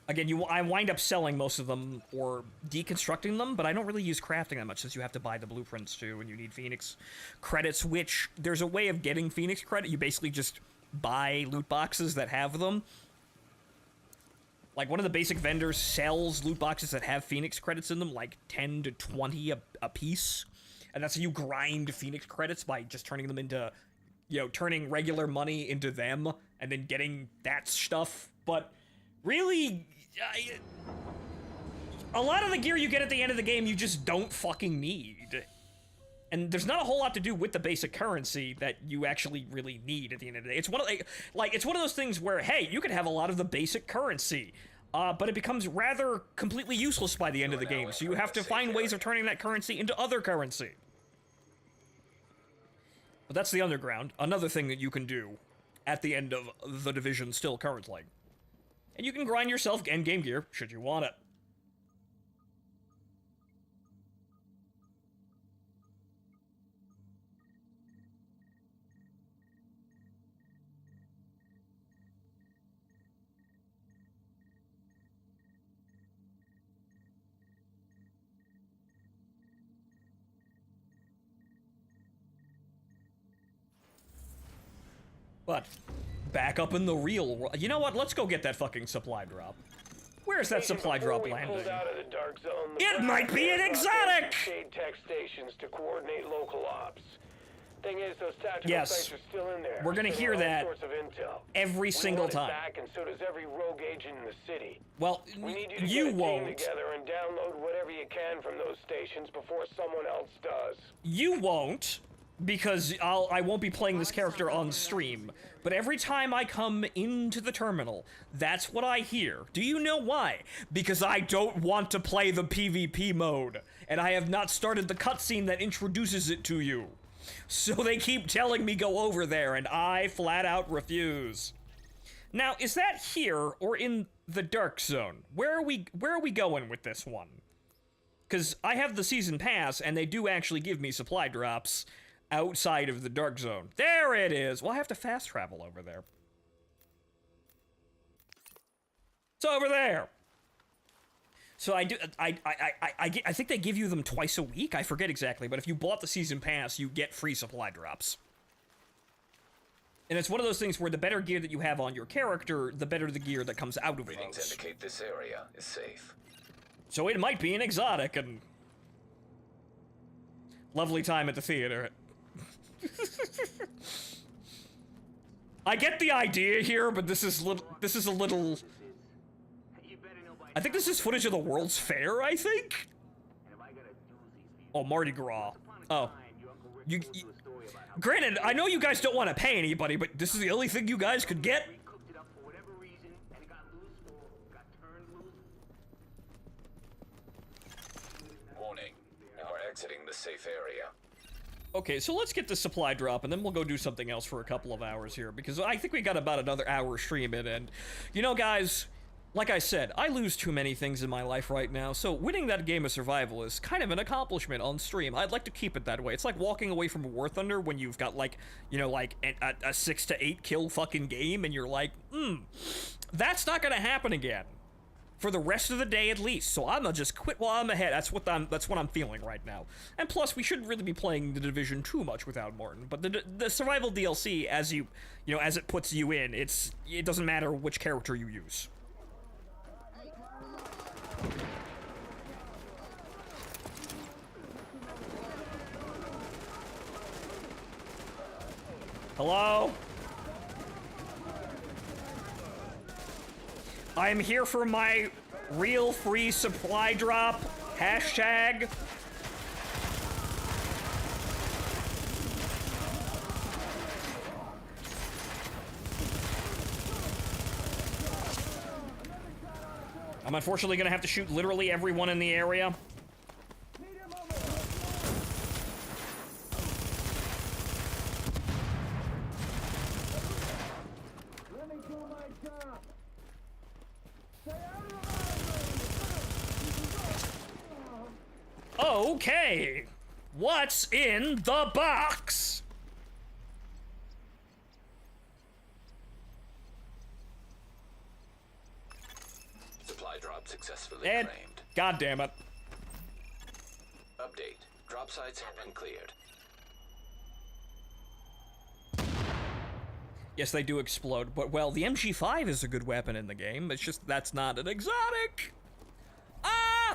Again, I wind up selling most of them or deconstructing them, but I don't really use crafting that much since you have to buy the blueprints too, and you need Phoenix credits, which there's a way of getting Phoenix credit. You basically just buy loot boxes that have them. Like, one of the basic vendors sells loot boxes that have Phoenix credits in them, like 10 to 20 a piece. And that's how you grind Phoenix credits, by just turning them into, you know, turning regular money into them, and then getting that stuff. But really, a lot of the gear you get at the end of the game you just don't fucking need. And there's not a whole lot to do with the basic currency that you actually really need at the end of the day. It's one of it's one of those things where, hey, you can have a lot of the basic currency, but it becomes rather completely useless by the end of the game, so you have to find ways of turning that currency into other currency. But that's the underground. Another thing that you can do at the end of The Division still currently. And you can grind yourself endgame gear should you want it. But back up in the real world. You know what? Let's go get that fucking supply drop. Where's that supply drop landing? Pulled out of the dark zone, the It might be an exotic! Shade tech stations to coordinate local ops. Thing is, those tactical Yes. sites are still in there. We're gonna sending hear all that sorts of intel. every We single want it time. Back, and so does every rogue agent in the city. Well, We need you to you get a won't. team together and download whatever you can from those stations before someone else does. You won't, because I won't be playing this character on stream. But every time I come into the terminal, that's what I hear. Do you know why? Because I don't want to play the PvP mode, and I have not started the cutscene that introduces it to you. So they keep telling me go over there, and I flat out refuse. Now, is that here or in the Dark Zone? Where are we going with this one? Because I have the season pass, and they do actually give me supply drops outside of the Dark Zone. There it is! Well, I have to fast travel over there. It's over there! So I think they give you them twice a week? I forget exactly, but if you bought the season pass, you get free supply drops. And it's one of those things where the better gear that you have on your character, the better the gear that comes out of Readings those. indicate this area is safe. So it might be an exotic, and... lovely time at the theater. I get the idea here, but this is a little... I think this is footage of the World's Fair, I think? Oh, Mardi Gras. Oh. You granted, I know you guys don't want to pay anybody, but this is the only thing you guys could get? Warning. You are exiting the safe area. Okay, so let's get the supply drop, and then we'll go do something else for a couple of hours here, because I think we got about another hour stream in, and, you know, guys, like I said, I lose too many things in my life right now, so winning that game of survival is kind of an accomplishment on stream. I'd like to keep it that way. It's like walking away from War Thunder when you've got, like, you know, like, a 6 to 8 kill fucking game, and you're like, that's not gonna happen again. For the rest of the day at least, so I'm gonna just quit while I'm ahead. That's what I'm feeling right now. And plus, we shouldn't really be playing the Division too much without Martin. But the survival DLC, as as it puts you in, it doesn't matter which character you use. Hello? I'm here for my real free supply drop. Hashtag. I'm unfortunately gonna have to shoot literally everyone in the area. Okay, what's in the box? Supply drop successfully And claimed. God damn it. Update. Drop sites have been cleared. Yes, they do explode, but well, the MG5 is a good weapon in the game. It's just that's not an exotic.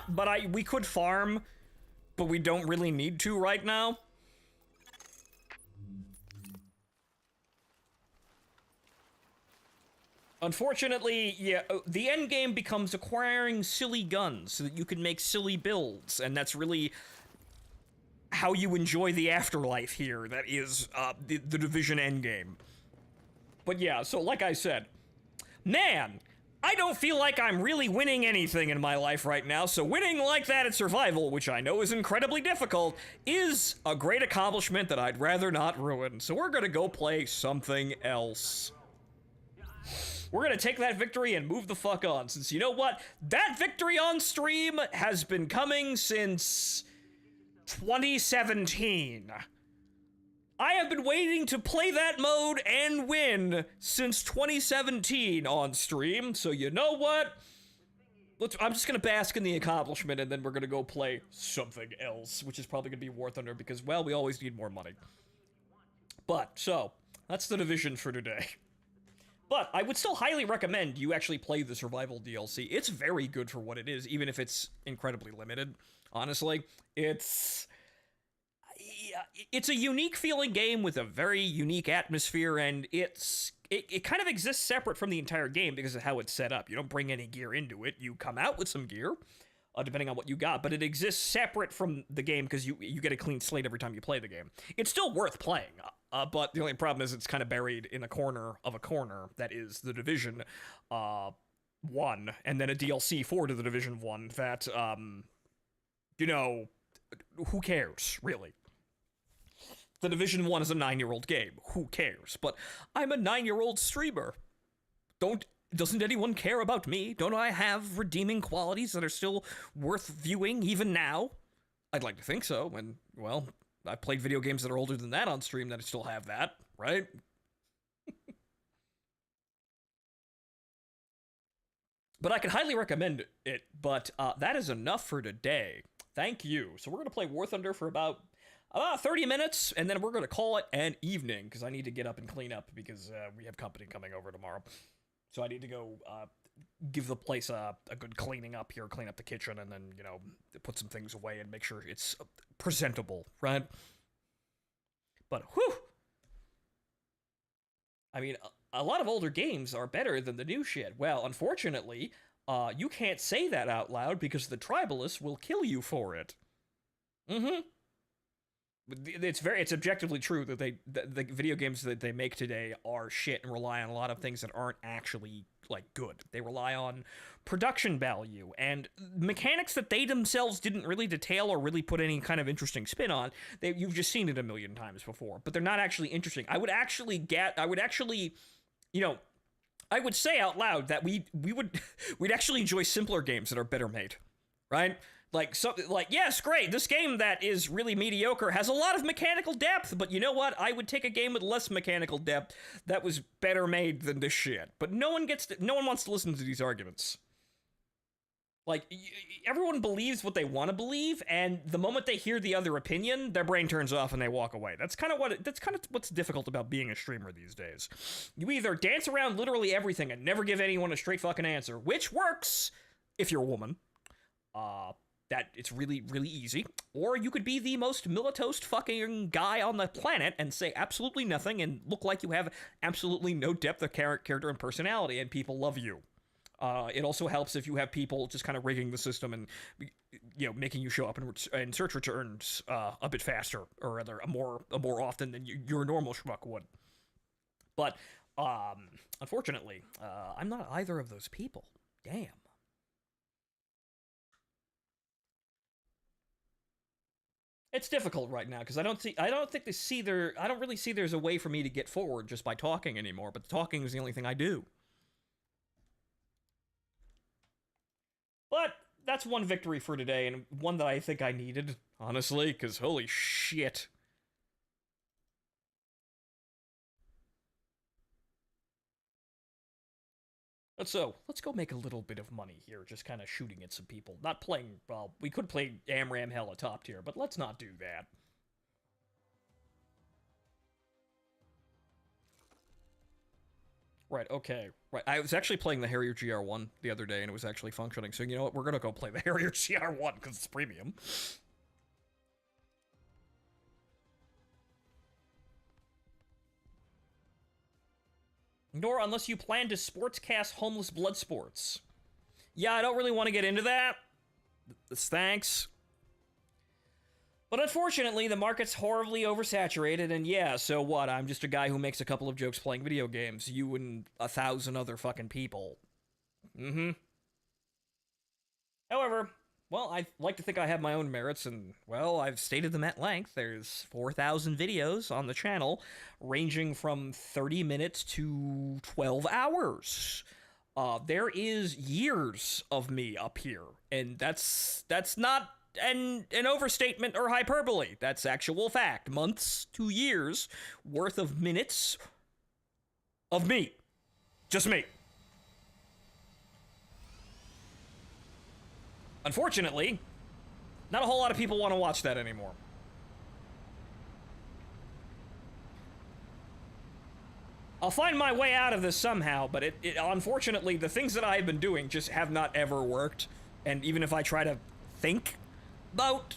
But we could farm, but we don't really need to right now. Unfortunately, yeah, the end game becomes acquiring silly guns so that you can make silly builds, and that's really how you enjoy the afterlife here. That is the Division endgame. But yeah, so like I said, man, I don't feel like I'm really winning anything in my life right now, so winning like that at survival, which I know is incredibly difficult, is a great accomplishment that I'd rather not ruin. So we're gonna go play something else. We're gonna take that victory and move the fuck on, since you know what? That victory on stream has been coming since 2017. I have been waiting to play that mode and win since 2017 on stream, so you know what? I'm just gonna bask in the accomplishment, and then we're gonna go play something else, which is probably gonna be War Thunder, because, well, we always need more money. But, so, that's the Division for today. But I would still highly recommend you actually play the Survival DLC. It's very good for what it is, even if it's incredibly limited, honestly. It's a unique feeling game with a very unique atmosphere, and it kind of exists separate from the entire game because of how it's set up. You don't bring any gear into it. You come out with some gear, depending on what you got, but it exists separate from the game because you get a clean slate every time you play the game. It's still worth playing, but the only problem is it's kind of buried in a corner of a corner that is the Division 1, and then a DLC for the Division 1 that, you know, who cares, really? The Division 1 is a 9-year-old game. Who cares? But I'm a 9-year-old streamer. Doesn't anyone care about me? Don't I have redeeming qualities that are still worth viewing even now? I'd like to think so, and, well, I've played video games that are older than that on stream that still have that, right? But I can highly recommend it, but that is enough for today. Thank you. So we're going to play War Thunder for about 30 minutes, and then we're going to call it an evening, because I need to get up and clean up, because we have company coming over tomorrow. So I need to go give the place a good cleaning up here, clean up the kitchen, and then, you know, put some things away and make sure it's presentable, right? But, whew! I mean, a lot of older games are better than the new shit. Well, unfortunately, you can't say that out loud because the Tribalists will kill you for it. Mm-hmm. It's objectively true that the video games that they make today are shit and rely on a lot of things that aren't actually, like, good. They rely on production value and mechanics that they themselves didn't really detail or really put any kind of interesting spin on. You've just seen it a million times before, but they're not actually interesting. I would actually, you know, I would say out loud that we'd actually enjoy simpler games that are better made, right? Like, yes, great, this game that is really mediocre has a lot of mechanical depth, but you know what? I would take a game with less mechanical depth that was better made than this shit. But no one wants to listen to these arguments. Like, everyone believes what they want to believe, and the moment they hear the other opinion, their brain turns off and they walk away. That's kind of what's difficult about being a streamer these days. You either dance around literally everything and never give anyone a straight fucking answer, which works if you're a woman. That it's really, really easy. Or you could be the most milquetoast fucking guy on the planet and say absolutely nothing and look like you have absolutely no depth of character and personality, and people love you. It also helps if you have people just kind of rigging the system and, you know, making you show up in search returns a bit faster, or rather more often than your normal schmuck would. But unfortunately, I'm not either of those people. Damn. It's difficult right now because I don't really see there's a way for me to get forward just by talking anymore, but talking is the only thing I do. But that's one victory for today, and one that I think I needed, honestly, because holy shit. So, let's go make a little bit of money here, just kind of shooting at some people. Not playing, well, we could play AmRam Hella top tier, but let's not do that. Right, okay. Right, I was actually playing the Harrier GR1 the other day, and it was actually functioning, so you know what, we're gonna go play the Harrier GR1, because it's premium. Nor unless you plan to sportscast homeless blood sports. Yeah, I don't really want to get into that. Thanks. But unfortunately, the market's horribly oversaturated, and yeah, so what? I'm just a guy who makes a couple of jokes playing video games. You and 1,000 other fucking people. Mm-hmm. However, well, I like to think I have my own merits, and, well, I've stated them at length. There's 4,000 videos on the channel, ranging from 30 minutes to 12 hours. There is years of me up here, and that's not an overstatement or hyperbole. That's actual fact. Months to years worth of minutes of me. Just me. Unfortunately, not a whole lot of people want to watch that anymore. I'll find my way out of this somehow, but unfortunately, the things that I've been doing just have not ever worked. And even if I try to think about,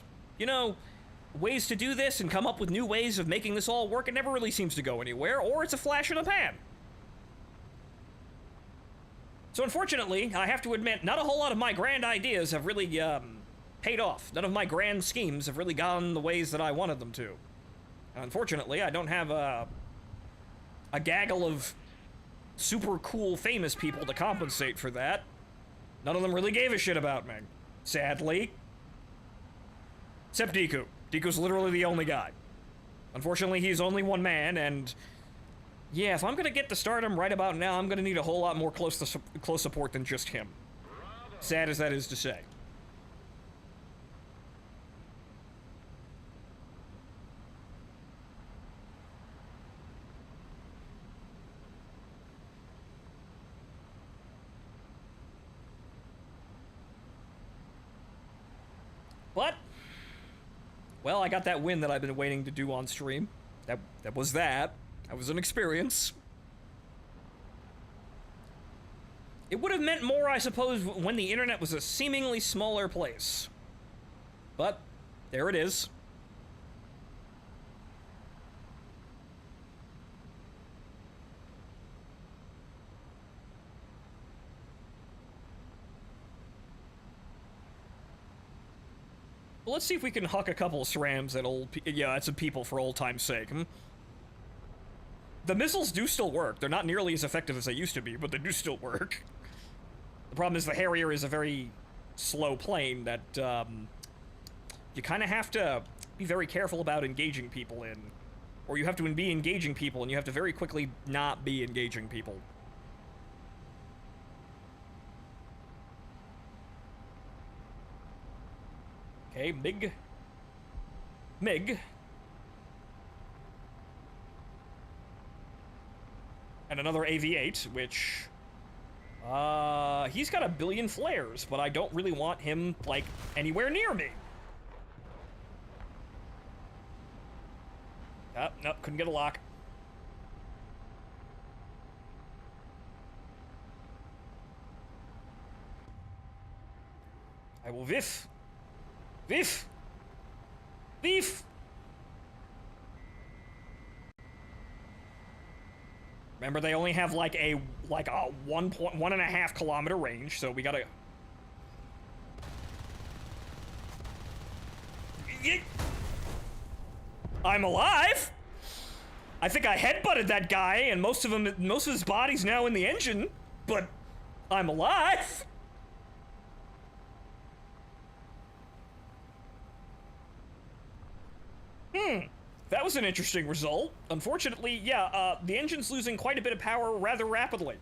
ways to do this and come up with new ways of making this all work, it never really seems to go anywhere, or it's a flash in the pan. So unfortunately, I have to admit, not a whole lot of my grand ideas have really, paid off. None of my grand schemes have really gone the ways that I wanted them to. Unfortunately, I don't have a gaggle of super cool famous people to compensate for that. None of them really gave a shit about me, sadly. Except Deku. Deku's literally the only guy. Unfortunately, he's only one man, and yeah, if I'm gonna get to stardom right about now, I'm gonna need a whole lot more close support than just him. Sad as that is to say. But, well, I got that win that I've been waiting to do on stream. That was that. That was an experience. It would have meant more, I suppose, when the internet was a seemingly smaller place. But, there it is. Well, let's see if we can huck a couple SRAMs at some people for old time's sake. The missiles do still work. They're not nearly as effective as they used to be, but they do still work. The problem is the Harrier is a very slow plane that, you kind of have to be very careful about engaging people in. Or you have to be engaging people, and you have to very quickly not be engaging people. Okay, MiG. And another AV-8, which, he's got 1 billion flares, but I don't really want him, like, anywhere near me. Nope, couldn't get a lock. I will Vif. Vif! Vif! Remember, they only have like a 1.5 kilometer range, so we gotta. I'm alive. I think I headbutted that guy, and most of his body's now in the engine, but I'm alive. That was an interesting result. Unfortunately, yeah, the engine's losing quite a bit of power rather rapidly.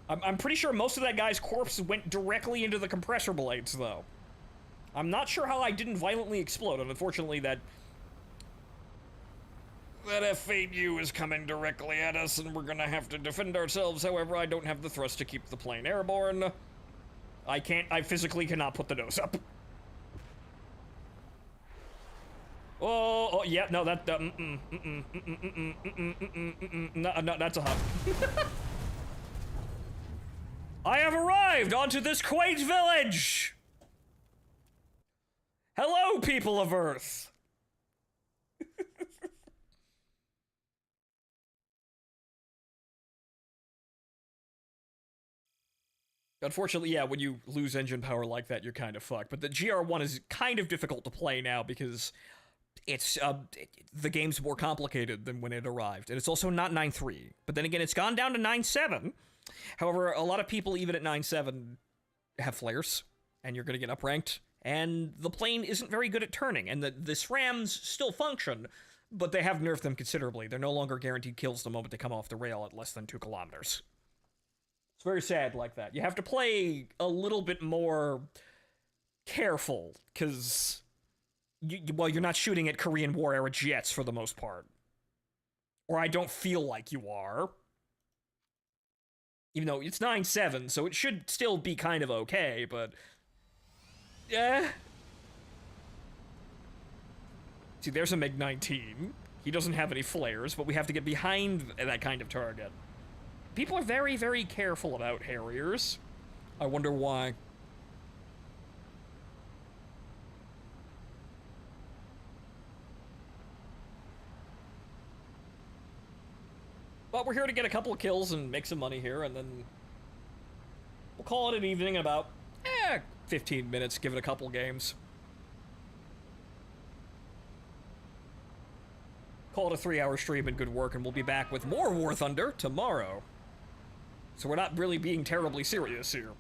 I'm pretty sure most of that guy's corpse went directly into the compressor blades, though. I'm not sure how I didn't violently explode, and unfortunately that F-8U is coming directly at us, and we're gonna have to defend ourselves. However, I don't have the thrust to keep the plane airborne. I physically cannot put the nose up. Oh, yeah, no, no, that's a hub. I have arrived onto this quaint village! Hello, people of Earth! Unfortunately, yeah, when you lose engine power like that, you're kind of fucked. But the GR1 is kind of difficult to play now because it's, the game's more complicated than when it arrived. And it's also not 9.3. But then again, it's gone down to 9.7. However, a lot of people, even at 9.7, have flares. and you're going to get upranked, and the plane isn't very good at turning, and the SRAMs still function, but they have nerfed them considerably. They're no longer guaranteed kills the moment they come off the rail at less than 2 kilometers. It's very sad like that. You have to play a little bit more careful, because, well, you're not shooting at Korean War-era jets for the most part. Or I don't feel like you are. Even though it's 9.7, so it should still be kind of okay, but... yeah. See, there's a MiG-19. He doesn't have any flares, but we have to get behind that kind of target. People are very, very careful about Harriers. I wonder why. But we're here to get a couple of kills and make some money here, and then we'll call it an evening in about 15 minutes, give it a couple games. Call it a 3-hour stream and good work, and we'll be back with more War Thunder tomorrow. So we're not really being terribly serious here.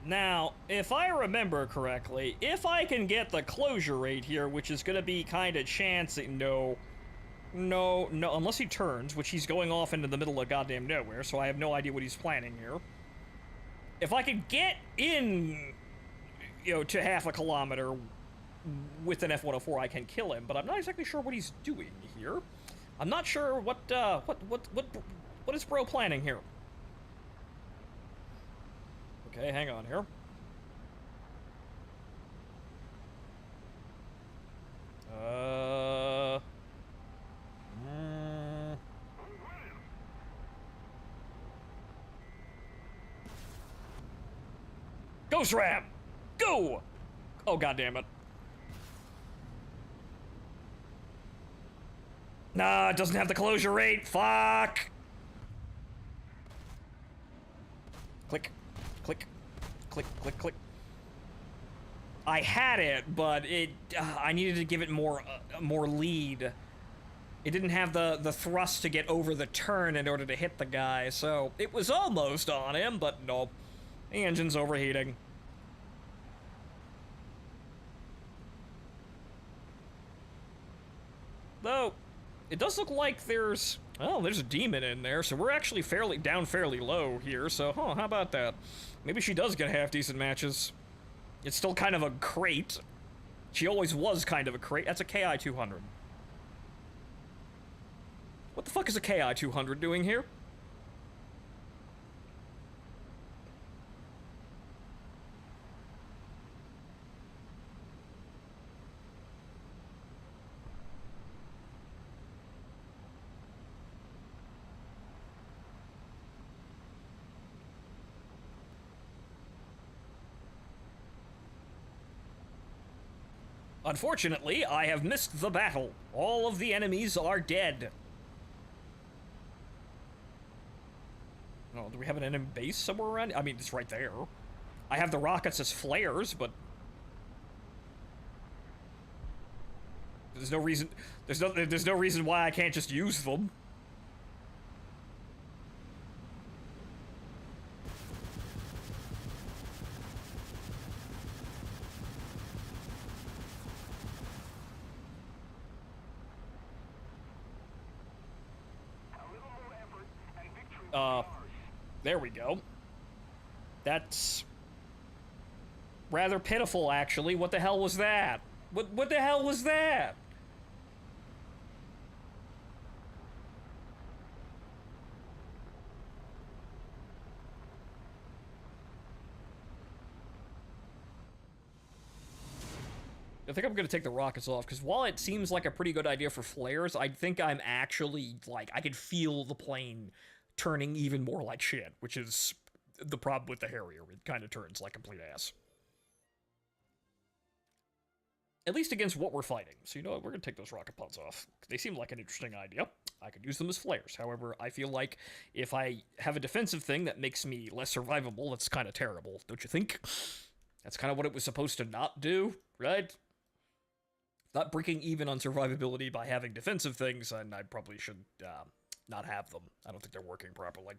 Now, if I remember correctly, if I can get the closure rate here, which is gonna be kinda chancy, no, unless he turns, which he's going off into the middle of goddamn nowhere, so I have no idea what he's planning here. If I could get in, you know, to half a kilometer with an F-104, I can kill him, but I'm not exactly sure what he's doing here. I'm not sure what is bro planning here? Okay, hang on here. Go, SRAM! Go! Oh, goddammit. Nah, it doesn't have the closure rate. Fuck! Click. Click. Click, click, click. I had it, but it, I needed to give it more lead. It didn't have the thrust to get over the turn in order to hit the guy, so it was almost on him, but no. The engine's overheating. Though, it does look like there's a demon in there, so we're actually fairly low here, so, how about that? Maybe she does get half-decent matches. It's still kind of a crate. She always was kind of a crate. That's a KI-200. What the fuck is a KI-200 doing here? Unfortunately, I have missed the battle. All of the enemies are dead. Oh, do we have an enemy base somewhere around? I mean, it's right there. I have the rockets as flares, but there's no reason. There's no reason why I can't just use them. There we go. That's rather pitiful, actually. What the hell was that? What the hell was that? I think I'm gonna take the rockets off, because while it seems like a pretty good idea for flares, I think I'm actually, like, I can feel the plane turning even more like shit, which is the problem with the Harrier. It kind of turns like complete ass. At least against what we're fighting. So you know what, we're gonna take those rocket pods off. They seem like an interesting idea. I could use them as flares. However, I feel like if I have a defensive thing that makes me less survivable, that's kind of terrible, don't you think? That's kind of what it was supposed to not do, right? Not breaking even on survivability by having defensive things, and I probably should not have them. I don't think they're working properly.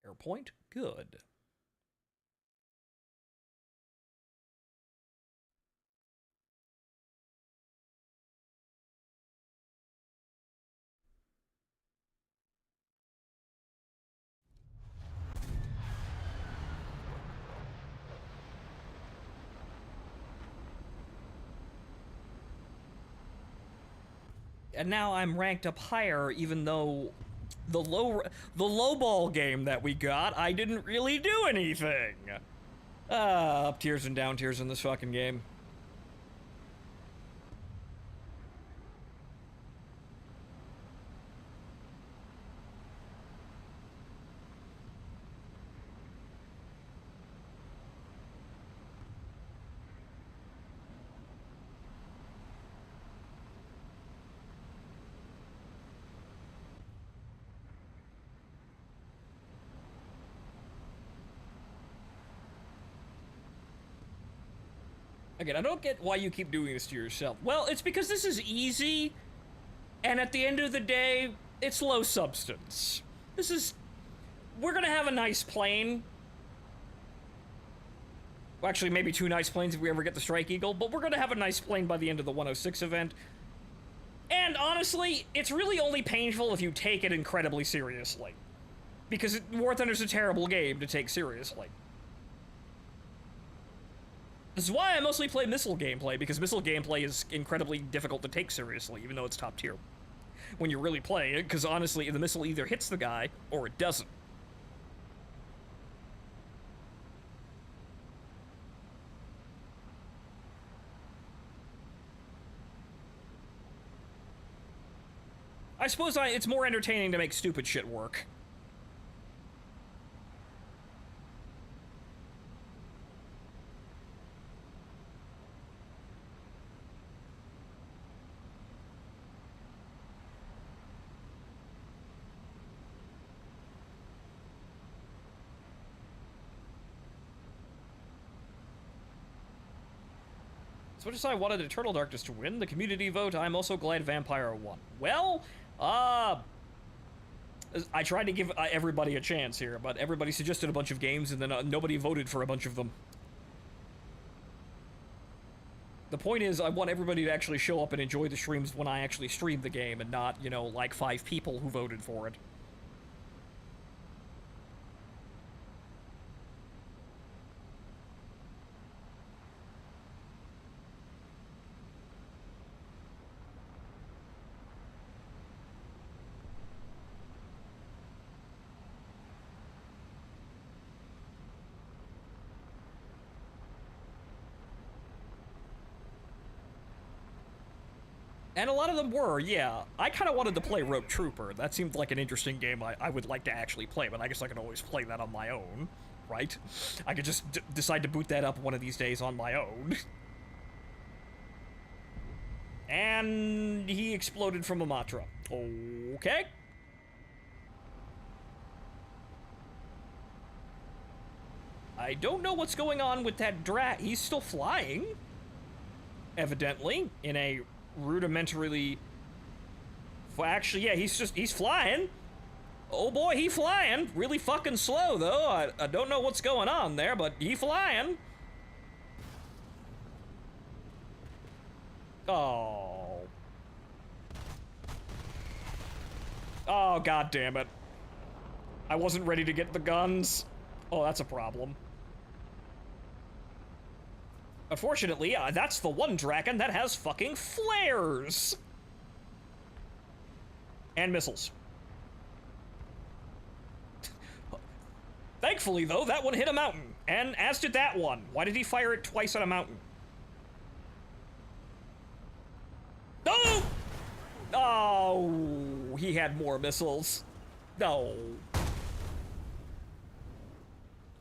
Air point, good. And now I'm ranked up higher, even though the low ball game that we got, I didn't really do anything. Up tiers and down tiers in this fucking game. Again, I don't get why you keep doing this to yourself. Well, it's because this is easy, and at the end of the day, it's low substance. This is... We're gonna have a nice plane. Well, actually, maybe 2 nice planes if we ever get the Strike Eagle, but we're gonna have a nice plane by the end of the 106 event. And honestly, it's really only painful if you take it incredibly seriously. Because War Thunder's a terrible game to take seriously. This is why I mostly play missile gameplay, because missile gameplay is incredibly difficult to take seriously, even though it's top tier. When you're really playing it, because honestly, the missile either hits the guy, or it doesn't. I suppose it's more entertaining to make stupid shit work. As much as I wanted Eternal Darkness to win the community vote, I'm also glad Vampire won. Well, I tried to give everybody a chance here, but everybody suggested a bunch of games, and then nobody voted for a bunch of them. The point is, I want everybody to actually show up and enjoy the streams when I actually stream the game, and not, you know, like 5 people who voted for it. And a lot of them were, yeah. I kind of wanted to play Rogue Trooper. That seemed like an interesting game I would like to actually play, but I guess I can always play that on my own, right? I could just decide to boot that up one of these days on my own. And he exploded from a Matra. Okay. I don't know what's going on with that drat. He's still flying, evidently, in a rudimentarily... Well, actually, yeah, he's flying. Oh boy, he flying. Really fucking slow, though. I don't know what's going on there, but he flying. Oh. Oh, god damn it. I wasn't ready to get the guns. Oh, that's a problem. Unfortunately, that's the one Draken that has fucking flares. And missiles. Thankfully, though, that one hit a mountain. And as did that one. Why did he fire it twice at a mountain? No! Oh, he had more missiles. No.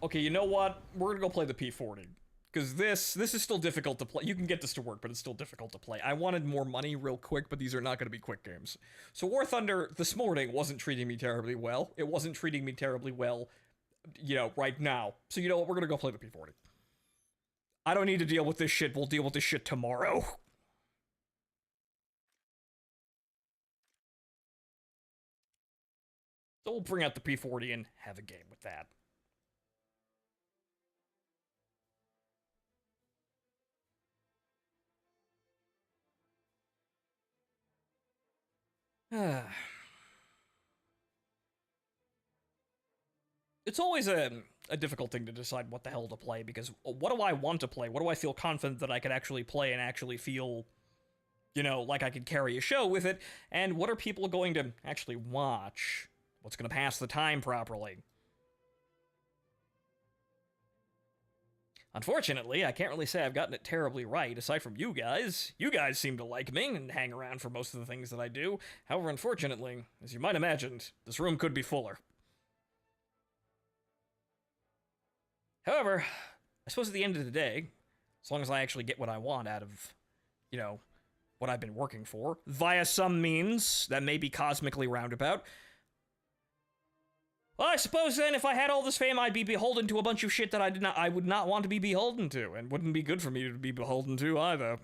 Okay, you know what? We're gonna go play the P40. Because this is still difficult to play. You can get this to work, but it's still difficult to play. I wanted more money real quick, but these are not going to be quick games. So War Thunder this morning wasn't treating me terribly well. It wasn't treating me terribly well, you know, right now. So you know what? We're going to go play the P40. I don't need to deal with this shit. We'll deal with this shit tomorrow. So we'll bring out the P40 and have a game with that. It's always a difficult thing to decide what the hell to play, because what do I want to play? What do I feel confident that I could actually play and actually feel, you know, like I could carry a show with it? And what are people going to actually watch? What's going to pass the time properly? Unfortunately, I can't really say I've gotten it terribly right, aside from you guys. You guys seem to like me and hang around for most of the things that I do. However, unfortunately, as you might imagine, this room could be fuller. However, I suppose at the end of the day, as long as I actually get what I want out of, you know, what I've been working for, via some means that may be cosmically roundabout, well, I suppose then if I had all this fame, I'd be beholden to a bunch of shit that I would not want to be beholden to, and wouldn't be good for me to be beholden to either.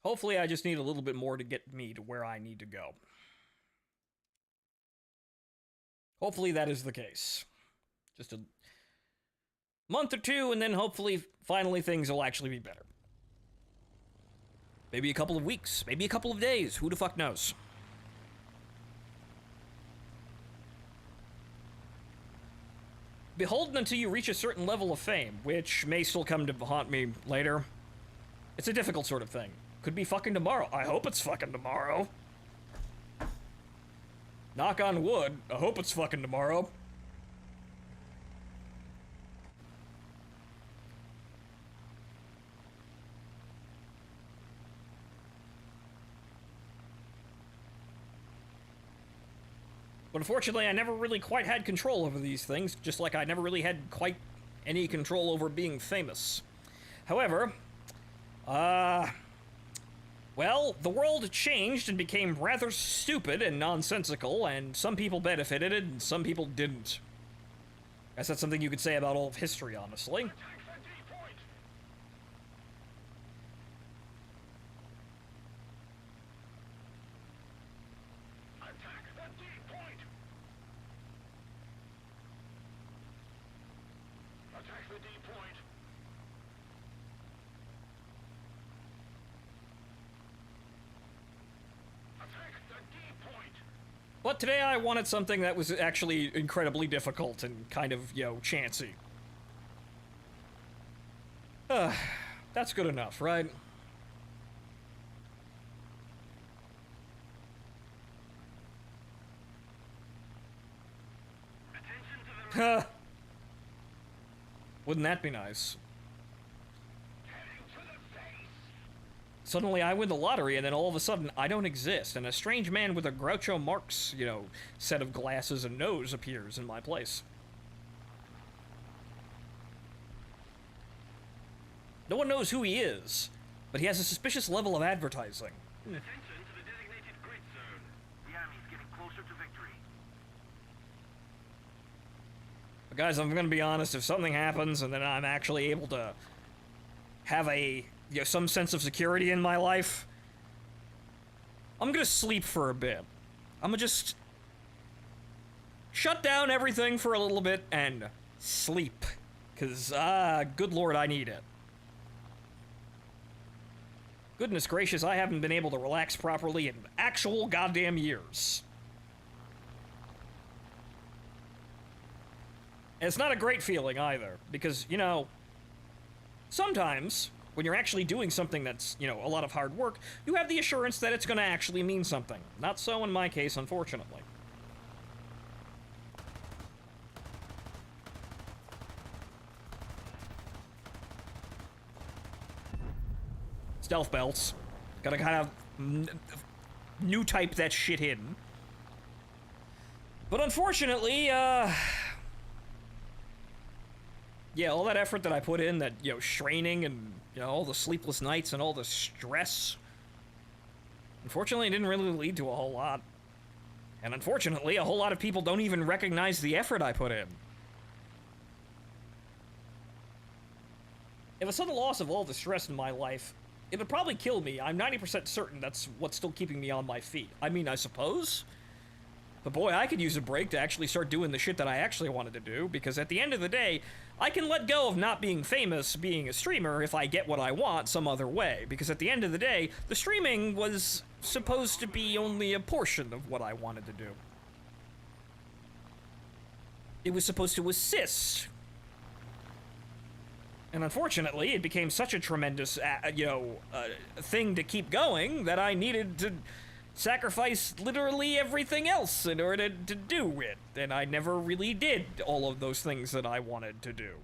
Hopefully, I just need a little bit more to get me to where I need to go. Hopefully that is the case. Just a month or two, and then hopefully, finally, things will actually be better. Maybe a couple of weeks, maybe a couple of days, who the fuck knows? Beholden until you reach a certain level of fame, which may still come to haunt me later. It's a difficult sort of thing. Could be fucking tomorrow. I hope it's fucking tomorrow. Knock on wood, I hope it's fucking tomorrow. But unfortunately, I never really quite had control over these things, just like I never really had quite any control over being famous. However, well, the world changed and became rather stupid and nonsensical, and some people benefited and some people didn't. I guess that's something you could say about all of history, honestly. But today I wanted something that was actually incredibly difficult and kind of, you know, chancy. That's good enough, right? Wouldn't that be nice? Suddenly I win the lottery, and then all of a sudden I don't exist, and a strange man with a Groucho Marx, set of glasses and nose appears in my place. No one knows who he is, but he has a suspicious level of advertising. Attention to the designated grid zone. The enemy's getting closer to victory. But guys, I'm gonna be honest, if something happens and then I'm actually able to have some sense of security in my life, I'm gonna sleep for a bit. I'm gonna just shut down everything for a little bit and sleep. Cause, good lord, I need it. Goodness gracious, I haven't been able to relax properly in actual goddamn years. And it's not a great feeling either, because, sometimes when you're actually doing something that's, a lot of hard work, you have the assurance that it's going to actually mean something. Not so in my case, unfortunately. Stealth belts. Gotta kind of new type that shit in. But unfortunately, yeah, all that effort that I put in, that, straining and, all the sleepless nights and all the stress, unfortunately, it didn't really lead to a whole lot. And unfortunately, a whole lot of people don't even recognize the effort I put in. If a sudden loss of all the stress in my life, it would probably kill me. I'm 90% certain that's what's still keeping me on my feet. I mean, I suppose. But boy, I could use a break to actually start doing the shit that I actually wanted to do, because at the end of the day, I can let go of not being famous, being a streamer, if I get what I want some other way. Because at the end of the day, the streaming was supposed to be only a portion of what I wanted to do. It was supposed to assist. And unfortunately, it became such a tremendous, thing to keep going that I needed to sacrifice literally everything else in order to do it. And I never really did all of those things that I wanted to do.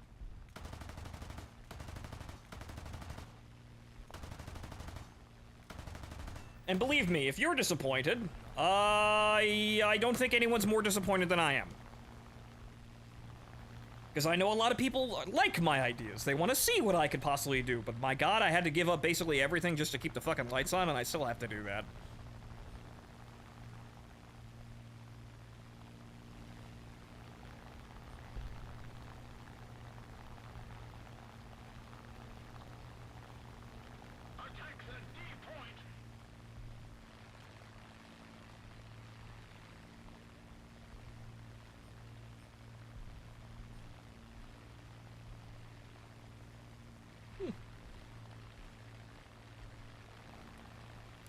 And believe me, if you're disappointed, I don't think anyone's more disappointed than I am. Because I know a lot of people like my ideas. They want to see what I could possibly do. But my god, I had to give up basically everything just to keep the fucking lights on, and I still have to do that. Attack the D point.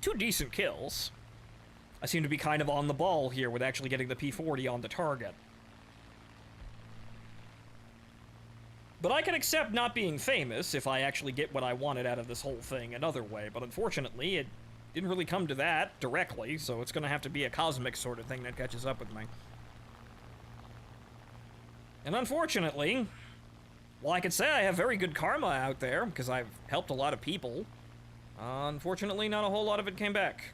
Two decent kills. I seem to be kind of on the ball here with actually getting the P40 on the target. But I can accept not being famous if I actually get what I wanted out of this whole thing another way, but unfortunately, it didn't really come to that directly, so it's gonna have to be a cosmic sort of thing that catches up with me. And unfortunately, while I could say I have very good karma out there, because I've helped a lot of people, unfortunately, not a whole lot of it came back.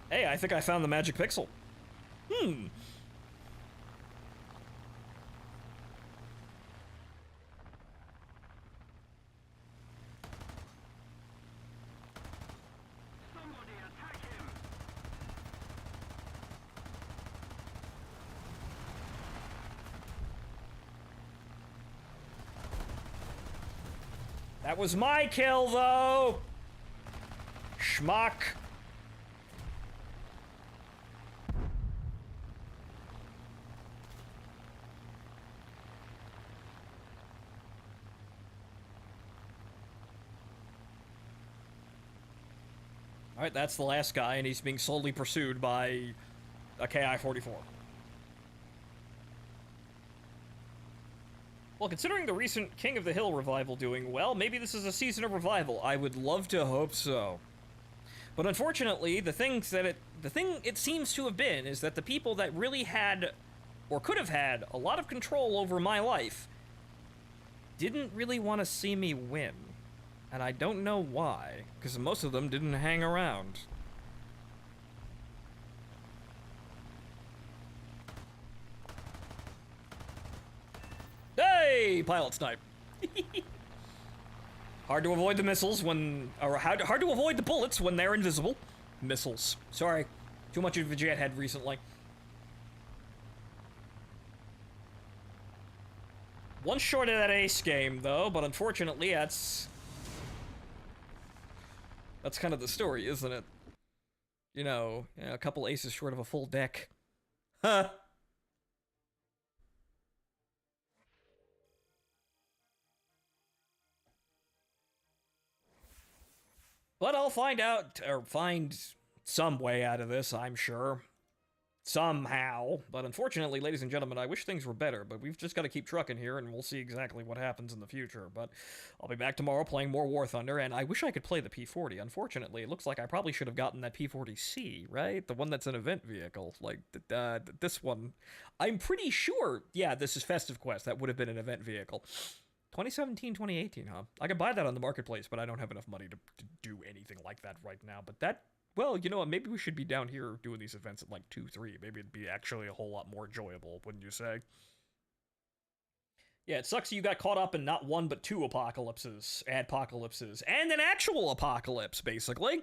Hey, I think I found the magic pixel. Somebody attack him. That was my kill, though! Schmuck. Alright, that's the last guy, and he's being slowly pursued by a KI-44. Well, considering the recent King of the Hill revival doing well, maybe this is a season of revival. I would love to hope so. But unfortunately, the thing it seems to have been is that the people that really had, or could have had, a lot of control over my life didn't really want to see me win. And I don't know why, because most of them didn't hang around. Hey, pilot snipe. Hard to avoid the missiles when, or hard to avoid the bullets when they're invisible. Missiles. Sorry, too much of a jet head recently. One short of that ace game, though, but unfortunately, that's kind of the story, isn't it? You know, a couple aces short of a full deck. Huh. But I'll find out, or find some way out of this, I'm sure. Somehow. But unfortunately, ladies and gentlemen, I wish things were better, but we've just got to keep trucking here, and we'll see exactly what happens in the future. But I'll be back tomorrow playing more War Thunder, and I wish I could play the P-40. Unfortunately, it looks like I probably should have gotten that P-40C, right? The one that's an event vehicle. Like, this one. I'm pretty sure, yeah, this is Festive Quest. That would have been an event vehicle. 2017, 2018, huh? I could buy that on the marketplace, but I don't have enough money to do anything like that right now. But that, well, you know what? Maybe we should be down here doing these events at like 2, 3. Maybe it'd be actually a whole lot more enjoyable, wouldn't you say? Yeah, it sucks you got caught up in not one but two apocalypses, adpocalypses, and an actual apocalypse, basically.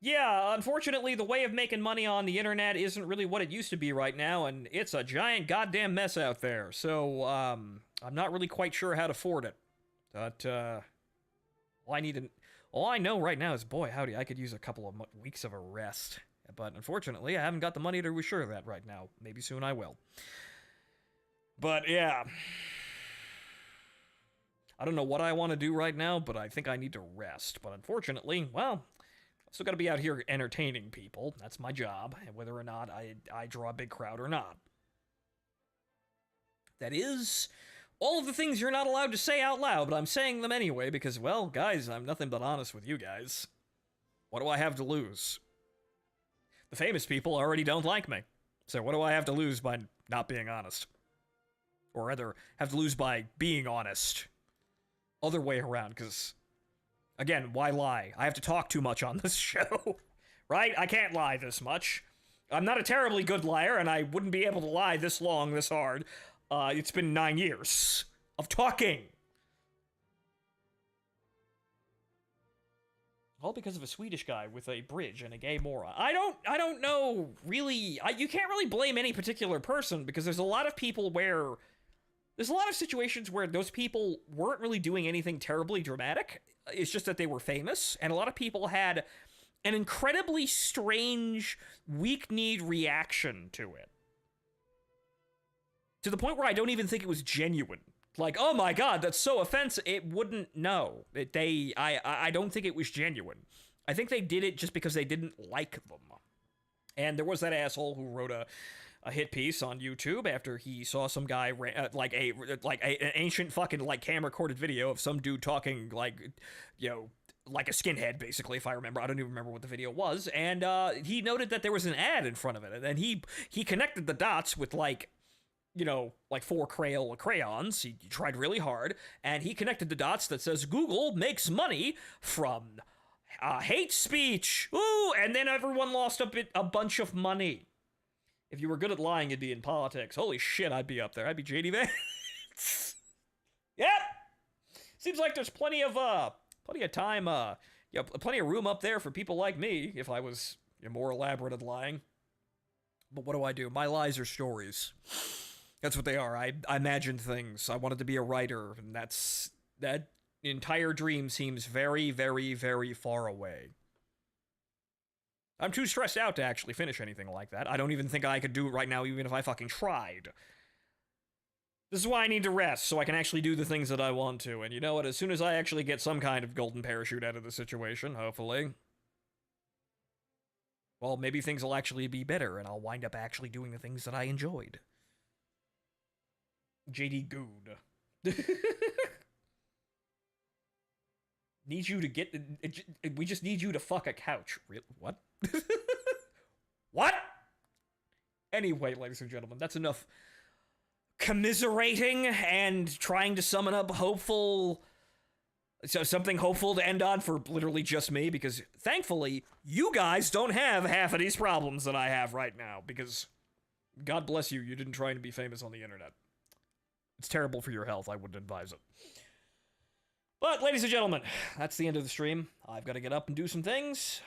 Yeah, unfortunately, the way of making money on the internet isn't really what it used to be right now, and it's a giant goddamn mess out there. So, I'm not really quite sure how to afford it. But, all I know right now is, boy, howdy, I could use a couple of weeks of a rest. But unfortunately, I haven't got the money to assure that right now. Maybe soon I will. But, yeah. I don't know what I want to do right now, but I think I need to rest. But unfortunately, well, I've still got to be out here entertaining people. That's my job, whether or not I draw a big crowd or not. That is all of the things you're not allowed to say out loud, but I'm saying them anyway because, well, guys, I'm nothing but honest with you guys. What do I have to lose? The famous people already don't like me. So what do I have to lose by not being honest? Or rather, have to lose by being honest. Other way around, because, again, why lie? I have to talk too much on this show, right? I can't lie this much. I'm not a terribly good liar, and I wouldn't be able to lie this long, this hard. It's been 9 years of talking. All because of a Swedish guy with a bridge and a gay moron. I don't know, really. You can't really blame any particular person, because there's a lot of people where... There's a lot of situations where those people weren't really doing anything terribly dramatic. It's just that they were famous, and a lot of people had an incredibly strange, weak-kneed reaction to it. To the point where I don't even think it was genuine. Like, oh my god, that's so offensive. It wouldn't, no. I don't think it was genuine. I think they did it just because they didn't like them. And there was that asshole who wrote a hit piece on YouTube after he saw some guy, like an ancient fucking, like, camera-recorded video of some dude talking, like, you know, like a skinhead, basically, if I remember. I don't even remember what the video was. And he noted that there was an ad in front of it. And then he connected the dots with, like, you know, like 4 crayons. He tried really hard. And he connected the dots that says, Google makes money from hate speech. Ooh, and then everyone lost a bunch of money. If you were good at lying, you'd be in politics. Holy shit, I'd be up there. I'd be JD Vance. Yep. Seems like there's plenty of time, plenty of room up there for people like me, if I was more elaborate at lying. But what do? My lies are stories. That's what they are. I imagine things. I wanted to be a writer, and that entire dream seems very, very, very far away. I'm too stressed out to actually finish anything like that. I don't even think I could do it right now, even if I fucking tried. This is why I need to rest, so I can actually do the things that I want to. And you know what? As soon as I actually get some kind of golden parachute out of the situation, hopefully, well, maybe things will actually be better, and I'll wind up actually doing the things that I enjoyed. JD Good. Need you to get... We just need you to fuck a couch. What? What? Anyway, ladies and gentlemen, that's enough commiserating and trying to summon up hopeful... So something hopeful to end on for literally just me, because thankfully, you guys don't have half of these problems that I have right now, because God bless you, you didn't try to be famous on the internet. It's terrible for your health, I wouldn't advise it. But, ladies and gentlemen, that's the end of the stream. I've got to get up and do some things.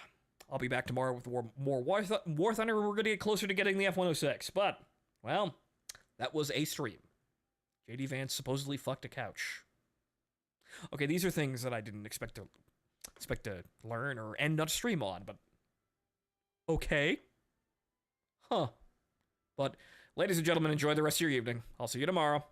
I'll be back tomorrow with more War Thunder, and we're going to get closer to getting the F-106. But, well, that was a stream. JD Vance supposedly fucked a couch. Okay, these are things that I didn't expect to learn or end on stream on, but okay. Huh. But, ladies and gentlemen, enjoy the rest of your evening. I'll see you tomorrow.